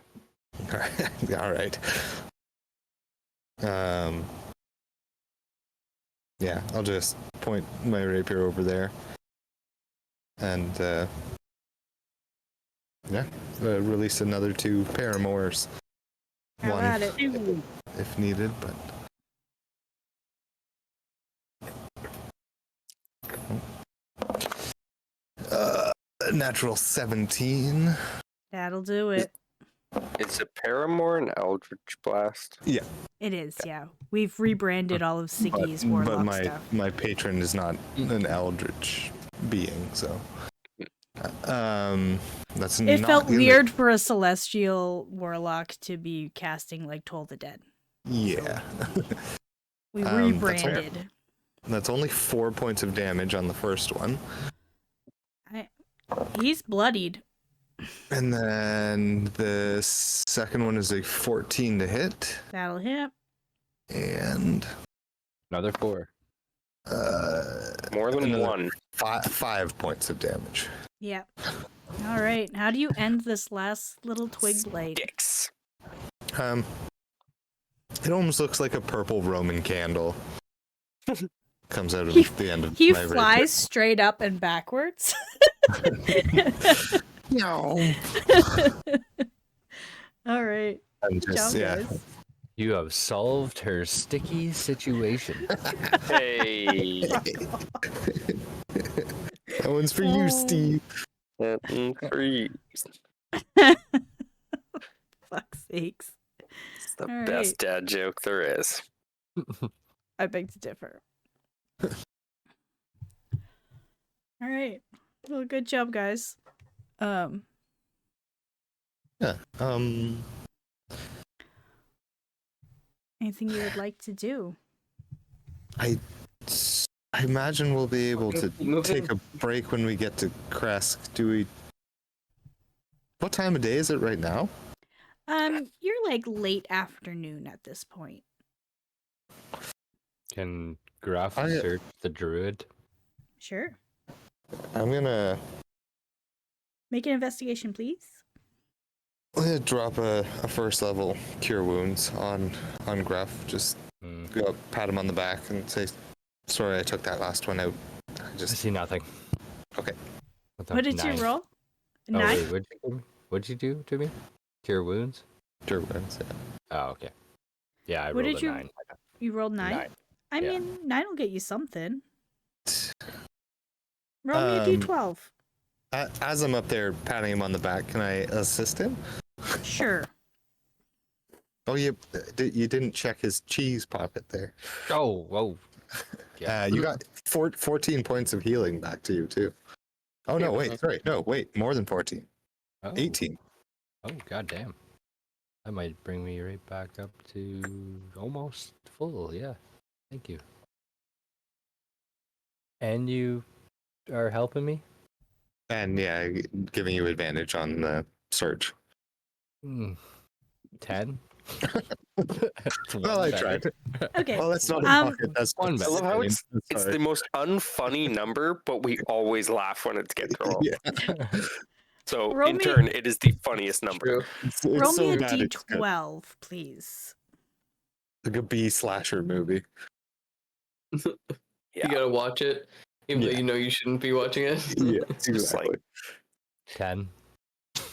Speaker 2: All right. Yeah, I'll just point my rapier over there, and release another 2 paramours.
Speaker 3: How
Speaker 2: One
Speaker 3: about it?
Speaker 2: if needed, but. Natural 17.
Speaker 3: That'll do it.
Speaker 1: Is a Paramore an Eldritch Blast?
Speaker 3: It is, yeah. We've rebranded all of Siggy's
Speaker 2: But
Speaker 3: warlock
Speaker 2: my
Speaker 3: stuff.
Speaker 2: my patron is not an eldritch being, so that's
Speaker 3: It
Speaker 2: not
Speaker 3: felt
Speaker 2: in the-
Speaker 3: weird for a celestial warlock to be casting like Toll the Dead.
Speaker 2: Yeah,
Speaker 3: We
Speaker 2: That's fair.
Speaker 3: rebranded.
Speaker 2: that's only 4 points of damage on the first one,
Speaker 3: He's bloodied.
Speaker 2: and then the second one is a 14 to hit,
Speaker 3: That'll hit.
Speaker 2: and
Speaker 4: Another 4.
Speaker 1: More than
Speaker 2: Another-
Speaker 1: one.
Speaker 2: 5 points of damage.
Speaker 3: Yep. All right. How do you end this last little twig blade?
Speaker 1: Dicks.
Speaker 2: It almost looks like a purple Roman candle. comes out of
Speaker 3: He-
Speaker 2: the end of
Speaker 3: He
Speaker 2: my
Speaker 3: flies straight up and backwards.
Speaker 2: No.
Speaker 3: All right.
Speaker 2: I'm
Speaker 3: Good
Speaker 2: just
Speaker 3: job,
Speaker 2: yeah.
Speaker 3: guys.
Speaker 4: You have solved her sticky situation.
Speaker 1: Hey,
Speaker 2: That one's for
Speaker 3: Oh.
Speaker 2: you, Steve.
Speaker 1: free.
Speaker 3: Fuck's sakes.
Speaker 1: It's the
Speaker 3: All
Speaker 1: best
Speaker 3: right.
Speaker 1: dad joke there is.
Speaker 3: I beg to differ. All right. Well, good job, guys.
Speaker 2: Yeah.
Speaker 3: Anything you would like to do?
Speaker 2: I imagine we'll be able to
Speaker 5: Moving.
Speaker 2: take a break when we get to Kresk. Do we? What time of day is it right now?
Speaker 3: You're like late afternoon at this point.
Speaker 4: Can Gruff
Speaker 2: I-
Speaker 4: search the druid?
Speaker 3: Sure.
Speaker 2: I'm gonna
Speaker 3: Make an investigation, please.
Speaker 2: drop a first level cure wounds on Gruff. Just
Speaker 4: Hmm.
Speaker 2: go up, pat him on the back, and say, "Sorry, I took that last one out. I
Speaker 4: I
Speaker 2: just
Speaker 4: see nothing.
Speaker 2: okay."
Speaker 3: What did you roll?
Speaker 4: Oh,
Speaker 3: 9?
Speaker 4: wait, what'd you do to me? Cure wounds?
Speaker 2: Cure wounds. Yeah.
Speaker 4: Oh, okay. Yeah, I
Speaker 3: What
Speaker 4: rolled
Speaker 3: did
Speaker 4: a
Speaker 3: you-
Speaker 4: 9.
Speaker 3: You rolled 9?
Speaker 4: 9.
Speaker 3: I
Speaker 4: yeah.
Speaker 3: mean, 9 will get you something. Roll me a d12.
Speaker 2: As I'm up there patting him on the back, can I assist him?
Speaker 3: Sure.
Speaker 2: Oh, you didn't check his cheese pocket there.
Speaker 4: Oh, whoa. Yeah.
Speaker 2: You got 14 points of healing back to you too. Oh no, wait, sorry, no, wait, more than 14.
Speaker 4: Oh.
Speaker 2: 18.
Speaker 4: Oh, goddamn. That might bring me right back up to almost full. Yeah. Thank you. And you are helping me?
Speaker 2: And yeah, giving you advantage on the search.
Speaker 4: 10?
Speaker 2: Well, I tried.
Speaker 3: Okay.
Speaker 2: Well, that's not a
Speaker 3: Um,
Speaker 2: pocket. That's
Speaker 4: one
Speaker 1: I
Speaker 4: better.
Speaker 1: love how
Speaker 2: it's
Speaker 1: it's the most unfunny number, but we always laugh when it gets rolled.
Speaker 2: yeah.
Speaker 1: So
Speaker 3: Roll
Speaker 1: in
Speaker 3: me-
Speaker 1: turn, it is the funniest number.
Speaker 5: True.
Speaker 2: It's
Speaker 3: Roll
Speaker 2: so
Speaker 3: me a
Speaker 2: bad, it's good.
Speaker 3: d12, please.
Speaker 2: Like a B slasher movie.
Speaker 1: Yeah.
Speaker 5: You gotta watch it, even though
Speaker 2: Yeah.
Speaker 5: you know you shouldn't be watching it.
Speaker 2: Yeah,
Speaker 1: Just
Speaker 2: exactly.
Speaker 1: like
Speaker 4: 10.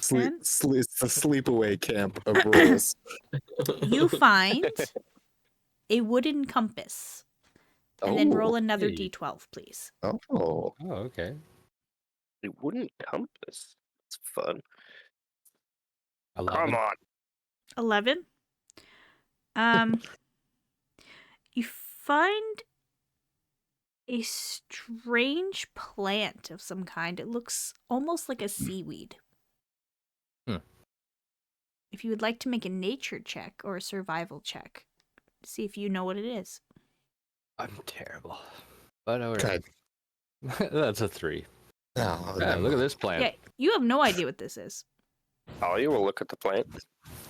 Speaker 2: It's the sleepaway camp of rolls.
Speaker 3: You find a wooden compass. And then roll another
Speaker 4: hey.
Speaker 3: d12, please.
Speaker 2: Oh,
Speaker 4: Oh, okay.
Speaker 1: it wouldn't compass. It's fun.
Speaker 4: 11.
Speaker 1: Come on.
Speaker 3: 11. You find a strange plant of some kind. It looks almost like a seaweed.
Speaker 4: Hmm.
Speaker 3: If you would like to make a nature check or a survival check, see if you know what it is.
Speaker 4: I'm terrible. But I
Speaker 2: okay.
Speaker 4: That's a 3.
Speaker 2: Oh,
Speaker 4: Yeah,
Speaker 2: then-
Speaker 4: look at this plant.
Speaker 3: Yeah, you have no idea what this is.
Speaker 1: Talia will look at the plant.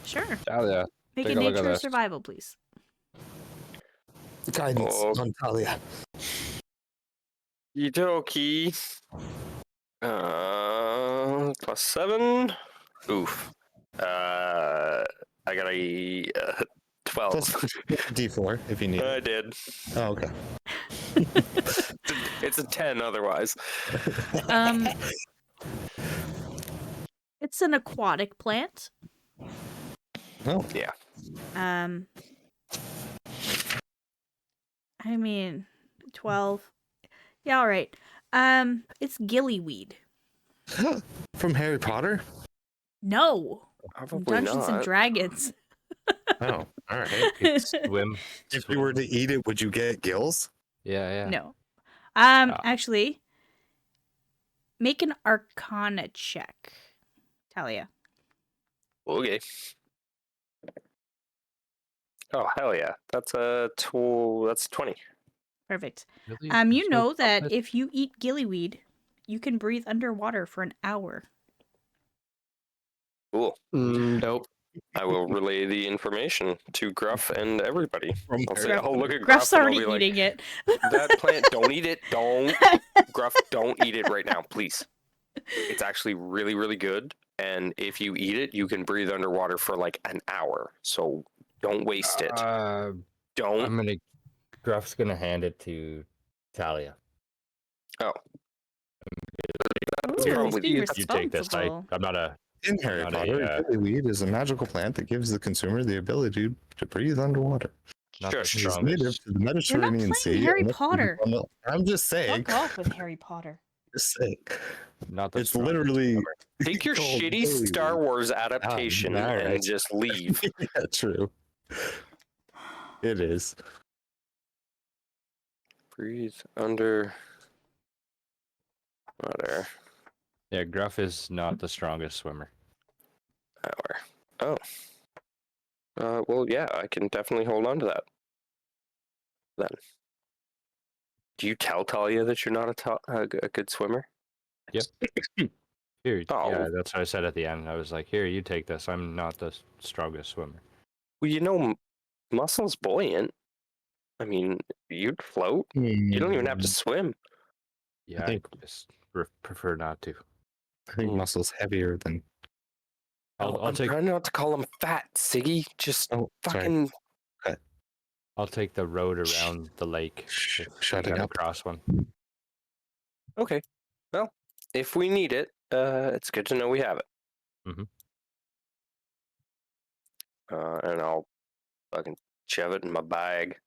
Speaker 3: Sure.
Speaker 4: Oh, yeah.
Speaker 3: Make
Speaker 4: Take
Speaker 3: a
Speaker 4: a look at
Speaker 3: nature or
Speaker 4: this.
Speaker 3: survival, please.
Speaker 2: Guidance
Speaker 1: Oh.
Speaker 2: on Talia.
Speaker 1: Yudoki. +7. Oof. I got a 12.
Speaker 2: Plus D4 if you need
Speaker 1: I
Speaker 2: it.
Speaker 1: did.
Speaker 2: Oh, okay.
Speaker 1: It's a 10 otherwise.
Speaker 3: It's an aquatic plant.
Speaker 2: Oh,
Speaker 1: Yeah.
Speaker 3: I mean, 12. Yeah, all right. It's gillyweed.
Speaker 2: from Harry Potter?
Speaker 3: No, from
Speaker 1: Probably
Speaker 3: Dungeons and
Speaker 1: not.
Speaker 3: Dragons.
Speaker 2: Oh, all right.
Speaker 4: Swim.
Speaker 2: If you were to eat it, would you get gills?
Speaker 4: Yeah, yeah.
Speaker 3: No.
Speaker 4: Oh.
Speaker 3: Actually, make an Arcana check, Talia.
Speaker 1: Okay. Oh hell yeah! That's a that's 20.
Speaker 3: Perfect.
Speaker 4: Really?
Speaker 3: You know that
Speaker 4: compass?
Speaker 3: if you eat gillyweed, you can breathe underwater for an hour.
Speaker 1: Cool.
Speaker 5: Nope.
Speaker 1: I will relay the information to Gruff and everybody. I'll say,
Speaker 3: Gruff-
Speaker 1: "Oh, look at
Speaker 3: Gruff's
Speaker 1: Gruff," and I'll
Speaker 3: already
Speaker 1: be like,
Speaker 3: eating it.
Speaker 1: "That plant, don't eat it. Don't, Gruff, don't eat it right now, please. It's actually really, really good, and if you eat it, you can breathe underwater for like an hour. So don't waste it. Don't."
Speaker 4: I'm gonna. Gruff's gonna hand it to Talia.
Speaker 1: Oh,
Speaker 3: Ooh,
Speaker 1: probably
Speaker 3: he's being
Speaker 1: you
Speaker 4: You take this.
Speaker 3: responsible.
Speaker 4: I'm not a.
Speaker 2: In Harry
Speaker 4: Not a,
Speaker 2: Potter, gillyweed is a magical plant that gives the consumer the ability to breathe underwater.
Speaker 4: Not the
Speaker 1: Shush.
Speaker 2: It is native
Speaker 4: strongest.
Speaker 2: to the
Speaker 3: We're not
Speaker 2: Mediterranean
Speaker 3: playing
Speaker 2: Sea.
Speaker 3: Harry
Speaker 2: and the-
Speaker 3: Potter.
Speaker 2: I'm just saying.
Speaker 3: Fuck off with Harry Potter.
Speaker 2: Just saying.
Speaker 4: Not the
Speaker 2: It's
Speaker 4: strongest
Speaker 2: literally
Speaker 4: swimmer.
Speaker 1: Take your
Speaker 2: called
Speaker 1: shitty
Speaker 2: gillyweed.
Speaker 1: Star Wars adaptation
Speaker 2: all right.
Speaker 1: and just leave.
Speaker 2: Yeah, true. It is.
Speaker 1: Breathe under water.
Speaker 4: Yeah, Gruff is not the strongest swimmer.
Speaker 1: Hour. Oh. Well, yeah, I can definitely hold on to that. Then. Do you tell Talia that you're not a good swimmer?
Speaker 4: Here,
Speaker 1: Oh.
Speaker 4: yeah, that's what I said at the end. I was like, "Here, you take this. I'm not the strongest swimmer."
Speaker 1: Well, you know, muscle's buoyant. I mean, you'd float. You don't even have to swim.
Speaker 4: Yeah, I
Speaker 2: think-
Speaker 4: just prefer not to.
Speaker 2: I think muscle's heavier than.
Speaker 4: I'll
Speaker 1: I'm
Speaker 4: take
Speaker 1: trying not to call him fat, Siggy. Just
Speaker 2: Oh, sorry.
Speaker 1: fucking.
Speaker 4: I'll take the road around the lake. if we
Speaker 2: Shutting
Speaker 4: gotta
Speaker 2: up.
Speaker 4: cross one.
Speaker 1: Okay. Well, if we need it, it's good to know we have it.
Speaker 4: Mhm.
Speaker 1: And I'll fucking shove it in my bag.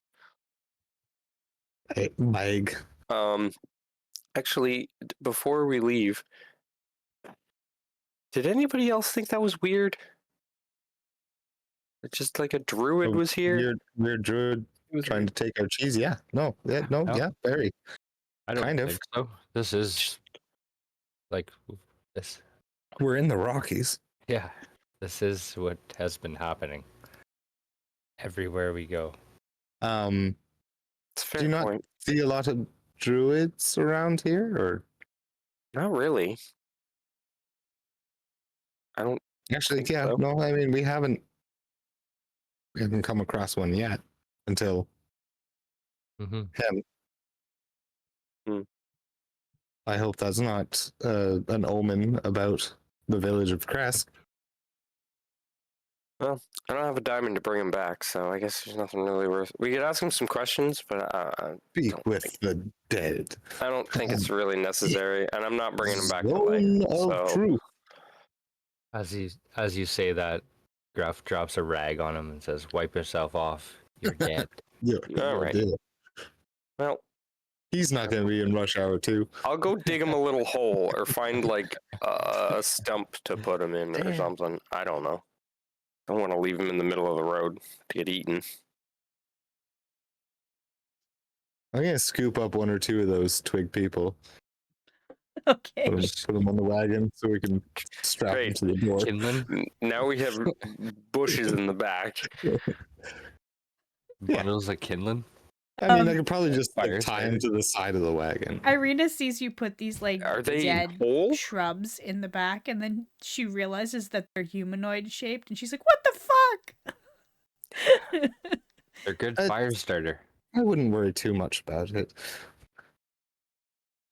Speaker 2: Bag.
Speaker 1: Actually, before we leave, did anybody else think that was weird? It's just like a druid was here.
Speaker 2: Weird druid
Speaker 1: It was
Speaker 2: trying to take our cheese. Yeah. No. Yeah. No.
Speaker 4: No.
Speaker 2: Yeah. Very.
Speaker 4: I don't
Speaker 2: Kind of.
Speaker 4: think so. This is like this.
Speaker 2: We're in the Rockies.
Speaker 4: Yeah, this is what has been happening everywhere we go.
Speaker 1: It's a fair
Speaker 2: Do you not
Speaker 1: point.
Speaker 2: see a lot of druids around here, or
Speaker 1: Not really. I don't.
Speaker 2: actually?
Speaker 1: think
Speaker 2: Yeah.
Speaker 1: so.
Speaker 2: No. I mean, we haven't come across one yet until
Speaker 4: Mm-hmm.
Speaker 2: him.
Speaker 1: Hmm.
Speaker 2: I hope that's not an omen about the village of Crest.
Speaker 1: I don't have a diamond to bring him back, so I guess there's nothing really worth. We could ask him some questions, but
Speaker 2: Speak
Speaker 1: Don't
Speaker 2: with
Speaker 1: think-
Speaker 2: the dead.
Speaker 1: I don't think it's really necessary. And I'm not bringing him back to life.
Speaker 2: Zone of
Speaker 1: So
Speaker 2: truth.
Speaker 4: As you say that, Gruff drops a rag on him and says, "Wipe yourself off. You're dead."
Speaker 2: Yeah.
Speaker 1: All right. Well,
Speaker 2: He's not going to be in rush hour 2.
Speaker 1: I'll go dig him a little hole or find like a stump to put him in or
Speaker 4: Damn.
Speaker 1: something. I don't know. I don't want to leave him in the middle of the road to get eaten.
Speaker 2: I'm going to scoop up 1 or 2 of those twig people.
Speaker 3: Okay.
Speaker 2: Put them on the wagon so we can strap them
Speaker 1: Great.
Speaker 2: to the door.
Speaker 4: Kindlin,
Speaker 1: Now we have bushes in the back.
Speaker 2: Yeah.
Speaker 4: bundles of kindlin.
Speaker 2: I mean, I could probably just
Speaker 4: Fire
Speaker 2: tie him to the side of the wagon.
Speaker 3: Irina sees you put these like
Speaker 1: Are they
Speaker 3: dead
Speaker 1: whole?
Speaker 3: shrubs in the back, and then she realizes that they're humanoid shaped, and she's like, "What the fuck?"
Speaker 4: They're good
Speaker 2: Uh,
Speaker 4: fire starter.
Speaker 2: I wouldn't worry too much about it.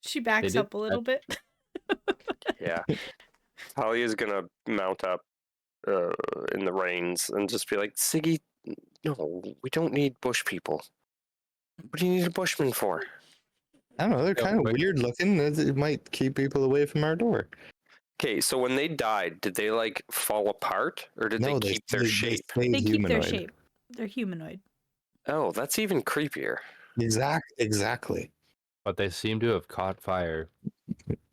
Speaker 3: She backs
Speaker 4: did
Speaker 3: up a little bit.
Speaker 1: Yeah. Talia's gonna mount up in the reins and just be like, Siggy, no, we don't need bush people. What do you need a bushman for?
Speaker 2: I don't know. They're
Speaker 4: Yeah,
Speaker 2: kind of
Speaker 4: but-
Speaker 2: weird looking. It might keep people away from our door.
Speaker 1: Okay, so when they died, did they like fall apart or did they keep their shape?
Speaker 2: stay
Speaker 3: They keep their
Speaker 2: humanoid.
Speaker 3: shape. They're humanoid.
Speaker 1: Oh, that's even creepier.
Speaker 2: Exactly.
Speaker 4: But they seem to have caught fire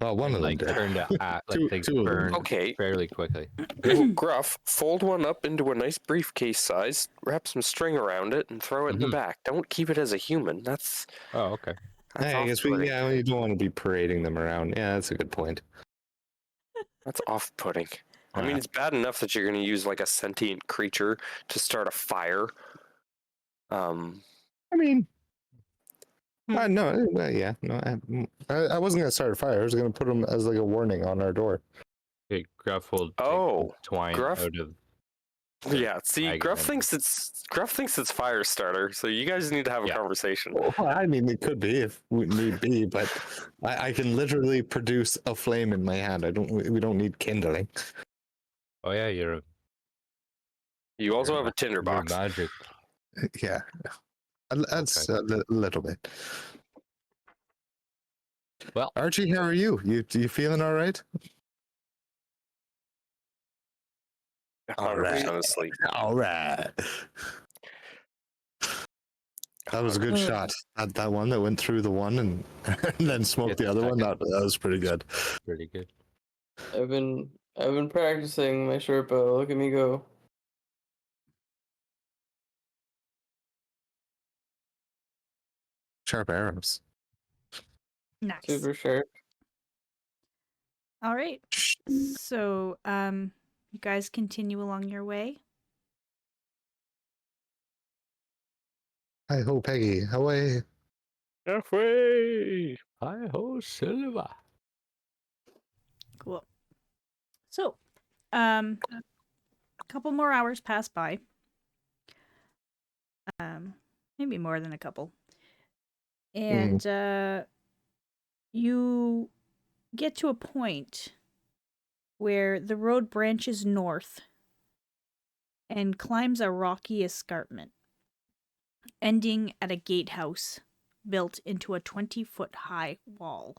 Speaker 2: Well, one
Speaker 4: and
Speaker 2: of them
Speaker 4: like
Speaker 2: did.
Speaker 4: turned to like
Speaker 2: Two-
Speaker 4: they
Speaker 2: two of them.
Speaker 4: burned
Speaker 1: Okay,
Speaker 4: fairly quickly.
Speaker 1: well, Gruff, fold one up into a nice briefcase size, wrap some string around it, and throw it in the
Speaker 4: Mhm.
Speaker 1: back. Don't keep it as a human. That's
Speaker 4: Oh, okay.
Speaker 2: I guess
Speaker 1: off-putting.
Speaker 2: we don't want to be parading them around. Yeah, that's a good point.
Speaker 1: That's off-putting. I mean, it's bad enough that you're going to use like a sentient creature to start a fire.
Speaker 2: I mean,
Speaker 1: Hmm.
Speaker 2: no, yeah, no. I wasn't gonna start a fire. I was gonna put them as like a warning on our door.
Speaker 4: Okay, Gruff will take
Speaker 1: Oh,
Speaker 4: the twine
Speaker 1: Gruff?
Speaker 4: out of.
Speaker 1: Yeah, see,
Speaker 4: wagon
Speaker 1: Gruff
Speaker 4: and-
Speaker 1: thinks it's fire starter, so you guys need to have a
Speaker 4: Yeah.
Speaker 1: conversation.
Speaker 2: Well, I mean, it could be if we need be, but I can literally produce a flame in my hand. We don't need kindling.
Speaker 4: Oh yeah,
Speaker 1: You also
Speaker 4: you're
Speaker 1: have a tinderbox.
Speaker 4: magic.
Speaker 2: Yeah, that's
Speaker 4: Okay.
Speaker 2: a little bit.
Speaker 4: Well,
Speaker 2: Archie, how are you? You feeling all right?
Speaker 1: 100% asleep.
Speaker 2: All right. That was a good shot. That one that went through the one and, and then smoked
Speaker 4: Get
Speaker 2: the other one.
Speaker 4: second.
Speaker 2: That was pretty good.
Speaker 4: pretty good.
Speaker 5: I've been practicing my short bow. Look at me go.
Speaker 2: Sharp arrows.
Speaker 3: Nice.
Speaker 5: Super sharp.
Speaker 3: All right. So, you guys continue along your way.
Speaker 2: Hi ho, Peggy. Away.
Speaker 1: Halfway.
Speaker 4: Hi ho, Silva.
Speaker 3: Cool. So, a couple more hours pass by. Maybe more than a couple. And you get to a point where the road branches north and climbs a rocky escarpment, ending at a gatehouse built into a 20-foot high wall.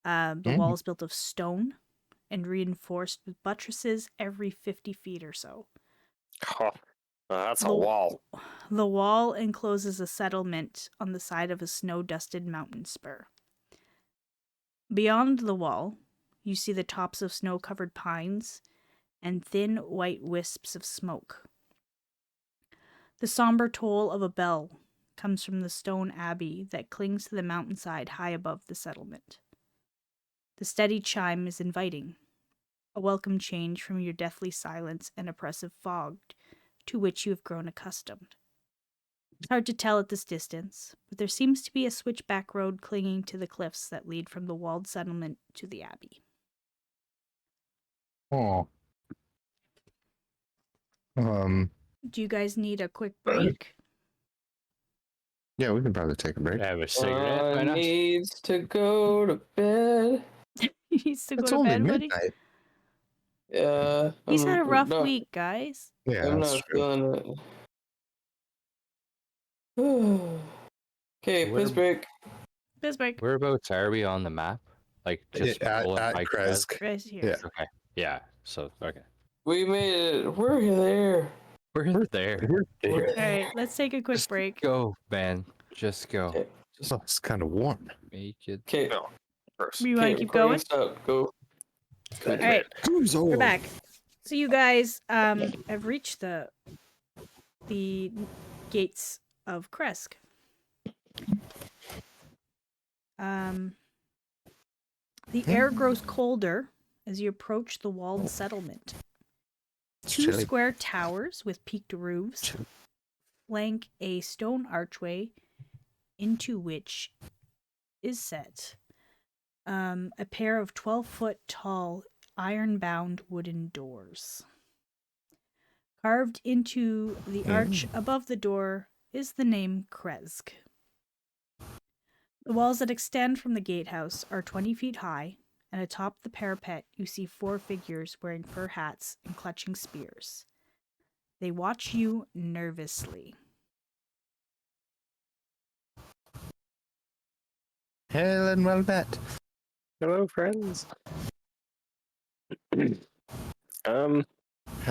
Speaker 3: The wall is built of stone and reinforced with buttresses every 50 feet or so.
Speaker 1: Oh, that's a
Speaker 3: The-
Speaker 1: wall.
Speaker 3: The wall encloses a settlement on the side of a snow-dusted mountain spur. Beyond the wall, you see the tops of snow-covered pines and thin white wisps of smoke. The somber toll of a bell comes from the stone abbey that clings to the mountainside high above the settlement. The steady chime is inviting, a welcome change from your deathly silence and oppressive fog to which you have grown accustomed. It's hard to tell at this distance, but there seems to be a switchback road clinging to the cliffs that lead from the walled settlement to the abbey.
Speaker 2: Oh.
Speaker 3: Do you guys need a quick break?
Speaker 2: Yeah, we can probably take a break.
Speaker 4: Have a cigarette, why not?
Speaker 5: Needs to go to bed.
Speaker 3: He needs to go
Speaker 2: It's
Speaker 3: to
Speaker 2: only
Speaker 3: bed, buddy.
Speaker 2: midnight.
Speaker 5: Yeah.
Speaker 3: He's had a rough
Speaker 5: not,
Speaker 3: week, guys.
Speaker 2: Yeah,
Speaker 5: I'm
Speaker 2: that's
Speaker 5: not
Speaker 2: true.
Speaker 5: feeling it. Okay,
Speaker 4: Where-
Speaker 5: piss break.
Speaker 3: Piss break.
Speaker 4: Whereabouts are we on the map? Like just
Speaker 2: at
Speaker 4: pulling by Krez?
Speaker 2: Kresk.
Speaker 3: Right here.
Speaker 2: Yeah.
Speaker 4: Okay. Yeah. So okay.
Speaker 5: We made it. We're there.
Speaker 4: We're there.
Speaker 3: All right, let's take a quick
Speaker 4: Just
Speaker 3: break.
Speaker 4: go, man. Just go.
Speaker 5: Okay.
Speaker 2: Oh, it's kind of warm.
Speaker 4: Make it.
Speaker 5: Okay.
Speaker 1: No, first.
Speaker 3: You want to keep going?
Speaker 5: Stop. Go.
Speaker 3: All right,
Speaker 2: Who's
Speaker 3: we're back. So you guys have reached the gates of Kresk. The air grows colder as you approach the walled settlement.
Speaker 2: It's
Speaker 3: Two
Speaker 2: chilly.
Speaker 3: square towers with peaked roofs flank a stone archway into which is set a pair of 12-foot tall iron-bound wooden doors. Carved into the arch above the door is the name Kresk. The walls that extend from the gatehouse are 20 feet high, and atop the parapet you see 4 figures wearing fur hats and clutching spears. They watch you nervously.
Speaker 2: Hail and well met.
Speaker 1: Hello, friends.
Speaker 2: Have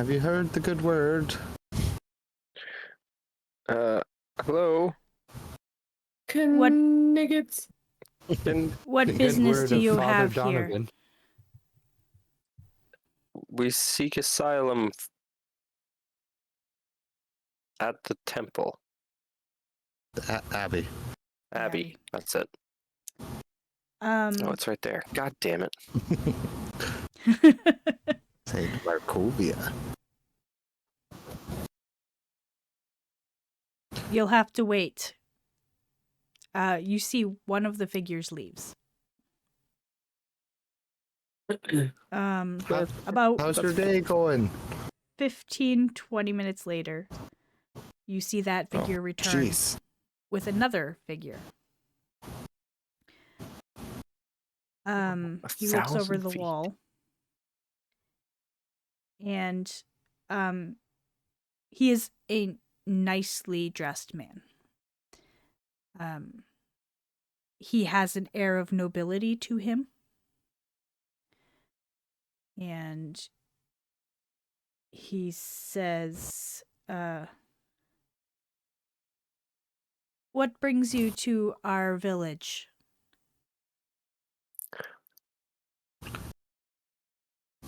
Speaker 2: you heard the good word?
Speaker 1: Hello.
Speaker 3: What-
Speaker 5: Nuggets.
Speaker 3: What
Speaker 4: The good
Speaker 3: business
Speaker 4: word
Speaker 3: do
Speaker 4: of
Speaker 3: you
Speaker 4: Father
Speaker 3: have
Speaker 4: Donovan.
Speaker 1: We seek asylum at the temple.
Speaker 2: Abby.
Speaker 1: Abbey. That's it.
Speaker 3: here?
Speaker 1: Oh, it's right there. God damn it.
Speaker 2: Saint Markovia.
Speaker 3: You'll have to wait. You see one of the figures leaves. About
Speaker 2: How's your day going?
Speaker 3: 15-20 minutes later, you see that figure return
Speaker 2: Jeez.
Speaker 3: with another figure. He looks over
Speaker 1: 1,000
Speaker 3: the
Speaker 1: feet.
Speaker 3: wall, and he is a nicely dressed man. he has an air of nobility to him. And he says, what brings you to our village?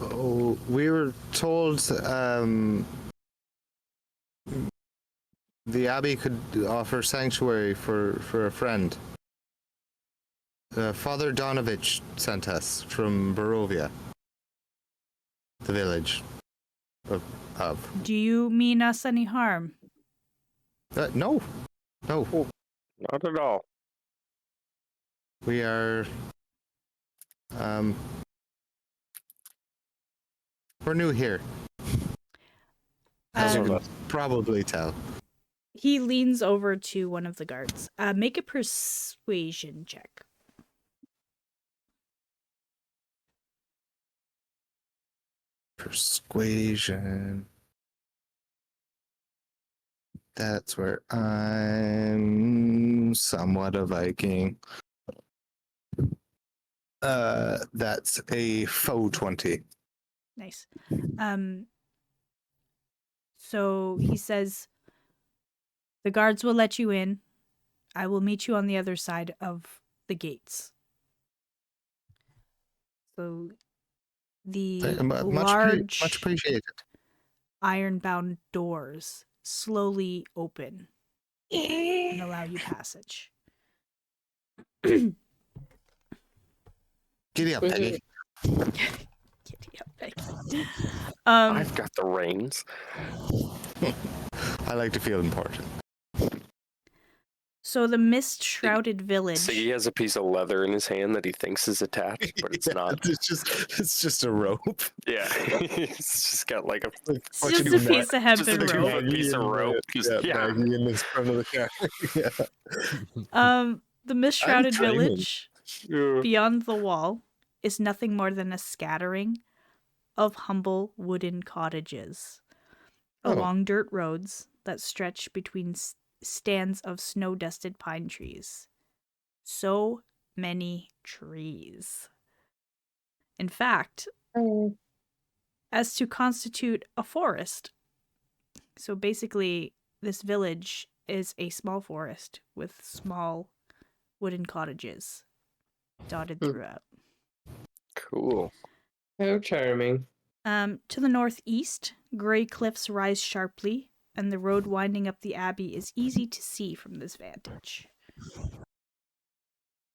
Speaker 2: Oh, we were told the abbey could offer sanctuary for a friend. Father Donovich sent us from Barovia, the village of.
Speaker 3: Do you mean us any harm?
Speaker 2: No.
Speaker 1: Not at all.
Speaker 2: We are. We're new here, as you
Speaker 3: Um,
Speaker 2: can probably tell.
Speaker 3: He leans over to one of the guards. Make a persuasion check.
Speaker 2: Persuasion. That's where I'm somewhat a Viking. That's a faux 20.
Speaker 3: Nice. So he says, the guards will let you in. I will meet you on the other side of the gates. So the large
Speaker 2: Much appreciated.
Speaker 3: iron-bound doors slowly open and allow you passage.
Speaker 2: Giddy up,
Speaker 5: Was
Speaker 2: Peggy.
Speaker 3: Giddy up, Becky.
Speaker 1: I've got the reins.
Speaker 2: I like to feel important.
Speaker 3: So the mist-shrouded village.
Speaker 1: See, he has a piece of leather in his hand that he thinks is attached, but it's not.
Speaker 2: It's just a rope.
Speaker 1: Yeah, it's just got like a
Speaker 3: It's just a piece of hemp
Speaker 1: just
Speaker 3: and
Speaker 1: a
Speaker 3: rope.
Speaker 1: two-foot piece of rope. Yeah.
Speaker 2: Maggie in this front of the car.
Speaker 3: The mist-shrouded
Speaker 2: dreaming.
Speaker 3: village beyond the wall is nothing more than a scattering of humble wooden cottages along dirt roads that stretch between stands of snow-dusted pine trees. So many trees. In fact, as to constitute a forest. So basically, this village is a small forest with small wooden cottages dotted throughout.
Speaker 1: Cool.
Speaker 5: How charming.
Speaker 3: To the northeast, gray cliffs rise sharply, and the road winding up the abbey is easy to see from this vantage.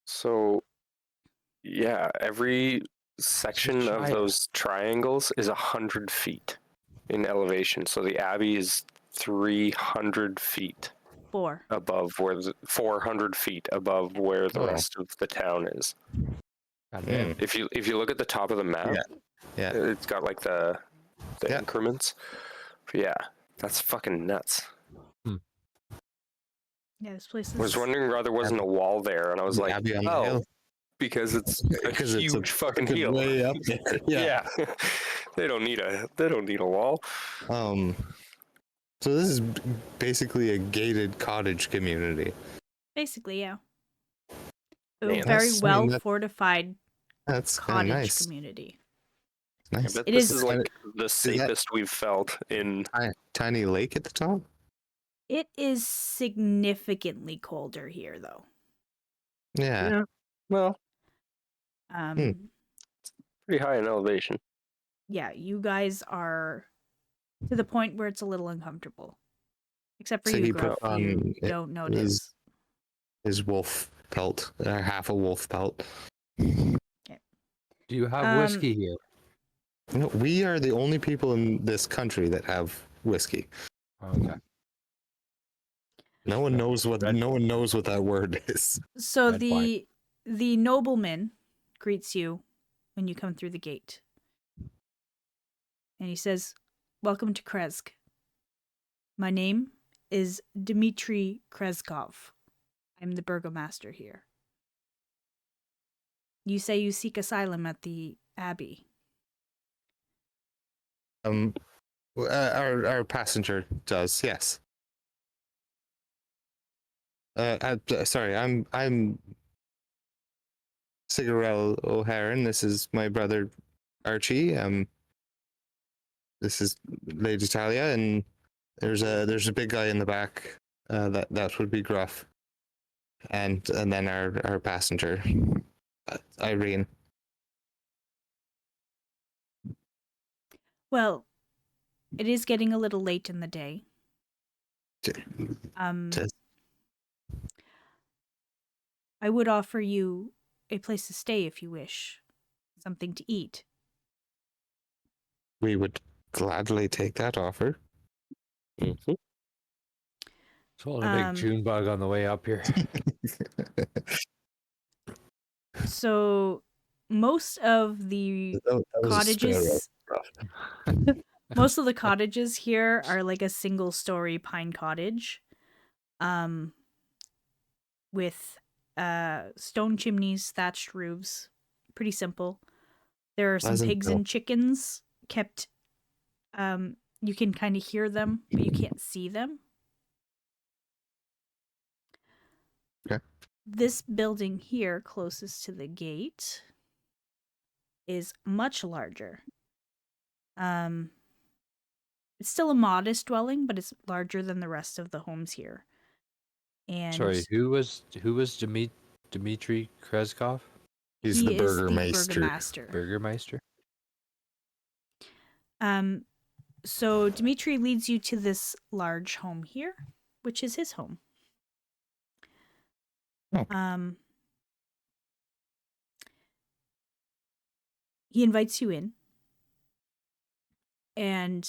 Speaker 1: So, yeah, every section of
Speaker 4: giant.
Speaker 1: those triangles is 100 feet in elevation. So the abbey is 300 feet
Speaker 3: 4.
Speaker 1: above where 400 feet above where the
Speaker 2: Oh.
Speaker 1: rest of the town is.
Speaker 4: Goddamn.
Speaker 1: If you look at the top of the map,
Speaker 2: Yeah.
Speaker 1: it's got like the
Speaker 2: Yeah.
Speaker 1: increments. Yeah, that's fucking nuts.
Speaker 3: Yeah, this place
Speaker 1: I was
Speaker 3: is...
Speaker 1: wondering why there wasn't a wall there, and I was
Speaker 2: The
Speaker 1: like,
Speaker 2: abbey on the
Speaker 1: oh,
Speaker 2: hill.
Speaker 1: because it's a
Speaker 2: Because it's
Speaker 1: huge fucking
Speaker 2: fucking
Speaker 1: hill.
Speaker 2: way up there.
Speaker 1: Yeah. they don't need a wall.
Speaker 2: So this is basically a gated cottage community.
Speaker 3: Basically, yeah. A
Speaker 1: Man,
Speaker 3: very
Speaker 2: that's- I mean,
Speaker 3: well
Speaker 2: that-
Speaker 3: fortified
Speaker 2: That's kind
Speaker 3: cottage
Speaker 2: of nice.
Speaker 3: community.
Speaker 1: I
Speaker 2: Nice.
Speaker 1: bet
Speaker 3: It
Speaker 1: this
Speaker 3: is-
Speaker 1: is like the
Speaker 2: that-
Speaker 1: safest we've felt in.
Speaker 2: Tiny lake at the top.
Speaker 3: It is significantly colder here, though.
Speaker 2: Yeah.
Speaker 1: Well, pretty high in elevation.
Speaker 3: Yeah, you guys are to the point where it's a little uncomfortable. Except for
Speaker 2: So
Speaker 3: you,
Speaker 2: he
Speaker 3: Gruff.
Speaker 2: put
Speaker 3: You
Speaker 2: on
Speaker 3: don't notice.
Speaker 2: his wolf pelt, half a wolf pelt.
Speaker 4: Do you have whiskey here?
Speaker 2: No, we are the only people in this country that have whiskey.
Speaker 4: Okay.
Speaker 2: No one knows what
Speaker 4: Red-
Speaker 2: that word is.
Speaker 3: So
Speaker 4: Red wine.
Speaker 3: the nobleman greets you when you come through the gate. And he says, "Welcome to Kresk. My name is Dmitry Kreskov. I'm the burgomaster here. You say you seek asylum at the abbey.
Speaker 2: Our passenger does, yes. Sorry, I'm Cigarelle O'Haran. This is my brother Archie. This is Lady Talia, and there's a big guy in the back. That would be Gruff, and then our passenger, Irene.
Speaker 3: Well, it is getting a little late in the day.
Speaker 2: Tis-
Speaker 3: I would offer you a place to stay if you wish. Something to eat.
Speaker 2: We would gladly take that offer.
Speaker 1: Mhm.
Speaker 4: So a big June bug on the way up here.
Speaker 3: So most of the
Speaker 2: That was a
Speaker 3: cottages
Speaker 2: sparrow.
Speaker 3: most of the cottages here are like a single story pine cottage. With stone chimneys, thatched roofs. Pretty simple. There are some
Speaker 2: Pleasant
Speaker 3: pigs
Speaker 2: though.
Speaker 3: and chickens kept. You can kind of hear them, but you can't see them.
Speaker 2: Okay.
Speaker 3: This building here, closest to the gate, is much larger. It's still a modest dwelling, but it's larger than the rest of the homes here. And
Speaker 4: Sorry, who was Dmitry Kreskov?
Speaker 2: He's
Speaker 3: he
Speaker 2: the
Speaker 3: is the
Speaker 2: burgermeister.
Speaker 3: burgermaster.
Speaker 4: Burgermeister?
Speaker 3: So Dmitry leads you to this large home here, which is his home.
Speaker 2: Oh.
Speaker 3: He invites you in, and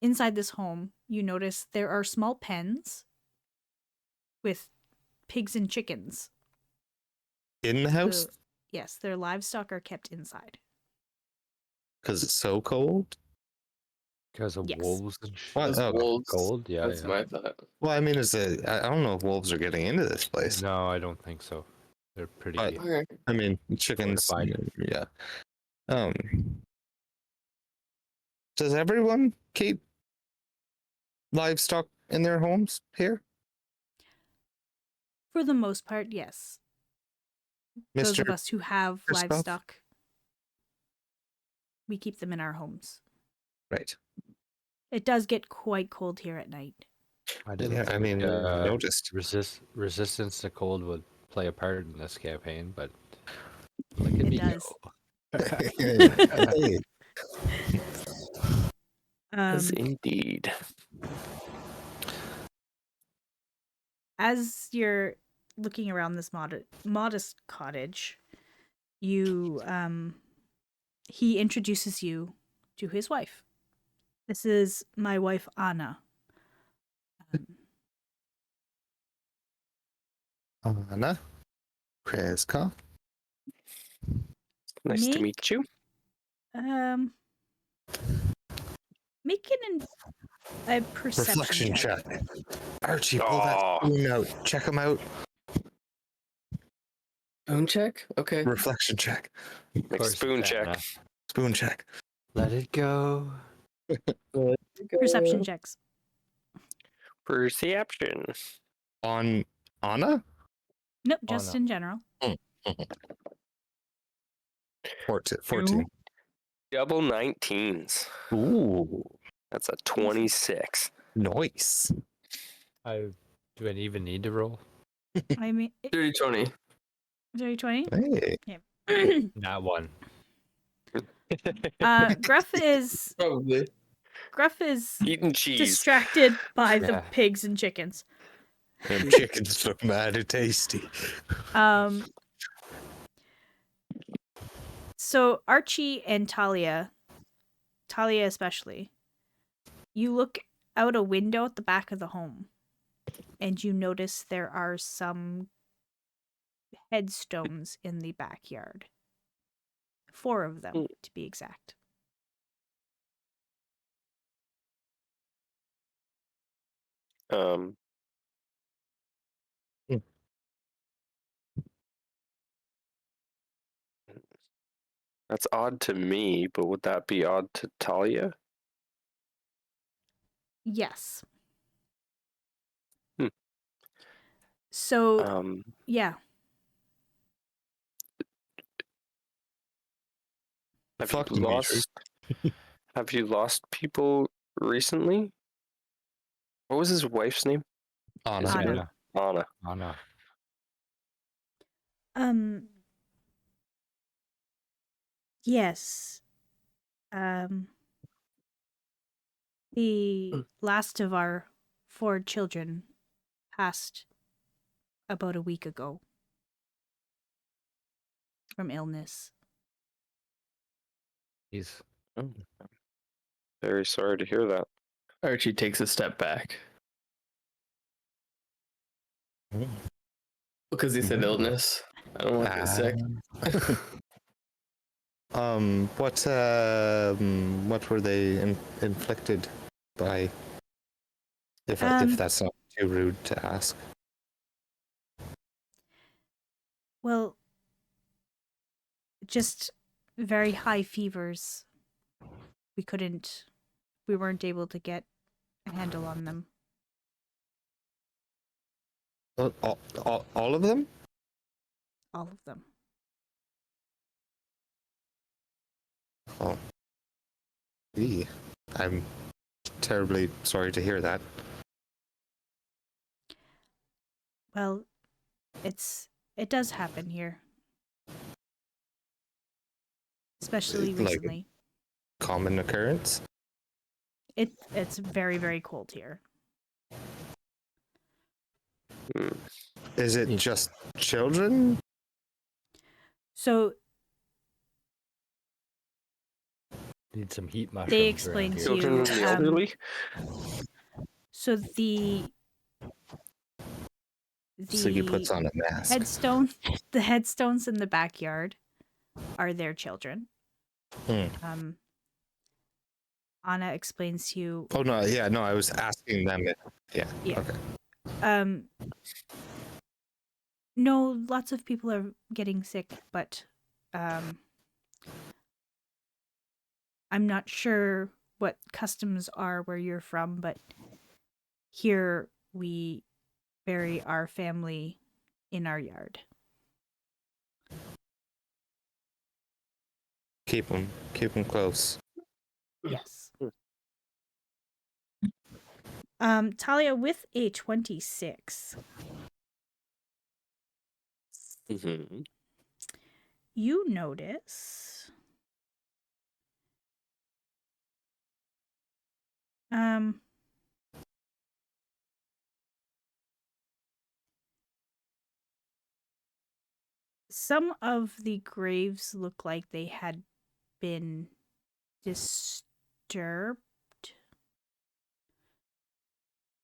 Speaker 3: inside this home, you notice there are small pens with pigs and chickens.
Speaker 2: In the house?
Speaker 3: So, yes, their livestock are kept inside.
Speaker 2: Because it's so cold?
Speaker 4: Because of
Speaker 3: Yes.
Speaker 4: wolves and shit.
Speaker 2: What?
Speaker 5: Those
Speaker 2: Oh,
Speaker 5: wolves.
Speaker 4: Cold? Yeah,
Speaker 5: That's
Speaker 4: yeah.
Speaker 5: my thought.
Speaker 2: well, I mean, I don't know if wolves are getting into this place.
Speaker 4: No, I don't think so. They're pretty.
Speaker 2: But-
Speaker 5: Okay.
Speaker 2: I mean, chickens.
Speaker 4: Fortified.
Speaker 2: Yeah. Does everyone keep livestock in their homes here?
Speaker 3: For the most part, yes. Those of
Speaker 2: Mr.
Speaker 3: us who have
Speaker 2: Christoph?
Speaker 3: livestock, we keep them in our homes.
Speaker 2: Right.
Speaker 3: It does get quite cold here at night.
Speaker 4: I didn't
Speaker 2: Yeah, I
Speaker 4: think,
Speaker 2: mean, noticed.
Speaker 4: resistance to cold would play a part in this campaign, but look at
Speaker 3: It
Speaker 4: me
Speaker 3: does.
Speaker 4: go.
Speaker 2: Hey,
Speaker 1: Yes, indeed.
Speaker 3: As you're looking around this modest cottage, you he introduces you to his wife. This is my wife Anna.
Speaker 2: Anna Kreska.
Speaker 1: Nice to
Speaker 3: Make-
Speaker 1: meet you.
Speaker 3: Make a perception
Speaker 2: Reflection
Speaker 3: check.
Speaker 2: check. Archie, pull
Speaker 1: Aw.
Speaker 2: that spoon out. Check him out.
Speaker 5: Bone check? Okay.
Speaker 2: Reflection check.
Speaker 1: Make a
Speaker 4: course you
Speaker 1: spoon
Speaker 4: can,
Speaker 1: check.
Speaker 4: huh?
Speaker 2: Spoon check.
Speaker 4: Let it go.
Speaker 3: Perception checks.
Speaker 1: Perception.
Speaker 2: On Anna?
Speaker 3: Nope, just
Speaker 4: no.
Speaker 3: in general.
Speaker 2: 14.
Speaker 1: Double 19s.
Speaker 2: Ooh,
Speaker 1: That's a 26.
Speaker 2: nice.
Speaker 4: Do I even need to roll?
Speaker 3: I mean,
Speaker 5: Dirty 20.
Speaker 3: 20.
Speaker 2: Hey.
Speaker 4: Not one.
Speaker 3: Gruff is
Speaker 5: Probably.
Speaker 1: Eating cheese.
Speaker 3: distracted by the
Speaker 4: Yeah.
Speaker 3: pigs and chickens.
Speaker 2: Them chickens look mighty tasty.
Speaker 3: So Archie and Talia especially, you look out a window at the back of the home, and you notice there are some headstones in the backyard. 4 of them, to be exact.
Speaker 1: Um.
Speaker 2: Hmm.
Speaker 1: That's odd to me, but would that be odd to Talia?
Speaker 3: Yes.
Speaker 1: Hmm.
Speaker 3: So, yeah.
Speaker 1: Have
Speaker 2: Fuck
Speaker 1: you
Speaker 2: Dimitri.
Speaker 1: have you lost people recently? What was his wife's name?
Speaker 2: Anna.
Speaker 3: Anna.
Speaker 4: Anna.
Speaker 1: Anna.
Speaker 4: Anna.
Speaker 3: Yes. The last of our 4 children passed about a week ago from illness.
Speaker 4: He's
Speaker 1: Oh, very sorry to hear that.
Speaker 5: Archie takes a step back because he said illness. I don't want to get sick.
Speaker 2: What were they inflicted by? If that's not too rude to ask.
Speaker 3: Well, just very high fevers. We weren't able to get a handle on them.
Speaker 2: All of them?
Speaker 3: All of them.
Speaker 2: Oh. Gee, I'm terribly sorry to hear that.
Speaker 3: Well, it does happen here. Especially
Speaker 2: Like-
Speaker 3: recently.
Speaker 2: Common occurrence?
Speaker 3: It's very, very cold here.
Speaker 2: Is it just children?
Speaker 3: So
Speaker 4: need some heat mushrooms.
Speaker 3: they
Speaker 4: around
Speaker 3: explained
Speaker 4: here.
Speaker 3: to
Speaker 1: Children
Speaker 3: you.
Speaker 1: and the elderly?
Speaker 3: So the
Speaker 2: Siggy puts on a mask.
Speaker 3: the headstones in the backyard are their children. Anna explains to you.
Speaker 2: Oh no, yeah, no, I was asking them. Yeah. Okay.
Speaker 3: No, lots of people are getting sick, but I'm not sure what customs are where you're from, but here we bury our family in our yard.
Speaker 2: Keep them close.
Speaker 3: Yes. Talia, with a 26,
Speaker 1: Mm-hmm.
Speaker 3: you notice some of the graves look like they had been disturbed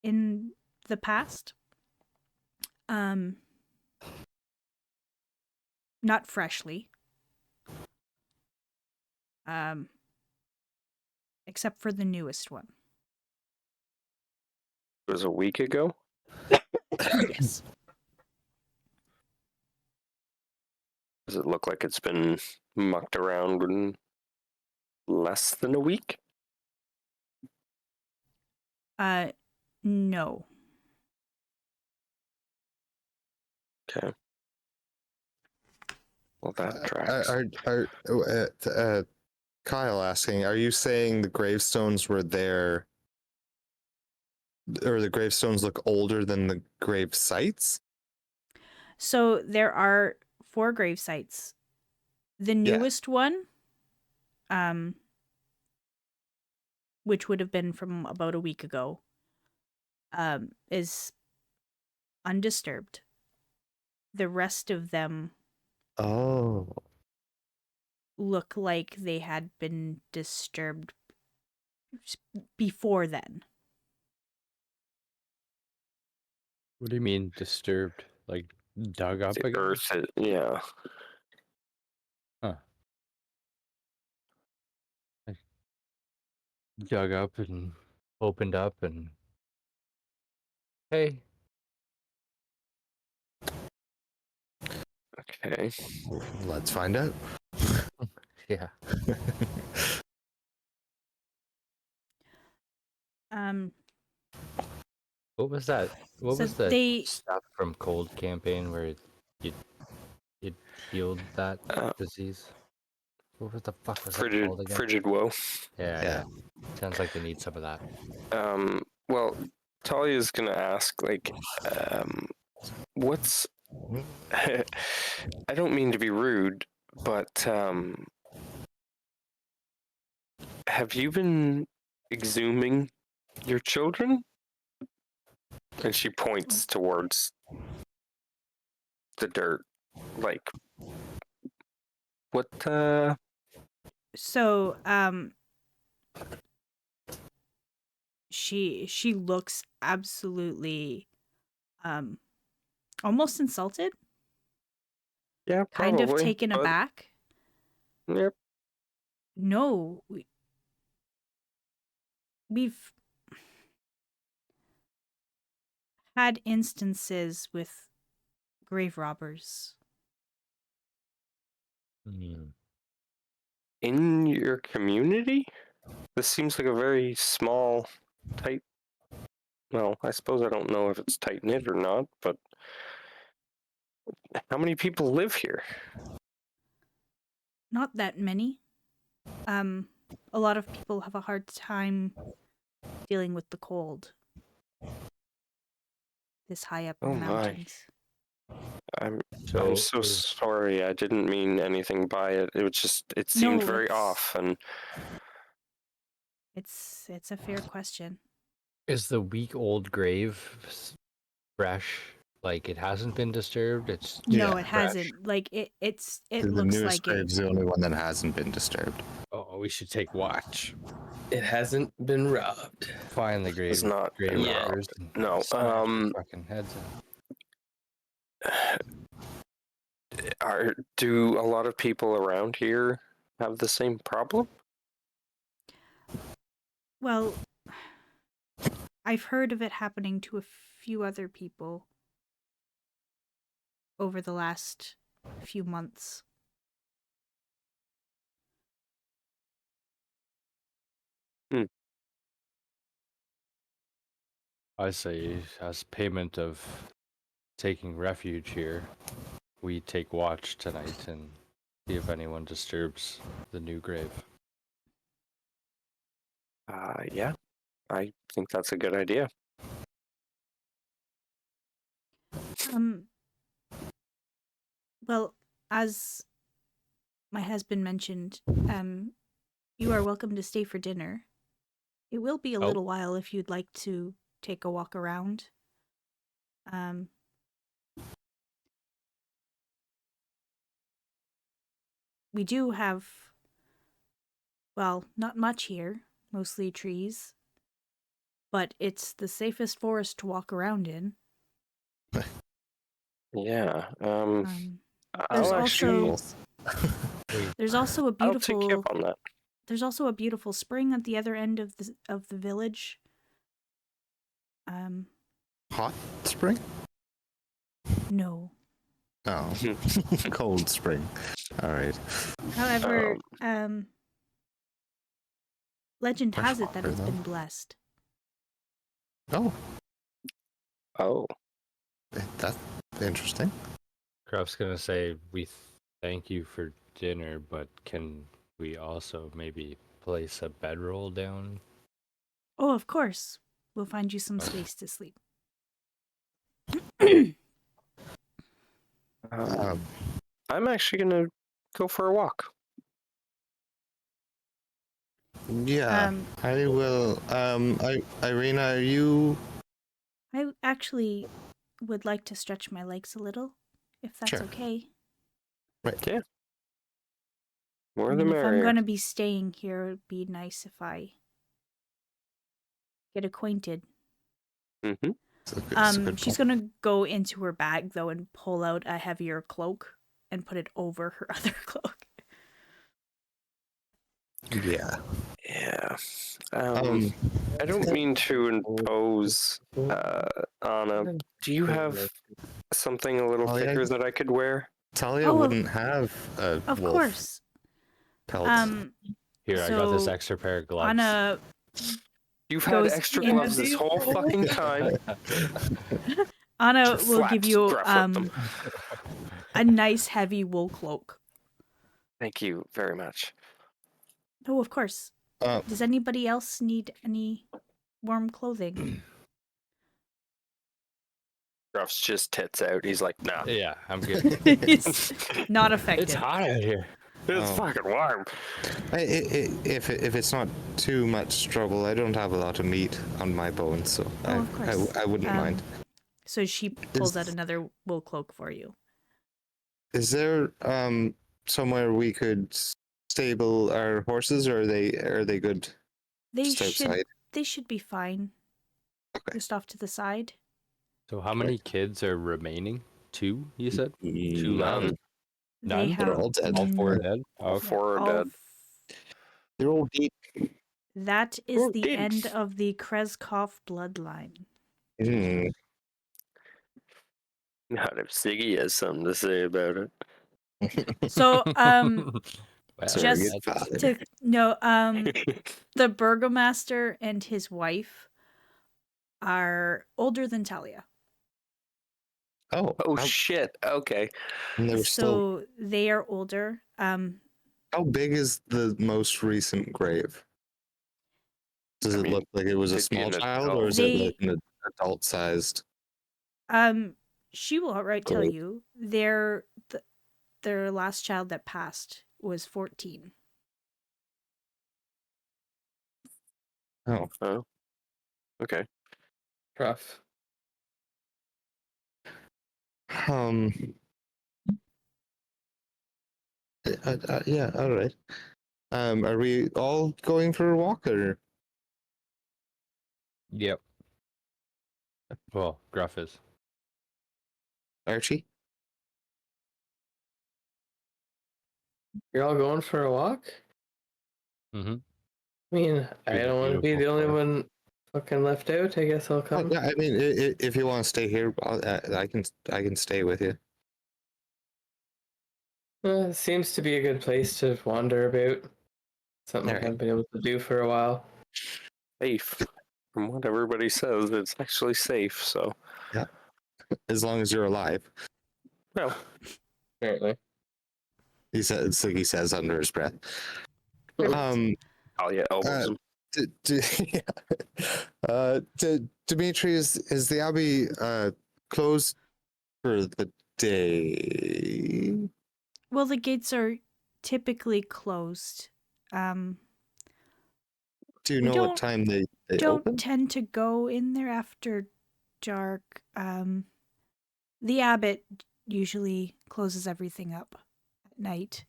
Speaker 3: in the past. Not freshly. Except for the newest one.
Speaker 1: It was a week ago?
Speaker 3: Yes.
Speaker 1: Does it look like it's been mucked around in less than a week?
Speaker 3: No.
Speaker 1: Okay. Well, that tracks.
Speaker 2: Kyle asking, are you saying the gravestones were there, or the gravestones look older than the grave sites?
Speaker 3: So there are 4 grave sites. The newest one, which would have been from about a week ago, is undisturbed. The rest of them look like they had been disturbed before then.
Speaker 5: What do you mean disturbed? Like dug up
Speaker 1: The
Speaker 5: again?
Speaker 1: earth, yeah.
Speaker 5: Huh. Like, dug up and opened up and hey.
Speaker 1: Okay.
Speaker 2: Let's find out.
Speaker 5: Yeah.
Speaker 4: What was that? What
Speaker 3: So
Speaker 4: was the
Speaker 3: they-
Speaker 4: stuff from Cold campaign where it healed that
Speaker 1: Uh,
Speaker 4: disease? What the fuck was that called again?
Speaker 1: frigid woe.
Speaker 4: Yeah. Sounds like they need some of that.
Speaker 1: Well, Talia's gonna ask, like, what's... I don't mean to be rude, but, have you been exhuming your children? And she points towards the dirt. Like, what,
Speaker 3: So, she looks absolutely, almost insulted,
Speaker 1: Yeah,
Speaker 3: kind of
Speaker 1: probably,
Speaker 3: taken
Speaker 1: but-
Speaker 3: aback.
Speaker 1: Yep.
Speaker 3: No, we've had instances with grave robbers.
Speaker 4: Hmm.
Speaker 1: In your community? This seems like a very small, tight... Well, I suppose I don't know if it's tight-knit or not, but... How many people live here?
Speaker 3: Not that many. A lot of people have a hard time dealing with the cold. This high up in
Speaker 1: Oh
Speaker 3: the
Speaker 1: my.
Speaker 3: mountains.
Speaker 1: I'm
Speaker 4: So
Speaker 1: so
Speaker 4: is-
Speaker 1: sorry. I didn't mean anything by it. It was just... It seemed
Speaker 3: No,
Speaker 1: very
Speaker 3: it's-
Speaker 1: off, and...
Speaker 3: It's a fair question.
Speaker 4: Is the week-old grave fresh? Like it hasn't been disturbed? It's
Speaker 3: No,
Speaker 2: Yeah,
Speaker 3: it hasn't. Like it
Speaker 2: The
Speaker 3: looks
Speaker 2: newest
Speaker 3: like it.
Speaker 2: grave's the only one that hasn't been disturbed.
Speaker 4: Oh, we should take watch.
Speaker 5: It hasn't been robbed.
Speaker 4: Find the grave.
Speaker 1: It's not
Speaker 4: grave
Speaker 1: been
Speaker 4: robbers
Speaker 1: robbed.
Speaker 4: and
Speaker 1: No,
Speaker 4: smash their fucking heads in.
Speaker 1: Do a lot of people around here have the same problem?
Speaker 3: Well, I've heard of it happening to a few other people over the last few months.
Speaker 4: I say, as payment of taking refuge here, we take watch tonight and see if anyone disturbs the new grave.
Speaker 1: Yeah. I think that's a good idea.
Speaker 3: Well, as my husband mentioned, you are welcome to stay for dinner. It will be a
Speaker 4: Oh.
Speaker 3: little while if you'd like to take a walk around. We do have, well, not much here, mostly trees, but it's the safest forest to walk around in.
Speaker 1: Yeah.
Speaker 3: There's
Speaker 1: I'll actually...
Speaker 3: also there's also a
Speaker 1: I'll take you
Speaker 3: beautiful
Speaker 1: up on that.
Speaker 3: there's also a beautiful spring at the other end of the village.
Speaker 2: Hot spring?
Speaker 3: No.
Speaker 2: Oh, cold spring. All right.
Speaker 3: However, legend
Speaker 2: Much
Speaker 3: has it that
Speaker 2: hotter,
Speaker 3: it's
Speaker 2: though.
Speaker 3: been blessed.
Speaker 2: Oh,
Speaker 1: Oh.
Speaker 2: that's interesting.
Speaker 4: Crof's gonna say, we thank you for dinner, but can we also maybe place a bedroll down?
Speaker 3: Oh, of course. We'll find you some space to sleep.
Speaker 1: I'm actually gonna go for a walk.
Speaker 2: Yeah, I will. Irina, are you?
Speaker 3: I actually would like to stretch my legs a little, if that's
Speaker 2: Sure.
Speaker 3: okay.
Speaker 2: Right.
Speaker 1: Yeah. More
Speaker 3: I
Speaker 1: the
Speaker 3: mean, if I'm
Speaker 1: merrier.
Speaker 3: going to be staying here, it'd be nice if I get acquainted.
Speaker 1: Mm-hmm.
Speaker 2: It's a good
Speaker 3: She's
Speaker 2: point.
Speaker 3: gonna go into her bag though and pull out a heavier cloak and put it over her other cloak.
Speaker 2: Yeah.
Speaker 1: Yeah.
Speaker 2: Um.
Speaker 1: I don't mean to impose, Anna. Do you have something a little
Speaker 2: Oh, yeah.
Speaker 1: thicker that I could wear?
Speaker 2: Talia
Speaker 3: Oh,
Speaker 2: wouldn't have a
Speaker 3: Of
Speaker 2: wolf
Speaker 3: course.
Speaker 2: pelt.
Speaker 4: Here, I got this
Speaker 3: So,
Speaker 4: extra pair of gloves.
Speaker 3: On a
Speaker 1: You've had
Speaker 3: goes
Speaker 1: extra
Speaker 3: in-
Speaker 1: gloves this whole fucking time.
Speaker 3: Anna will give
Speaker 1: Flaps,
Speaker 3: you
Speaker 1: Gruff with them.
Speaker 3: a nice heavy wool cloak.
Speaker 1: Thank you very much.
Speaker 3: Oh, of course.
Speaker 2: Uh,
Speaker 3: Does anybody else need any warm clothing?
Speaker 1: Gruff's just tits out. He's like, nah.
Speaker 4: Yeah, I'm good.
Speaker 3: It's not affected.
Speaker 4: It's hot out here.
Speaker 1: It's
Speaker 2: Oh.
Speaker 1: fucking warm.
Speaker 2: If it's not too much trouble, I don't have a lot of meat on my bones, so
Speaker 3: Oh, of course.
Speaker 2: I wouldn't mind.
Speaker 3: So she pulls out
Speaker 2: Is-
Speaker 3: another wool cloak for you.
Speaker 2: Is there somewhere we could stable our horses, or are they good
Speaker 3: They
Speaker 2: just
Speaker 3: should
Speaker 2: outside?
Speaker 3: they should be fine.
Speaker 2: Okay.
Speaker 3: Just off to the side.
Speaker 4: So how many kids are remaining? 2, you said? 2
Speaker 1: None.
Speaker 4: left?
Speaker 3: They
Speaker 4: None?
Speaker 3: have
Speaker 2: They're all dead.
Speaker 4: All 4
Speaker 3: Mm,
Speaker 4: dead?
Speaker 1: All
Speaker 4: Okay.
Speaker 1: four are
Speaker 3: all
Speaker 1: dead.
Speaker 2: They're all dead.
Speaker 3: That is
Speaker 1: Oh,
Speaker 3: the
Speaker 1: dead.
Speaker 3: end of the Kreskov bloodline.
Speaker 2: Hmm.
Speaker 1: Not if Siggy has something to say about it.
Speaker 3: So
Speaker 4: Well,
Speaker 2: Sorry,
Speaker 3: just
Speaker 2: good father.
Speaker 3: to the burgomaster and his wife are older than Talia.
Speaker 2: Oh,
Speaker 1: Oh shit. Okay.
Speaker 2: and they were still.
Speaker 3: So they are older.
Speaker 2: How big is the most recent grave? Does
Speaker 1: I
Speaker 2: it
Speaker 1: mean,
Speaker 2: look like it was a
Speaker 1: could be
Speaker 2: small
Speaker 1: an
Speaker 2: child,
Speaker 1: adult.
Speaker 2: or is it like an adult-sized?
Speaker 3: She will outright tell
Speaker 2: Great.
Speaker 3: you their last child that passed was 14.
Speaker 2: Oh,
Speaker 1: Oh. Okay.
Speaker 5: Rough.
Speaker 2: um, yeah, all right. Are we all going for a walk, or
Speaker 4: Yep. Well, Gruff is.
Speaker 2: Archie?
Speaker 5: You're all going for a walk?
Speaker 4: Mm-hmm.
Speaker 5: I mean, I
Speaker 4: Through the
Speaker 5: don't want to be the
Speaker 4: beautiful
Speaker 5: only
Speaker 4: forest.
Speaker 5: one fucking left out. I guess I'll come.
Speaker 2: Yeah, I mean, if you want to stay here, I can stay with you.
Speaker 5: Seems to be a good place to wander about. Something I
Speaker 2: Alright.
Speaker 5: haven't been able to do for a while.
Speaker 1: Safe. From what everybody says, it's actually safe. So,
Speaker 2: As long as you're alive.
Speaker 1: well,
Speaker 5: Apparently.
Speaker 2: He says, like he says under his breath.
Speaker 1: Talia elbows him.
Speaker 2: Dimitri, is the abbey closed for the day?
Speaker 3: Well, the gates are typically closed.
Speaker 2: Do you
Speaker 3: We
Speaker 2: know
Speaker 3: don't-
Speaker 2: what time they
Speaker 3: Don't
Speaker 2: open?
Speaker 3: tend to go in there after dark. The abbot usually closes everything up at night.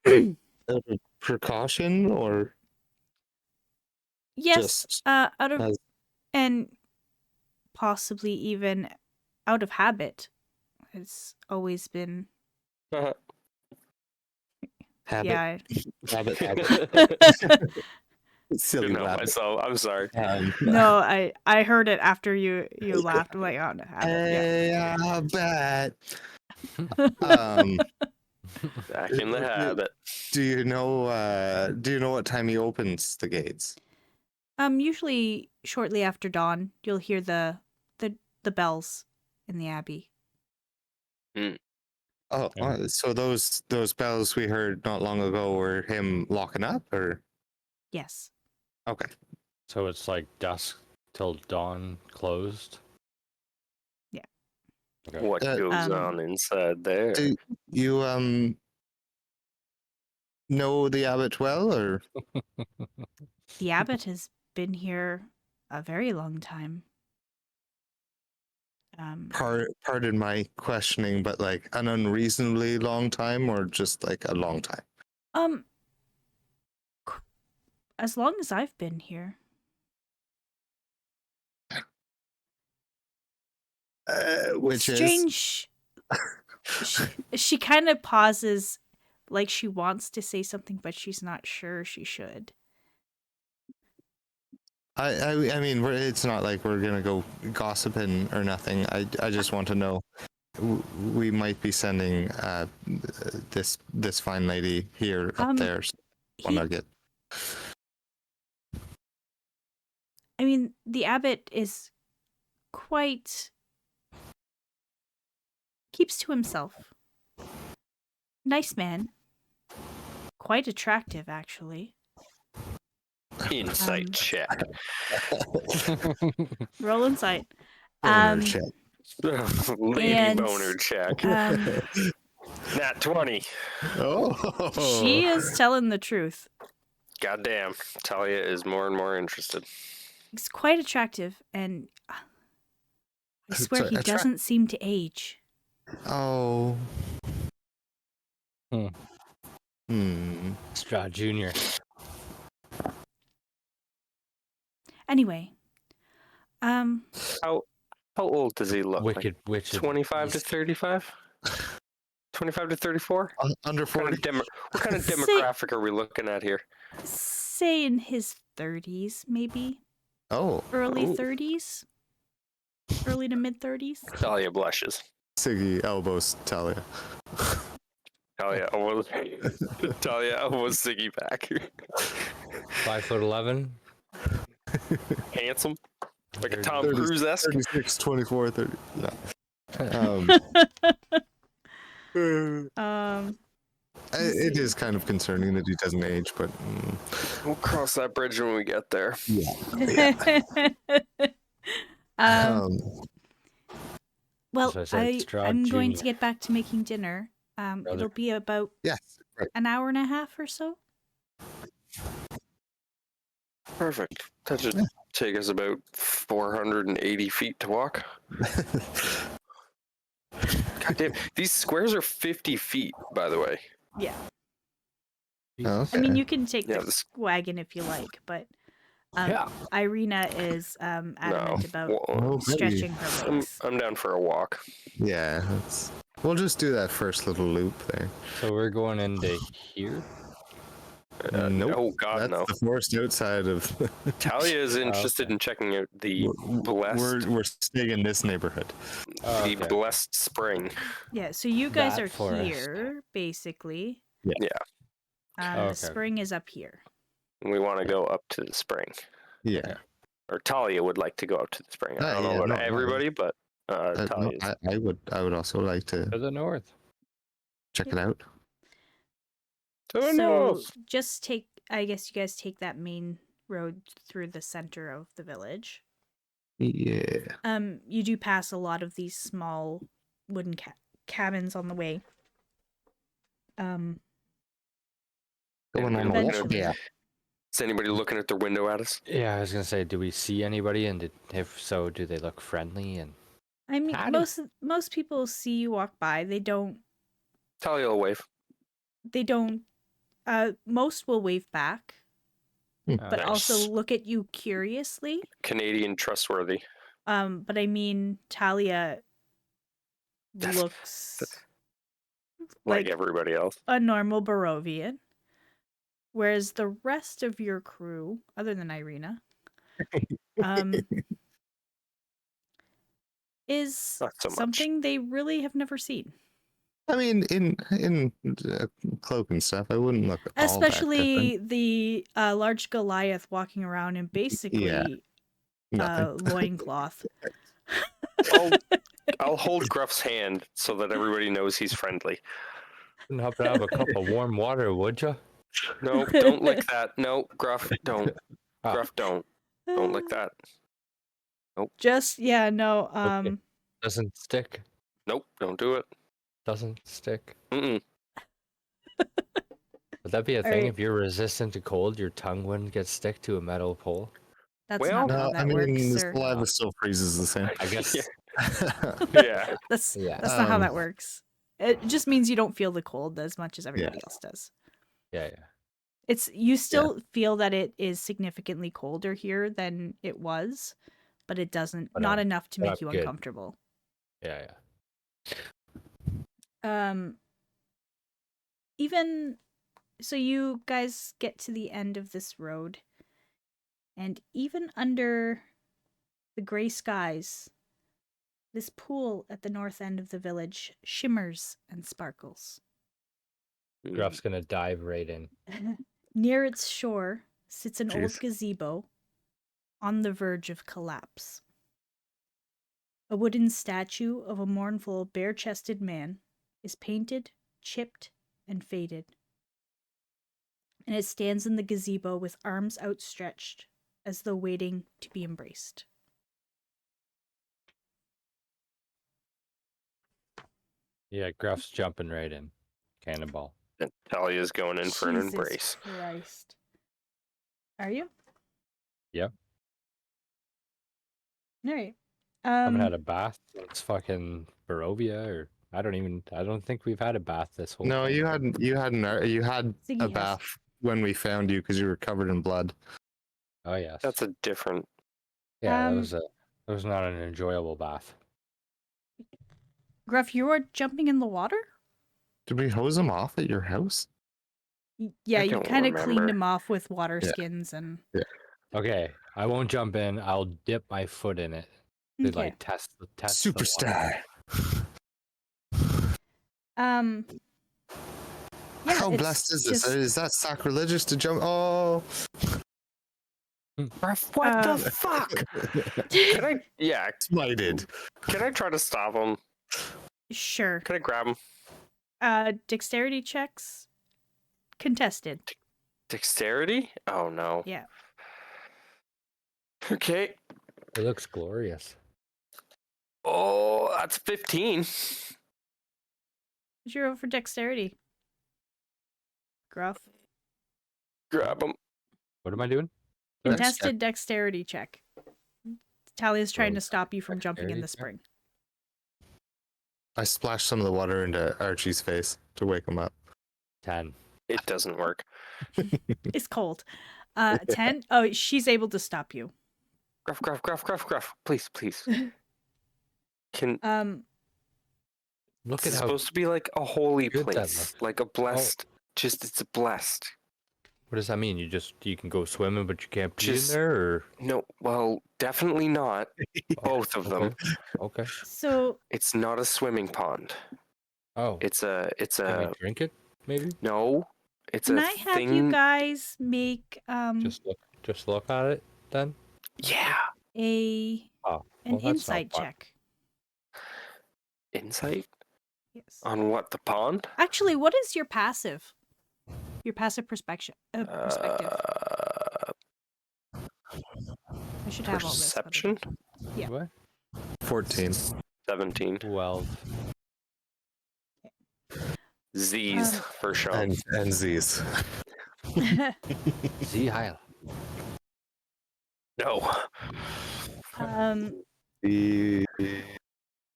Speaker 2: Out of precaution, or
Speaker 3: Yes,
Speaker 2: just
Speaker 3: out of
Speaker 2: as
Speaker 3: and possibly even out of habit. It's always been
Speaker 2: habit?
Speaker 3: yeah.
Speaker 2: Habit. Silly
Speaker 1: Didn't know
Speaker 2: rabbit.
Speaker 1: myself. I'm sorry.
Speaker 3: No, I heard it after you laughed. I'm like, oh, no, habit. Yeah.
Speaker 2: Hey, habit.
Speaker 1: Back in the habit.
Speaker 2: Do you know what time he opens the gates?
Speaker 3: Usually shortly after dawn, you'll hear the bells in the abbey.
Speaker 2: Oh, so those bells we heard not long ago were him locking up, or
Speaker 3: Yes.
Speaker 2: okay.
Speaker 4: So it's like dusk till dawn closed?
Speaker 3: Yeah.
Speaker 4: Okay.
Speaker 1: What goes on inside there?
Speaker 2: Do you know the abbot well, or
Speaker 3: The abbot has been here a very long time.
Speaker 2: pardon my questioning, but like an unreasonably long time, or just like a long time?
Speaker 3: As long as I've been here.
Speaker 2: Which
Speaker 3: Strange. She kind of pauses, like she wants to say something, but she's not sure she should.
Speaker 2: I mean, it's not like we're gonna go gossiping or nothing. I just want to know. We might be sending this fine lady here up there. So
Speaker 3: He-
Speaker 2: wanna get
Speaker 3: mean, the abbot is quite... keeps to himself. Nice man. Quite attractive, actually.
Speaker 1: Insight
Speaker 3: Um,
Speaker 1: check.
Speaker 3: Roll insight.
Speaker 2: Boner check.
Speaker 1: Lady
Speaker 3: And,
Speaker 1: boner check. Nat 20.
Speaker 2: Oh.
Speaker 3: She is telling the truth.
Speaker 1: Goddamn. Talia is more and more interested.
Speaker 3: He's quite attractive, and I swear
Speaker 2: Sorry,
Speaker 3: he doesn't seem to age.
Speaker 2: Oh.
Speaker 4: Hmm.
Speaker 2: Hmm.
Speaker 4: Straw Junior.
Speaker 3: Anyway,
Speaker 1: How old does he look?
Speaker 4: Wicked
Speaker 1: Like
Speaker 4: witch.
Speaker 1: 25 to
Speaker 4: beast.
Speaker 1: 35? 25 to 34?
Speaker 2: Under 40.
Speaker 1: What kind of
Speaker 3: Say-
Speaker 1: demographic are we looking at here?
Speaker 3: say in his 30s, maybe
Speaker 2: Oh.
Speaker 3: early
Speaker 1: Ooh.
Speaker 3: 30s, early to mid 30s.
Speaker 1: Talia blushes.
Speaker 2: Siggy elbows Talia.
Speaker 1: Talia almost Siggy back.
Speaker 4: 5'11".
Speaker 1: Handsome. Like a
Speaker 4: 30.
Speaker 1: Tom Cruise-esque.
Speaker 2: 36, 24, 30. No. It is kind of concerning that he doesn't age, but
Speaker 1: We'll cross that bridge when we get there.
Speaker 3: um, well,
Speaker 4: So I said Straw
Speaker 3: I'm going to
Speaker 4: Junior.
Speaker 3: get back to making dinner.
Speaker 4: Brother.
Speaker 3: It'll be about
Speaker 2: yes, right.
Speaker 3: an hour and a half or so.
Speaker 1: Perfect. That should take us about 480 feet to walk. God damn. These squares are 50 feet, by the way.
Speaker 3: Yeah.
Speaker 2: Oh,
Speaker 3: I mean,
Speaker 2: okay.
Speaker 3: you can take
Speaker 1: Yeah,
Speaker 3: the
Speaker 1: this-
Speaker 3: wagon if you like, but
Speaker 4: Yeah.
Speaker 3: Irina is adamant about
Speaker 2: Oh,
Speaker 3: stretching her legs.
Speaker 1: I'm down for a walk.
Speaker 2: Yeah, we'll just do that first little loop there.
Speaker 4: So we're going into here.
Speaker 2: Nope.
Speaker 1: Oh, God,
Speaker 2: That's
Speaker 1: no.
Speaker 2: the forest outside of.
Speaker 1: Talia is interested in checking out the blessed,
Speaker 2: we're staying in this neighborhood.
Speaker 4: Oh,
Speaker 1: the
Speaker 4: okay.
Speaker 1: blessed spring.
Speaker 3: Yeah, so you guys
Speaker 4: That
Speaker 3: are
Speaker 4: forest.
Speaker 3: here, basically.
Speaker 1: Yeah.
Speaker 4: Oh,
Speaker 3: The
Speaker 4: okay.
Speaker 3: spring is up here.
Speaker 1: We want to go up to the spring.
Speaker 2: Yeah.
Speaker 1: Or Talia would like to go up to the spring. I don't know about everybody, but
Speaker 2: No,
Speaker 1: Talia's.
Speaker 2: I would also like to
Speaker 4: To the north.
Speaker 2: check it out.
Speaker 1: Oh,
Speaker 3: So
Speaker 1: no.
Speaker 3: just take, I guess you guys take that main road through the center of the village.
Speaker 2: Yeah.
Speaker 3: You do pass a lot of these small wooden cabins on the way.
Speaker 2: Going
Speaker 1: Anybody
Speaker 2: on
Speaker 1: looking
Speaker 3: Eventually.
Speaker 2: yeah.
Speaker 1: Is anybody looking at their window at us?
Speaker 4: Yeah, I was gonna say, do we see anybody? And if so, do they look friendly? And
Speaker 3: I mean,
Speaker 4: Howdy.
Speaker 3: most people see you walk by. They don't.
Speaker 1: Talia will wave.
Speaker 3: They don't. Most will wave back, but
Speaker 1: Nice.
Speaker 3: also look at you curiously.
Speaker 1: Canadian trustworthy.
Speaker 3: But I mean, Talia
Speaker 1: That's-
Speaker 3: looks
Speaker 1: Like
Speaker 3: like
Speaker 1: everybody else.
Speaker 3: a normal Barovian, whereas the rest of your crew, other than Irina, is
Speaker 1: Not so much.
Speaker 3: something they really have never seen.
Speaker 2: I mean, in cloak and stuff, I wouldn't look all that
Speaker 3: Especially the large Goliath walking around in basically
Speaker 2: Nothing.
Speaker 3: loincloth.
Speaker 1: I'll hold Gruff's hand so that everybody knows he's friendly.
Speaker 4: wouldn't happen to have a cup of warm water, would you?
Speaker 1: No, don't lick that. No, Gruff, don't.
Speaker 4: Ah.
Speaker 1: Gruff, don't. Don't lick that.
Speaker 3: Just no.
Speaker 4: Okay. Doesn't stick.
Speaker 1: Nope, don't do it.
Speaker 4: Doesn't stick.
Speaker 1: Mm-mm.
Speaker 4: Would that be a
Speaker 3: All
Speaker 4: thing?
Speaker 3: right.
Speaker 4: If you're resistant to cold, your tongue wouldn't get stick to a metal pole?
Speaker 3: That's
Speaker 1: Well,
Speaker 3: not how
Speaker 2: No,
Speaker 3: that
Speaker 2: I mean,
Speaker 3: works,
Speaker 2: the
Speaker 3: sir.
Speaker 2: saliva still freezes the same.
Speaker 4: I guess.
Speaker 1: Yeah.
Speaker 3: That's
Speaker 4: Yeah.
Speaker 3: not how
Speaker 2: Um,
Speaker 3: that works. It just means you don't feel the cold as much as everybody else does.
Speaker 4: Yeah.
Speaker 3: It's you still feel that it is significantly colder here than it was, but it doesn't
Speaker 4: But
Speaker 3: not
Speaker 4: I'm-
Speaker 3: enough to
Speaker 4: but
Speaker 3: make
Speaker 4: I'm
Speaker 3: you
Speaker 4: good.
Speaker 3: uncomfortable.
Speaker 4: Yeah.
Speaker 3: Even so you guys get to the end of this road, and even under the gray skies, this pool at the north end of the village shimmers and sparkles.
Speaker 4: Gruff's gonna dive right in.
Speaker 3: Near its shore sits an old
Speaker 2: Jeez.
Speaker 3: gazebo on the verge of collapse. A wooden statue of a mournful, bare-chested man is painted, chipped, and faded. And it stands in the gazebo with arms outstretched, as though waiting to be embraced.
Speaker 4: Yeah, Gruff's jumping right in. Cannonball.
Speaker 1: And Talia's going in for an
Speaker 3: Jesus
Speaker 1: embrace.
Speaker 3: Christ. Are you?
Speaker 4: Yep.
Speaker 3: All right.
Speaker 4: Haven't had a bath since fucking Barovia, or I don't think we've had a bath this whole
Speaker 2: No,
Speaker 4: thing.
Speaker 2: you had
Speaker 3: Ziggy
Speaker 2: a
Speaker 3: has.
Speaker 2: bath when we found you because you were covered in blood.
Speaker 4: Oh yes.
Speaker 1: That's a different.
Speaker 4: Yeah,
Speaker 3: Um,
Speaker 4: that was not an enjoyable bath.
Speaker 3: Gruff, you are jumping in the water?
Speaker 2: Did we hose him off at your house?
Speaker 3: Yeah,
Speaker 1: I
Speaker 3: you
Speaker 1: don't
Speaker 3: kind of cleaned
Speaker 1: remember.
Speaker 3: him off with water
Speaker 2: Yeah.
Speaker 3: skins and.
Speaker 4: Okay, I won't jump in. I'll dip my foot in it to
Speaker 3: Okay.
Speaker 4: like test the water.
Speaker 2: Superstar.
Speaker 3: Yeah,
Speaker 2: How
Speaker 3: it's
Speaker 2: blessed is this?
Speaker 3: just-
Speaker 2: Is that sacrilegious to jump? Oh.
Speaker 1: What
Speaker 3: Um,
Speaker 1: the fuck? Can I? Yeah.
Speaker 2: Smited.
Speaker 1: Can I try to stop him?
Speaker 3: Sure.
Speaker 1: Can I grab him?
Speaker 3: Dexterity checks contested.
Speaker 1: Dexterity? Oh no.
Speaker 3: Yeah.
Speaker 1: Okay.
Speaker 4: It looks glorious.
Speaker 1: Oh, that's 15.
Speaker 3: What's your roll for dexterity? Gruff.
Speaker 1: Grab him.
Speaker 4: What am I doing?
Speaker 2: Dex
Speaker 3: Contested dexterity check. Talia's trying
Speaker 4: Oh,
Speaker 3: to stop you from jumping in
Speaker 4: dexterity
Speaker 3: the
Speaker 4: check?
Speaker 3: spring.
Speaker 2: I splashed some of the water into Archie's face to wake him up.
Speaker 4: 10.
Speaker 1: It doesn't work.
Speaker 3: It's cold. 10. Oh, she's able to stop you.
Speaker 1: Gruff. Please, please. Can
Speaker 4: Look
Speaker 1: it's
Speaker 4: at how.
Speaker 1: supposed to be like a holy
Speaker 4: good that
Speaker 1: place,
Speaker 4: looks.
Speaker 1: like a blessed. Just it's blessed.
Speaker 4: What does that mean? You can go swimming, but you can't be in
Speaker 1: Just-
Speaker 4: there, or
Speaker 1: No, well, definitely not. Both of them.
Speaker 4: Okay.
Speaker 3: so
Speaker 1: It's not a swimming pond.
Speaker 4: Oh,
Speaker 1: It's a
Speaker 4: can we drink it? Maybe.
Speaker 1: no. It's
Speaker 3: can
Speaker 1: a
Speaker 3: I have
Speaker 1: thing.
Speaker 3: you guys make
Speaker 4: Just look at it then.
Speaker 1: Yeah.
Speaker 3: an
Speaker 4: Oh, well, that's not
Speaker 3: insight
Speaker 4: fun.
Speaker 3: check?
Speaker 1: Insight
Speaker 3: Yes.
Speaker 1: on what the pond?
Speaker 3: Actually, what is your passive? Your passive perspective. Perspective. I should have all this. but I
Speaker 1: Perception.
Speaker 3: don't. Yeah.
Speaker 4: What?
Speaker 2: 14.
Speaker 1: 17.
Speaker 4: 12.
Speaker 1: Z's
Speaker 3: Um,
Speaker 1: for sure.
Speaker 2: And Z's.
Speaker 4: Z Heil.
Speaker 1: No.
Speaker 2: The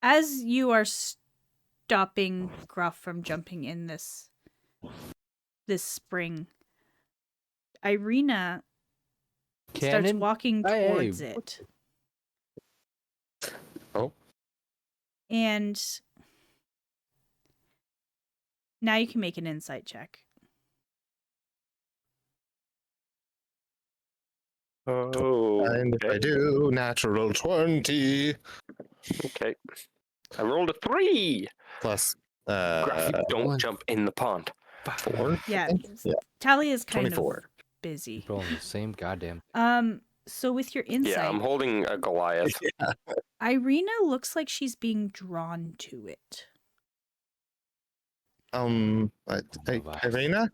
Speaker 3: As you are stopping Gruff from jumping in this spring, Irina starts
Speaker 4: Cannon.
Speaker 3: walking
Speaker 4: Hey,
Speaker 3: towards
Speaker 4: what
Speaker 3: it.
Speaker 2: Oh.
Speaker 3: And now you can make an insight check.
Speaker 1: Oh.
Speaker 2: and if I do, natural 20
Speaker 1: Okay. I rolled a 3.
Speaker 2: plus
Speaker 1: Gruff, you don't
Speaker 4: one.
Speaker 1: jump in the pond.
Speaker 2: 4.
Speaker 3: Yeah,
Speaker 2: Yeah.
Speaker 3: Talia is kind
Speaker 2: 24.
Speaker 3: of busy.
Speaker 4: Rolling the same goddamn.
Speaker 3: So with your
Speaker 1: Yeah,
Speaker 3: insight,
Speaker 1: I'm holding a Goliath.
Speaker 3: Irina looks like she's being drawn to it.
Speaker 2: Irina?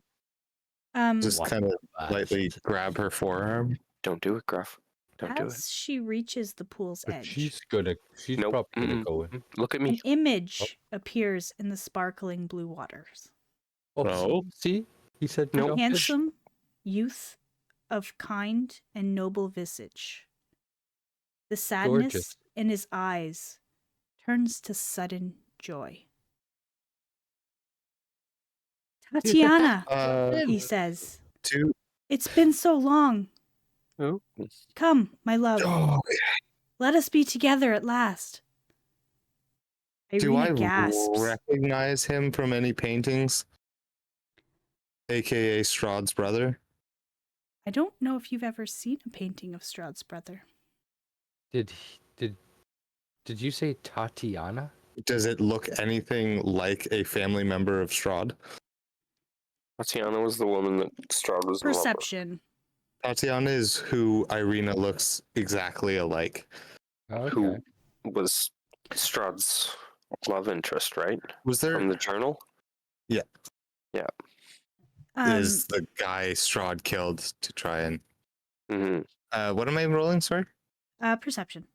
Speaker 2: Just
Speaker 4: What
Speaker 2: kind of
Speaker 4: the
Speaker 2: lightly
Speaker 4: fuck?
Speaker 2: grab her forearm.
Speaker 1: Don't do it, Gruff. Don't do it.
Speaker 3: As she reaches the pool's
Speaker 4: But
Speaker 3: edge,
Speaker 4: she's
Speaker 1: Nope.
Speaker 4: probably gonna
Speaker 1: Mm-mm.
Speaker 4: go in.
Speaker 1: Look at
Speaker 3: an
Speaker 1: me.
Speaker 3: image appears in the sparkling blue waters.
Speaker 4: Oh,
Speaker 2: No.
Speaker 4: see? He said
Speaker 1: Nope.
Speaker 4: jump in.
Speaker 3: Handsome youth of kind and noble visage. The sadness
Speaker 4: Gorgeous.
Speaker 3: in his eyes turns to sudden joy. Tatiana, he says,
Speaker 2: Two.
Speaker 3: it's been so long.
Speaker 1: Oh.
Speaker 3: Come, my love.
Speaker 2: Oh,
Speaker 3: Let us be together at last.
Speaker 2: do I
Speaker 3: Irina gasps.
Speaker 2: recognize him from any paintings? AKA Strahd's brother.
Speaker 3: I don't know if you've ever seen a painting of Strahd's brother.
Speaker 4: Did you say Tatiana?
Speaker 2: Does it look anything like a family member of Strahd?
Speaker 1: Tatiana was the woman that Strahd was in love with.
Speaker 3: Perception.
Speaker 2: Tatiana is who Irina looks exactly alike.
Speaker 4: Okay.
Speaker 1: Who was Strahd's love interest, right?
Speaker 2: Was there
Speaker 1: From the journal?
Speaker 2: is the guy Strahd killed to try and
Speaker 1: Hmm.
Speaker 2: what am I rolling, sorry?
Speaker 3: Perception.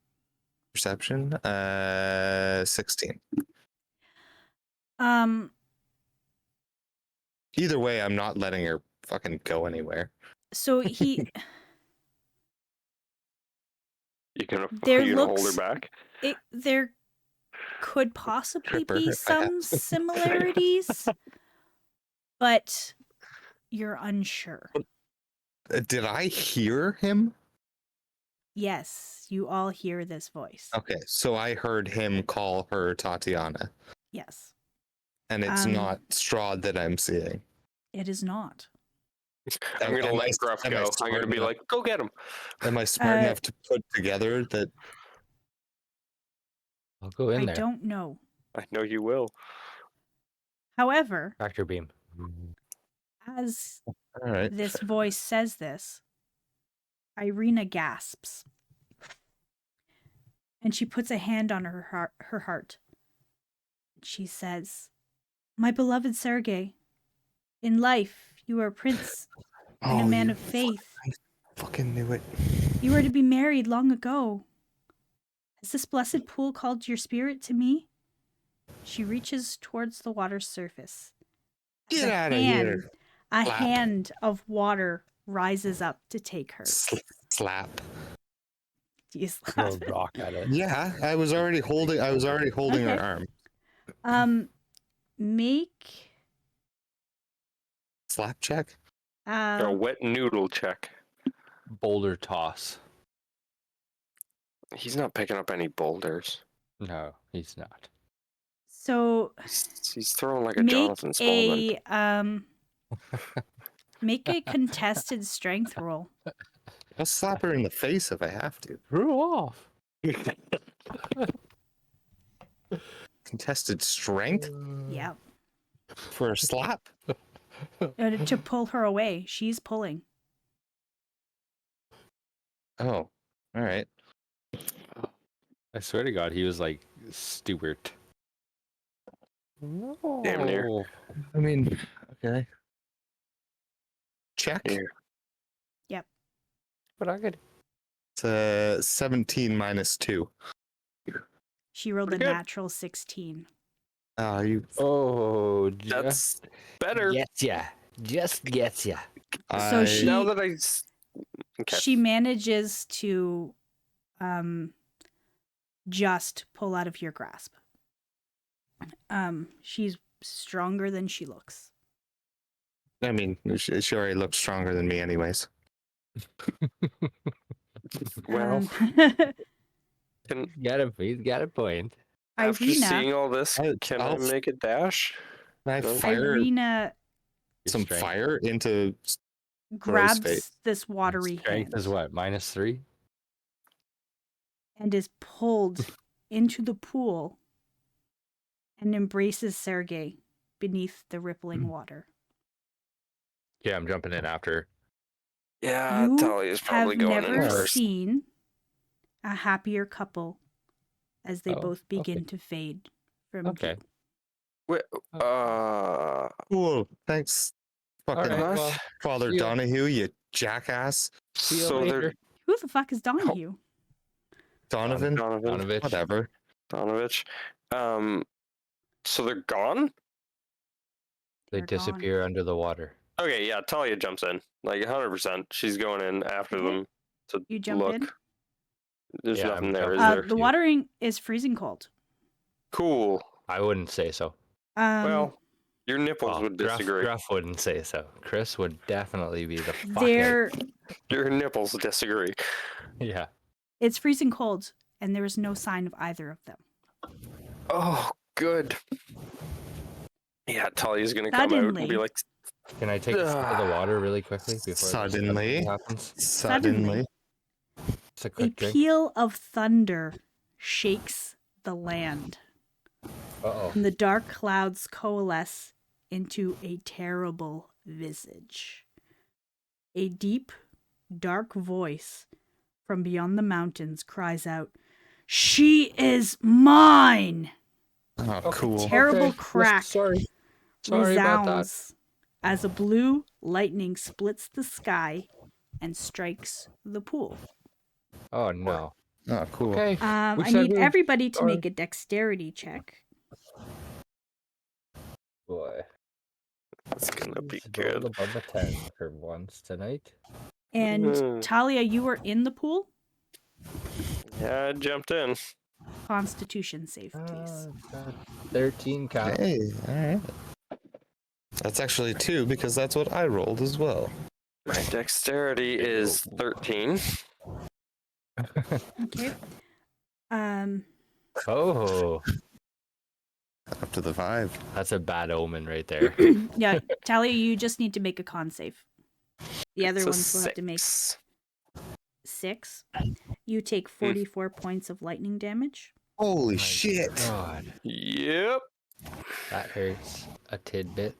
Speaker 2: Perception. 16.
Speaker 3: Um,
Speaker 2: Either way, I'm not letting her fucking go anywhere.
Speaker 3: so he, There
Speaker 1: You gonna hold her
Speaker 3: looks-
Speaker 1: back?
Speaker 3: there could possibly
Speaker 2: Trip her
Speaker 3: be
Speaker 2: if I have
Speaker 3: some
Speaker 2: to.
Speaker 3: similarities, but you're unsure.
Speaker 2: Did I hear him?
Speaker 3: Yes, you all hear this voice.
Speaker 2: Okay, so I heard him call her Tatiana,
Speaker 3: Yes,
Speaker 2: and it's
Speaker 3: Um,
Speaker 2: not Strahd that I'm seeing.
Speaker 3: it is not.
Speaker 1: I'm gonna
Speaker 2: Am
Speaker 1: let
Speaker 2: I-
Speaker 1: Gruff
Speaker 2: am I
Speaker 1: go. I'm
Speaker 2: smart
Speaker 1: gonna be
Speaker 2: enough-
Speaker 1: like, go get him.
Speaker 2: Am I smart
Speaker 3: Uh,
Speaker 2: enough to put together that?
Speaker 4: I'll go in
Speaker 3: I
Speaker 4: there.
Speaker 3: don't know.
Speaker 1: I know you will.
Speaker 3: However,
Speaker 4: Tractor beam.
Speaker 3: as
Speaker 2: All right.
Speaker 3: this voice says this, Irina gasps. And she puts a hand on her heart. She says, "My beloved Sergei, in life you are a prince and a man
Speaker 2: you
Speaker 3: of faith.
Speaker 2: fucking knew it.
Speaker 3: You were to be married long ago. Has this blessed pool called your spirit to me?" She reaches towards the water's surface. As
Speaker 2: Get
Speaker 3: a
Speaker 2: out of
Speaker 3: hand-
Speaker 2: here.
Speaker 3: A
Speaker 2: Slap.
Speaker 3: hand of water rises up to take her.
Speaker 2: Slap.
Speaker 3: Do you
Speaker 4: Throw
Speaker 3: slap
Speaker 4: a
Speaker 3: it?
Speaker 4: rock at it.
Speaker 2: Yeah, I was already holding her
Speaker 3: Okay.
Speaker 2: arm.
Speaker 3: Make
Speaker 2: Slap check.
Speaker 1: A wet noodle check.
Speaker 4: Boulder toss.
Speaker 1: He's not picking up any boulders.
Speaker 4: No, he's not.
Speaker 3: so
Speaker 1: He's throwing like a
Speaker 3: make
Speaker 1: Jonathan Spaulding.
Speaker 3: make a contested strength roll.
Speaker 2: I'll slap her in the face if I have to.
Speaker 4: Threw off.
Speaker 2: Contested strength
Speaker 3: Yeah.
Speaker 2: for a slap.
Speaker 3: To pull her away. She's pulling.
Speaker 2: Oh, all right.
Speaker 4: I swear to God, he was like Stewart.
Speaker 1: Damn near.
Speaker 4: Oh.
Speaker 2: I mean, okay. Check.
Speaker 1: Here.
Speaker 4: But I could.
Speaker 2: It's 17 minus 2.
Speaker 3: She rolled a
Speaker 1: Pretty good.
Speaker 3: natural 16.
Speaker 2: You.
Speaker 4: Oh,
Speaker 1: That's better.
Speaker 4: Gets ya. Just gets ya.
Speaker 3: So
Speaker 2: I-
Speaker 3: she-
Speaker 1: Now that okay.
Speaker 3: She manages to just pull out of your grasp. She's stronger than she looks.
Speaker 2: I mean, she already looked stronger than me, anyways.
Speaker 1: Well,
Speaker 3: Um,
Speaker 4: He's got a point.
Speaker 1: after
Speaker 3: Irina,
Speaker 1: seeing all this, can I
Speaker 2: I'll-
Speaker 1: make a dash?
Speaker 2: Can I
Speaker 1: No.
Speaker 2: fire
Speaker 3: Irina
Speaker 4: Your
Speaker 2: some
Speaker 4: strength-
Speaker 2: fire into?
Speaker 3: grabs
Speaker 2: face.
Speaker 3: this watery
Speaker 4: Strength
Speaker 3: hand
Speaker 4: is what? -3?
Speaker 3: and is pulled into the pool and embraces Sergei beneath the rippling water.
Speaker 4: Yeah, I'm jumping in after.
Speaker 1: Yeah,
Speaker 3: You
Speaker 1: Talia's probably
Speaker 3: have
Speaker 1: going in
Speaker 3: never
Speaker 1: first.
Speaker 3: seen a happier couple as they
Speaker 4: Oh,
Speaker 3: both begin
Speaker 4: okay.
Speaker 3: to fade from
Speaker 4: Okay.
Speaker 3: view.
Speaker 1: Wait,
Speaker 2: Cool. Thanks, fucking
Speaker 4: All right,
Speaker 1: What?
Speaker 4: well,
Speaker 2: Father
Speaker 4: see ya.
Speaker 2: Donahue, you jackass.
Speaker 4: see you
Speaker 1: so
Speaker 4: later.
Speaker 1: they're
Speaker 3: Who the fuck is Donahue?
Speaker 2: Donovan.
Speaker 4: Donovich.
Speaker 2: Whatever.
Speaker 1: Donovich. So they're gone?
Speaker 4: They
Speaker 3: They're gone.
Speaker 4: disappear under the water.
Speaker 1: Okay, yeah, Talia jumps in. Like 100%. She's going in after
Speaker 3: Okay.
Speaker 1: them to
Speaker 3: You jump
Speaker 1: look.
Speaker 3: in?
Speaker 1: There's
Speaker 4: Yeah,
Speaker 1: nothing
Speaker 4: I'm
Speaker 1: there, is
Speaker 4: jumping.
Speaker 1: there?
Speaker 3: The watering is freezing cold.
Speaker 1: Cool.
Speaker 4: I wouldn't say so.
Speaker 1: Well, your nipples
Speaker 4: Well,
Speaker 1: would
Speaker 4: Gruff,
Speaker 1: disagree.
Speaker 4: Gruff wouldn't say so. Chris would definitely be the fuck out.
Speaker 3: there
Speaker 1: Your nipples disagree.
Speaker 4: Yeah.
Speaker 3: it's freezing cold and there is no sign of either of them.
Speaker 1: Oh, good. Yeah, Talia's gonna come out and be
Speaker 3: Suddenly-
Speaker 1: like,
Speaker 4: Can I take a sip of the water really quickly before
Speaker 2: Suddenly.
Speaker 4: something happens?
Speaker 2: Suddenly.
Speaker 4: Just a
Speaker 3: A
Speaker 4: quick drink.
Speaker 3: peal of thunder shakes the land,
Speaker 4: Uh-oh.
Speaker 3: and the dark clouds coalesce into a terrible visage. A deep dark voice from beyond the mountains cries out, "She is mine!"
Speaker 2: Oh,
Speaker 4: Okay.
Speaker 2: cool.
Speaker 3: Terrible
Speaker 4: Okay.
Speaker 3: crack
Speaker 4: Sorry about that.
Speaker 3: resounds as a blue lightning splits the sky and strikes the pool.
Speaker 4: Oh no.
Speaker 2: Oh, cool.
Speaker 4: Okay.
Speaker 3: I
Speaker 4: said
Speaker 3: need
Speaker 4: we were
Speaker 3: everybody to
Speaker 4: sorry.
Speaker 3: make a dexterity check.
Speaker 4: Boy.
Speaker 1: That's gonna be
Speaker 4: Please roll
Speaker 1: good.
Speaker 4: above a 10 for once tonight.
Speaker 3: And
Speaker 1: Mm.
Speaker 3: Talia, you were in the pool.
Speaker 1: Yeah, I jumped in.
Speaker 3: Constitution save, please.
Speaker 4: 13 count.
Speaker 2: Hey, all right. That's actually 2 because that's what I rolled as well.
Speaker 1: My dexterity is 13.
Speaker 3: Okay. Um,
Speaker 4: Oh,
Speaker 2: Up to the 5.
Speaker 4: that's a bad omen right there.
Speaker 3: yeah, Talia, you just need to make a con save. The other
Speaker 1: It's a
Speaker 3: ones will have to make
Speaker 1: 6.
Speaker 3: 6. You take 44 points of lightning damage.
Speaker 2: Holy
Speaker 4: My
Speaker 2: shit!
Speaker 4: God,
Speaker 1: Yep.
Speaker 4: that hurts a tidbit.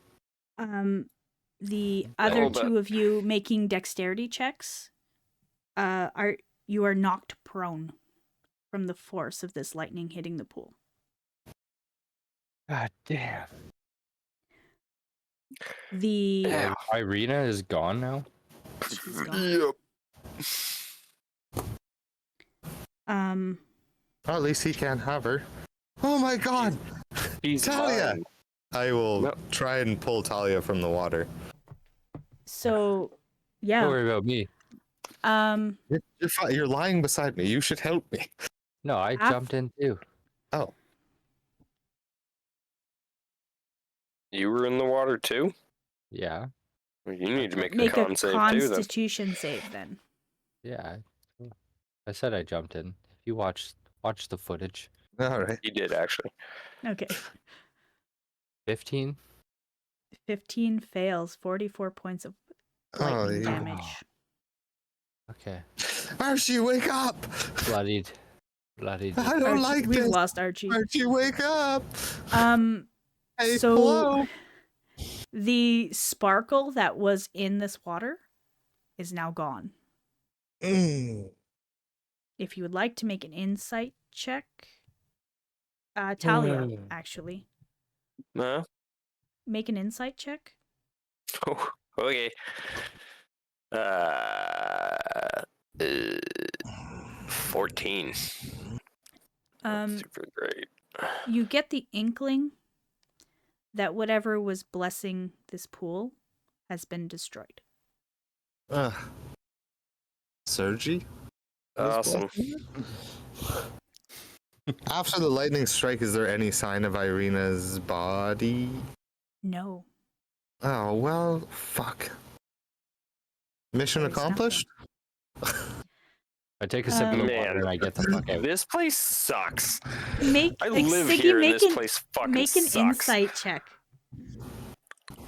Speaker 3: The other
Speaker 1: hold
Speaker 3: two of you making dexterity checks, you are knocked prone from the force of this lightning hitting the pool.
Speaker 4: God damn.
Speaker 3: The
Speaker 1: Yeah.
Speaker 4: Irina is gone now.
Speaker 3: she's gone.
Speaker 1: Yep.
Speaker 2: Well, at least he can't have her. Oh my god!
Speaker 1: He's
Speaker 2: Talia!
Speaker 1: mine.
Speaker 2: I will
Speaker 1: Nope.
Speaker 2: try and pull Talia from the water.
Speaker 3: So,
Speaker 4: Don't
Speaker 3: yeah.
Speaker 4: worry about me.
Speaker 2: You're lying beside me. You should help me.
Speaker 4: No, I jumped in too.
Speaker 2: Oh.
Speaker 1: You were in the water too?
Speaker 4: Yeah.
Speaker 1: Well, you need to make
Speaker 3: Make
Speaker 1: a
Speaker 3: a
Speaker 1: con save too then.
Speaker 3: Constitution save then.
Speaker 4: Yeah. I said I jumped in. If you watch the footage.
Speaker 2: All right.
Speaker 1: You did actually.
Speaker 3: Okay.
Speaker 4: 15.
Speaker 3: 15 fails. 44 points of lightning
Speaker 2: yeah.
Speaker 3: damage.
Speaker 4: Okay.
Speaker 2: Archie, wake up!
Speaker 4: Bloodied.
Speaker 2: I don't
Speaker 3: Archie,
Speaker 2: like
Speaker 3: we've
Speaker 2: this.
Speaker 3: lost Archie.
Speaker 2: Archie, wake up! Hey,
Speaker 3: So
Speaker 2: hello?
Speaker 3: the sparkle that was in this water is now gone. If you would like to make an insight check, Talia, actually,
Speaker 1: No?
Speaker 3: make an insight check.
Speaker 1: Oh, okay. 14. Super great.
Speaker 3: You get the inkling that whatever was blessing this pool has been destroyed.
Speaker 2: Sergi?
Speaker 1: Awesome.
Speaker 2: After the lightning strike, is there any sign of Irina's body?
Speaker 3: No.
Speaker 2: Oh, well, fuck. Mission
Speaker 3: There's
Speaker 2: accomplished?
Speaker 4: I take a sip of the
Speaker 1: Man.
Speaker 4: water and I get the fuck out.
Speaker 1: This place sucks.
Speaker 3: Make
Speaker 1: I
Speaker 3: like,
Speaker 1: live
Speaker 3: Siggy,
Speaker 1: here and
Speaker 3: make
Speaker 1: this
Speaker 3: an,
Speaker 1: place fucking
Speaker 3: make an
Speaker 1: sucks.
Speaker 3: insight check.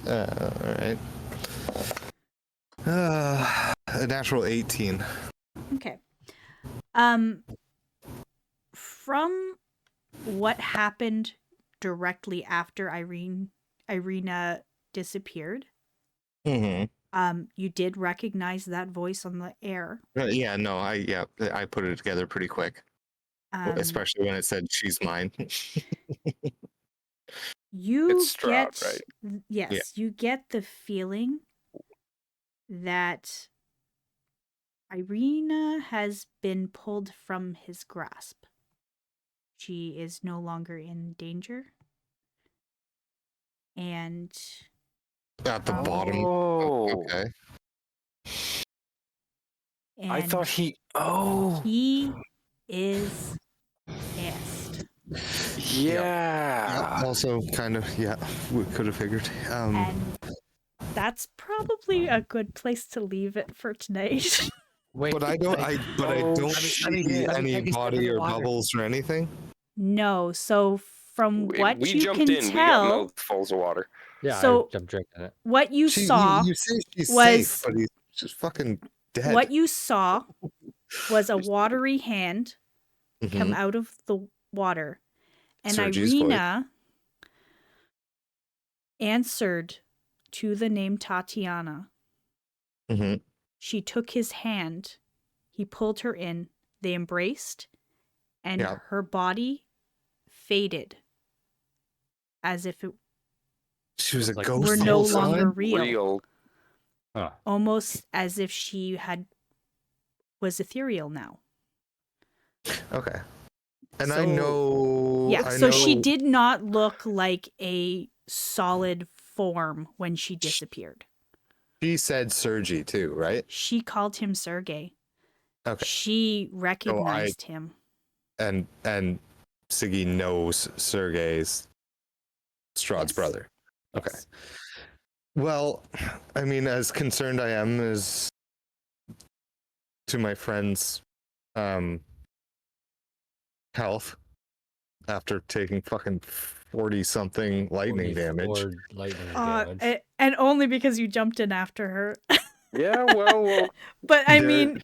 Speaker 2: Alright. A natural 18.
Speaker 3: Okay. From what happened directly after Irina disappeared,
Speaker 2: Mm-hmm.
Speaker 3: you did recognize that voice on the air.
Speaker 2: Yeah, no, I put it together pretty quick. Especially when it said she's mine.
Speaker 3: You
Speaker 1: It's Strahd,
Speaker 3: get
Speaker 1: right?
Speaker 3: yes,
Speaker 2: Yeah.
Speaker 3: you get the feeling that Irina has been pulled from his grasp. She is no longer in danger. And
Speaker 2: At the bottom.
Speaker 1: Oh.
Speaker 2: Okay.
Speaker 1: I
Speaker 3: and
Speaker 1: thought he. Oh.
Speaker 3: he is pissed.
Speaker 1: Yeah.
Speaker 2: Also, kind of, yeah, we could have figured.
Speaker 3: And that's probably a good place to leave it for tonight.
Speaker 4: Wait,
Speaker 2: But I don't
Speaker 1: Oh,
Speaker 2: see
Speaker 1: shit.
Speaker 2: any
Speaker 4: Take a sip of
Speaker 2: body
Speaker 4: the
Speaker 2: or
Speaker 4: water.
Speaker 2: bubbles or anything.
Speaker 3: No, so from what
Speaker 1: we
Speaker 3: you
Speaker 1: jumped
Speaker 3: can
Speaker 1: in. We got
Speaker 3: tell,
Speaker 1: mouthfuls of water.
Speaker 4: Yeah,
Speaker 3: So-
Speaker 4: I'm drinking it.
Speaker 3: what you
Speaker 2: She-
Speaker 3: saw
Speaker 2: You say she's
Speaker 3: was-
Speaker 2: safe, but he's just fucking dead.
Speaker 3: what you saw was a watery hand come
Speaker 2: Mhm.
Speaker 3: out of the water, and
Speaker 2: Sergi's voice.
Speaker 3: Irina answered to the name Tatiana
Speaker 2: Mhm.
Speaker 3: She took his hand. He pulled her in. They embraced, and
Speaker 2: Yeah.
Speaker 3: her body faded as if it
Speaker 2: She was a
Speaker 4: Like,
Speaker 2: ghost.
Speaker 3: were
Speaker 2: the
Speaker 3: no
Speaker 2: whole
Speaker 3: longer
Speaker 2: time?
Speaker 3: real.
Speaker 4: Huh.
Speaker 3: Almost as if she was ethereal now.
Speaker 2: Okay. And I
Speaker 3: So-
Speaker 2: know.
Speaker 3: Yeah,
Speaker 2: I
Speaker 3: so she
Speaker 2: know-
Speaker 3: did not look like a solid form when she disappeared.
Speaker 2: She said Sergi too, right?
Speaker 3: She called him Sergey.
Speaker 2: Okay.
Speaker 3: She recognized him.
Speaker 2: And Siggy knows Sergei's Strahd's
Speaker 3: Yes.
Speaker 2: brother. Okay.
Speaker 3: Yes.
Speaker 2: Well, I mean, as concerned I am as to my friend's health after taking fucking 40 something lightning damage.
Speaker 4: 44 lightning damage.
Speaker 3: And only because you jumped in after her.
Speaker 1: Yeah, well,
Speaker 3: But I
Speaker 2: There-
Speaker 3: mean,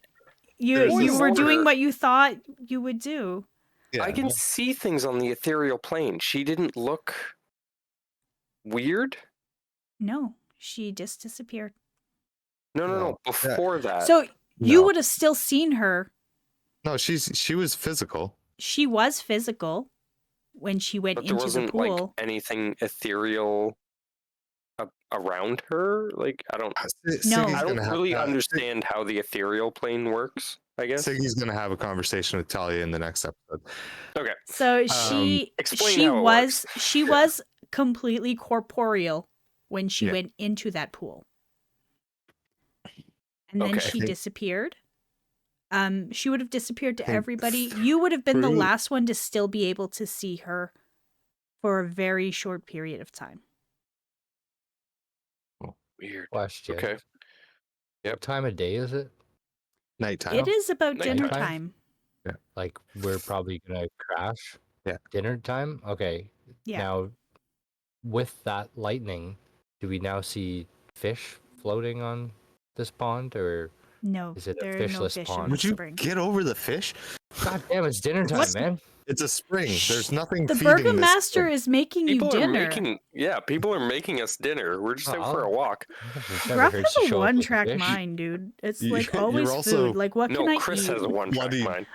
Speaker 3: you
Speaker 2: there's
Speaker 3: you
Speaker 2: this
Speaker 3: were doing
Speaker 1: order.
Speaker 3: what you thought you would do.
Speaker 2: Yeah.
Speaker 1: I can see things on the ethereal plane. She didn't look weird.
Speaker 3: No, she just disappeared.
Speaker 1: No.
Speaker 2: No.
Speaker 1: Before that,
Speaker 3: So you
Speaker 2: No.
Speaker 3: would have still seen her.
Speaker 2: No, she was physical.
Speaker 3: She was physical when she went
Speaker 1: but there
Speaker 3: into the
Speaker 1: wasn't like
Speaker 3: pool.
Speaker 1: anything ethereal around her. Like I don't
Speaker 3: No.
Speaker 1: I don't really
Speaker 2: have,
Speaker 1: understand how the ethereal plane works. I guess.
Speaker 2: Siggy's gonna have a conversation with Talia in the next episode.
Speaker 1: Okay.
Speaker 3: So she
Speaker 1: explain
Speaker 3: she
Speaker 1: how it
Speaker 3: was
Speaker 1: works.
Speaker 3: she was completely corporeal when she
Speaker 2: Yeah.
Speaker 3: went into that pool. And then
Speaker 1: Okay.
Speaker 3: she disappeared. She would have disappeared to
Speaker 2: think
Speaker 3: everybody. You would have been the
Speaker 2: through-
Speaker 3: last one to still be able to see her for a very short period of time.
Speaker 1: Weird.
Speaker 4: Question.
Speaker 1: Okay.
Speaker 4: What time of day is it?
Speaker 2: Nighttime.
Speaker 3: It is about
Speaker 1: Nighttime.
Speaker 3: dinner time.
Speaker 4: Like, we're probably gonna crash.
Speaker 2: Yeah.
Speaker 4: Dinner time? Okay.
Speaker 3: Yeah.
Speaker 4: Now, with that lightning, do we now see fish floating on this pond, or
Speaker 3: No,
Speaker 4: is it a
Speaker 3: there are no
Speaker 4: fishless
Speaker 3: fish
Speaker 4: pond?
Speaker 3: in
Speaker 2: Would
Speaker 3: the
Speaker 2: you
Speaker 3: spring.
Speaker 2: get over the fish?
Speaker 4: God damn, it's dinner time, man.
Speaker 2: It's a spring. There's nothing.
Speaker 3: The
Speaker 2: feeding this
Speaker 3: Burgomaster
Speaker 2: spring.
Speaker 3: is making you
Speaker 1: People are
Speaker 3: dinner.
Speaker 1: people are making us dinner. We're just out for a
Speaker 4: Oh.
Speaker 1: walk.
Speaker 4: Never
Speaker 3: Graf
Speaker 4: hurts
Speaker 3: has
Speaker 4: to
Speaker 3: a
Speaker 4: show up with
Speaker 3: one-track
Speaker 4: fish.
Speaker 3: mind, dude. It's
Speaker 2: You-
Speaker 3: like
Speaker 2: you're
Speaker 3: always
Speaker 2: also-
Speaker 3: food. Like, what
Speaker 1: No,
Speaker 3: can I
Speaker 1: Chris
Speaker 3: eat?
Speaker 1: has a one-track
Speaker 2: Bloody-
Speaker 1: mind.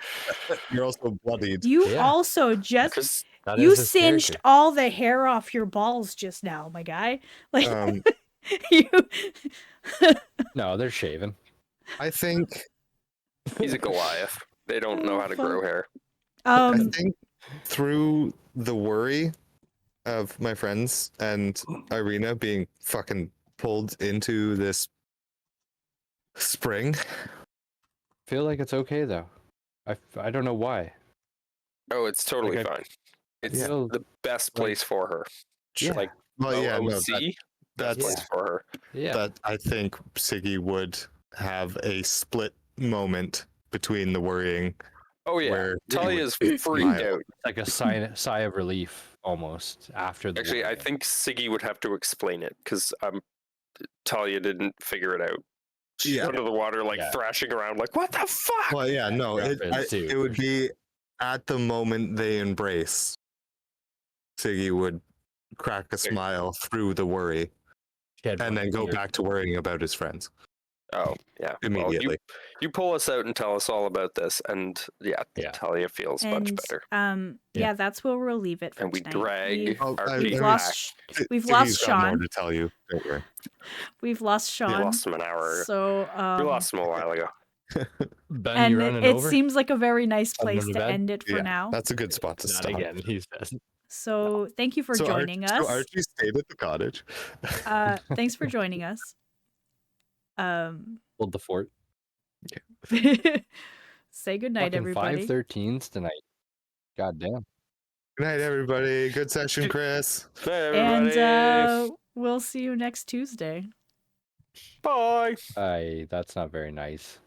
Speaker 2: You're also bloodied.
Speaker 3: You
Speaker 4: Yeah.
Speaker 3: also just
Speaker 1: Chris,
Speaker 4: That
Speaker 3: you
Speaker 4: is his
Speaker 3: singed
Speaker 4: character.
Speaker 3: all the hair off your balls just now, my guy. Like
Speaker 2: Um,
Speaker 3: you.
Speaker 4: No, they're shaven.
Speaker 2: I think.
Speaker 1: he's a Goliath. They don't know how to grow hair.
Speaker 2: I think through the worry of my friends and Irina being fucking pulled into this spring.
Speaker 6: Feel like it's okay though. I don't know why.
Speaker 1: Oh, it's totally
Speaker 6: Like,
Speaker 1: fine. It's
Speaker 6: Yeah.
Speaker 1: the best place for her.
Speaker 6: Yeah.
Speaker 1: Like
Speaker 2: Well, yeah, no,
Speaker 1: OOC, best
Speaker 2: that's
Speaker 1: place for her.
Speaker 6: Yeah.
Speaker 2: that I think Siggy would have a split moment between the worrying
Speaker 1: Oh yeah,
Speaker 2: where
Speaker 1: Talia's
Speaker 2: he would
Speaker 1: freaked
Speaker 2: smile.
Speaker 1: out.
Speaker 6: Like a sigh of relief almost after the
Speaker 1: Actually, I
Speaker 6: worrying.
Speaker 1: think Siggy would have to explain it because Talia didn't figure it out. She's
Speaker 2: Yeah.
Speaker 1: under the water, like
Speaker 6: Yeah.
Speaker 1: thrashing around, like what the fuck?
Speaker 2: Well, yeah, no,
Speaker 6: Graph is too.
Speaker 2: it would be at the moment they embrace. Siggy would crack a smile through the worry
Speaker 4: Shed
Speaker 2: and
Speaker 4: one
Speaker 2: then go
Speaker 4: tear.
Speaker 2: back to worrying about his friends
Speaker 1: Oh yeah,
Speaker 2: immediately.
Speaker 1: Well, you pull us out and tell us all about this, and yeah,
Speaker 4: Yeah.
Speaker 1: Talia feels much
Speaker 3: And
Speaker 1: better.
Speaker 3: yeah, that's where we'll leave it for
Speaker 1: And we
Speaker 3: tonight.
Speaker 1: drag
Speaker 3: We've,
Speaker 2: Oh,
Speaker 1: our
Speaker 2: I-
Speaker 3: we've
Speaker 1: team
Speaker 2: I mean-
Speaker 3: lost we've
Speaker 2: Siggy's
Speaker 3: lost
Speaker 2: got more
Speaker 3: Sean.
Speaker 2: to tell you. Don't worry.
Speaker 3: We've lost
Speaker 1: We
Speaker 3: Sean.
Speaker 1: lost him an hour.
Speaker 3: So
Speaker 1: we lost him a while ago.
Speaker 4: Ben,
Speaker 3: and
Speaker 4: you
Speaker 3: it,
Speaker 4: running
Speaker 3: it
Speaker 4: over?
Speaker 3: seems like a very nice
Speaker 4: Send him
Speaker 3: place
Speaker 4: to
Speaker 3: to
Speaker 4: bed?
Speaker 3: end it for
Speaker 2: Yeah,
Speaker 3: now.
Speaker 2: that's a good spot to
Speaker 4: Not
Speaker 2: stop.
Speaker 4: again, he says.
Speaker 3: So thank you for
Speaker 2: So
Speaker 3: joining
Speaker 2: So
Speaker 3: us.
Speaker 2: Archie stayed at the cottage.
Speaker 3: Thanks for joining us.
Speaker 6: Hold the fort.
Speaker 3: Say goodnight,
Speaker 6: Fucking
Speaker 3: everybody.
Speaker 6: 513s tonight. God damn.
Speaker 2: Good night, everybody. Good session, Chris.
Speaker 1: Bye,
Speaker 3: And
Speaker 1: everybody.
Speaker 3: we'll see you next Tuesday.
Speaker 1: Bye.
Speaker 6: That's not very nice.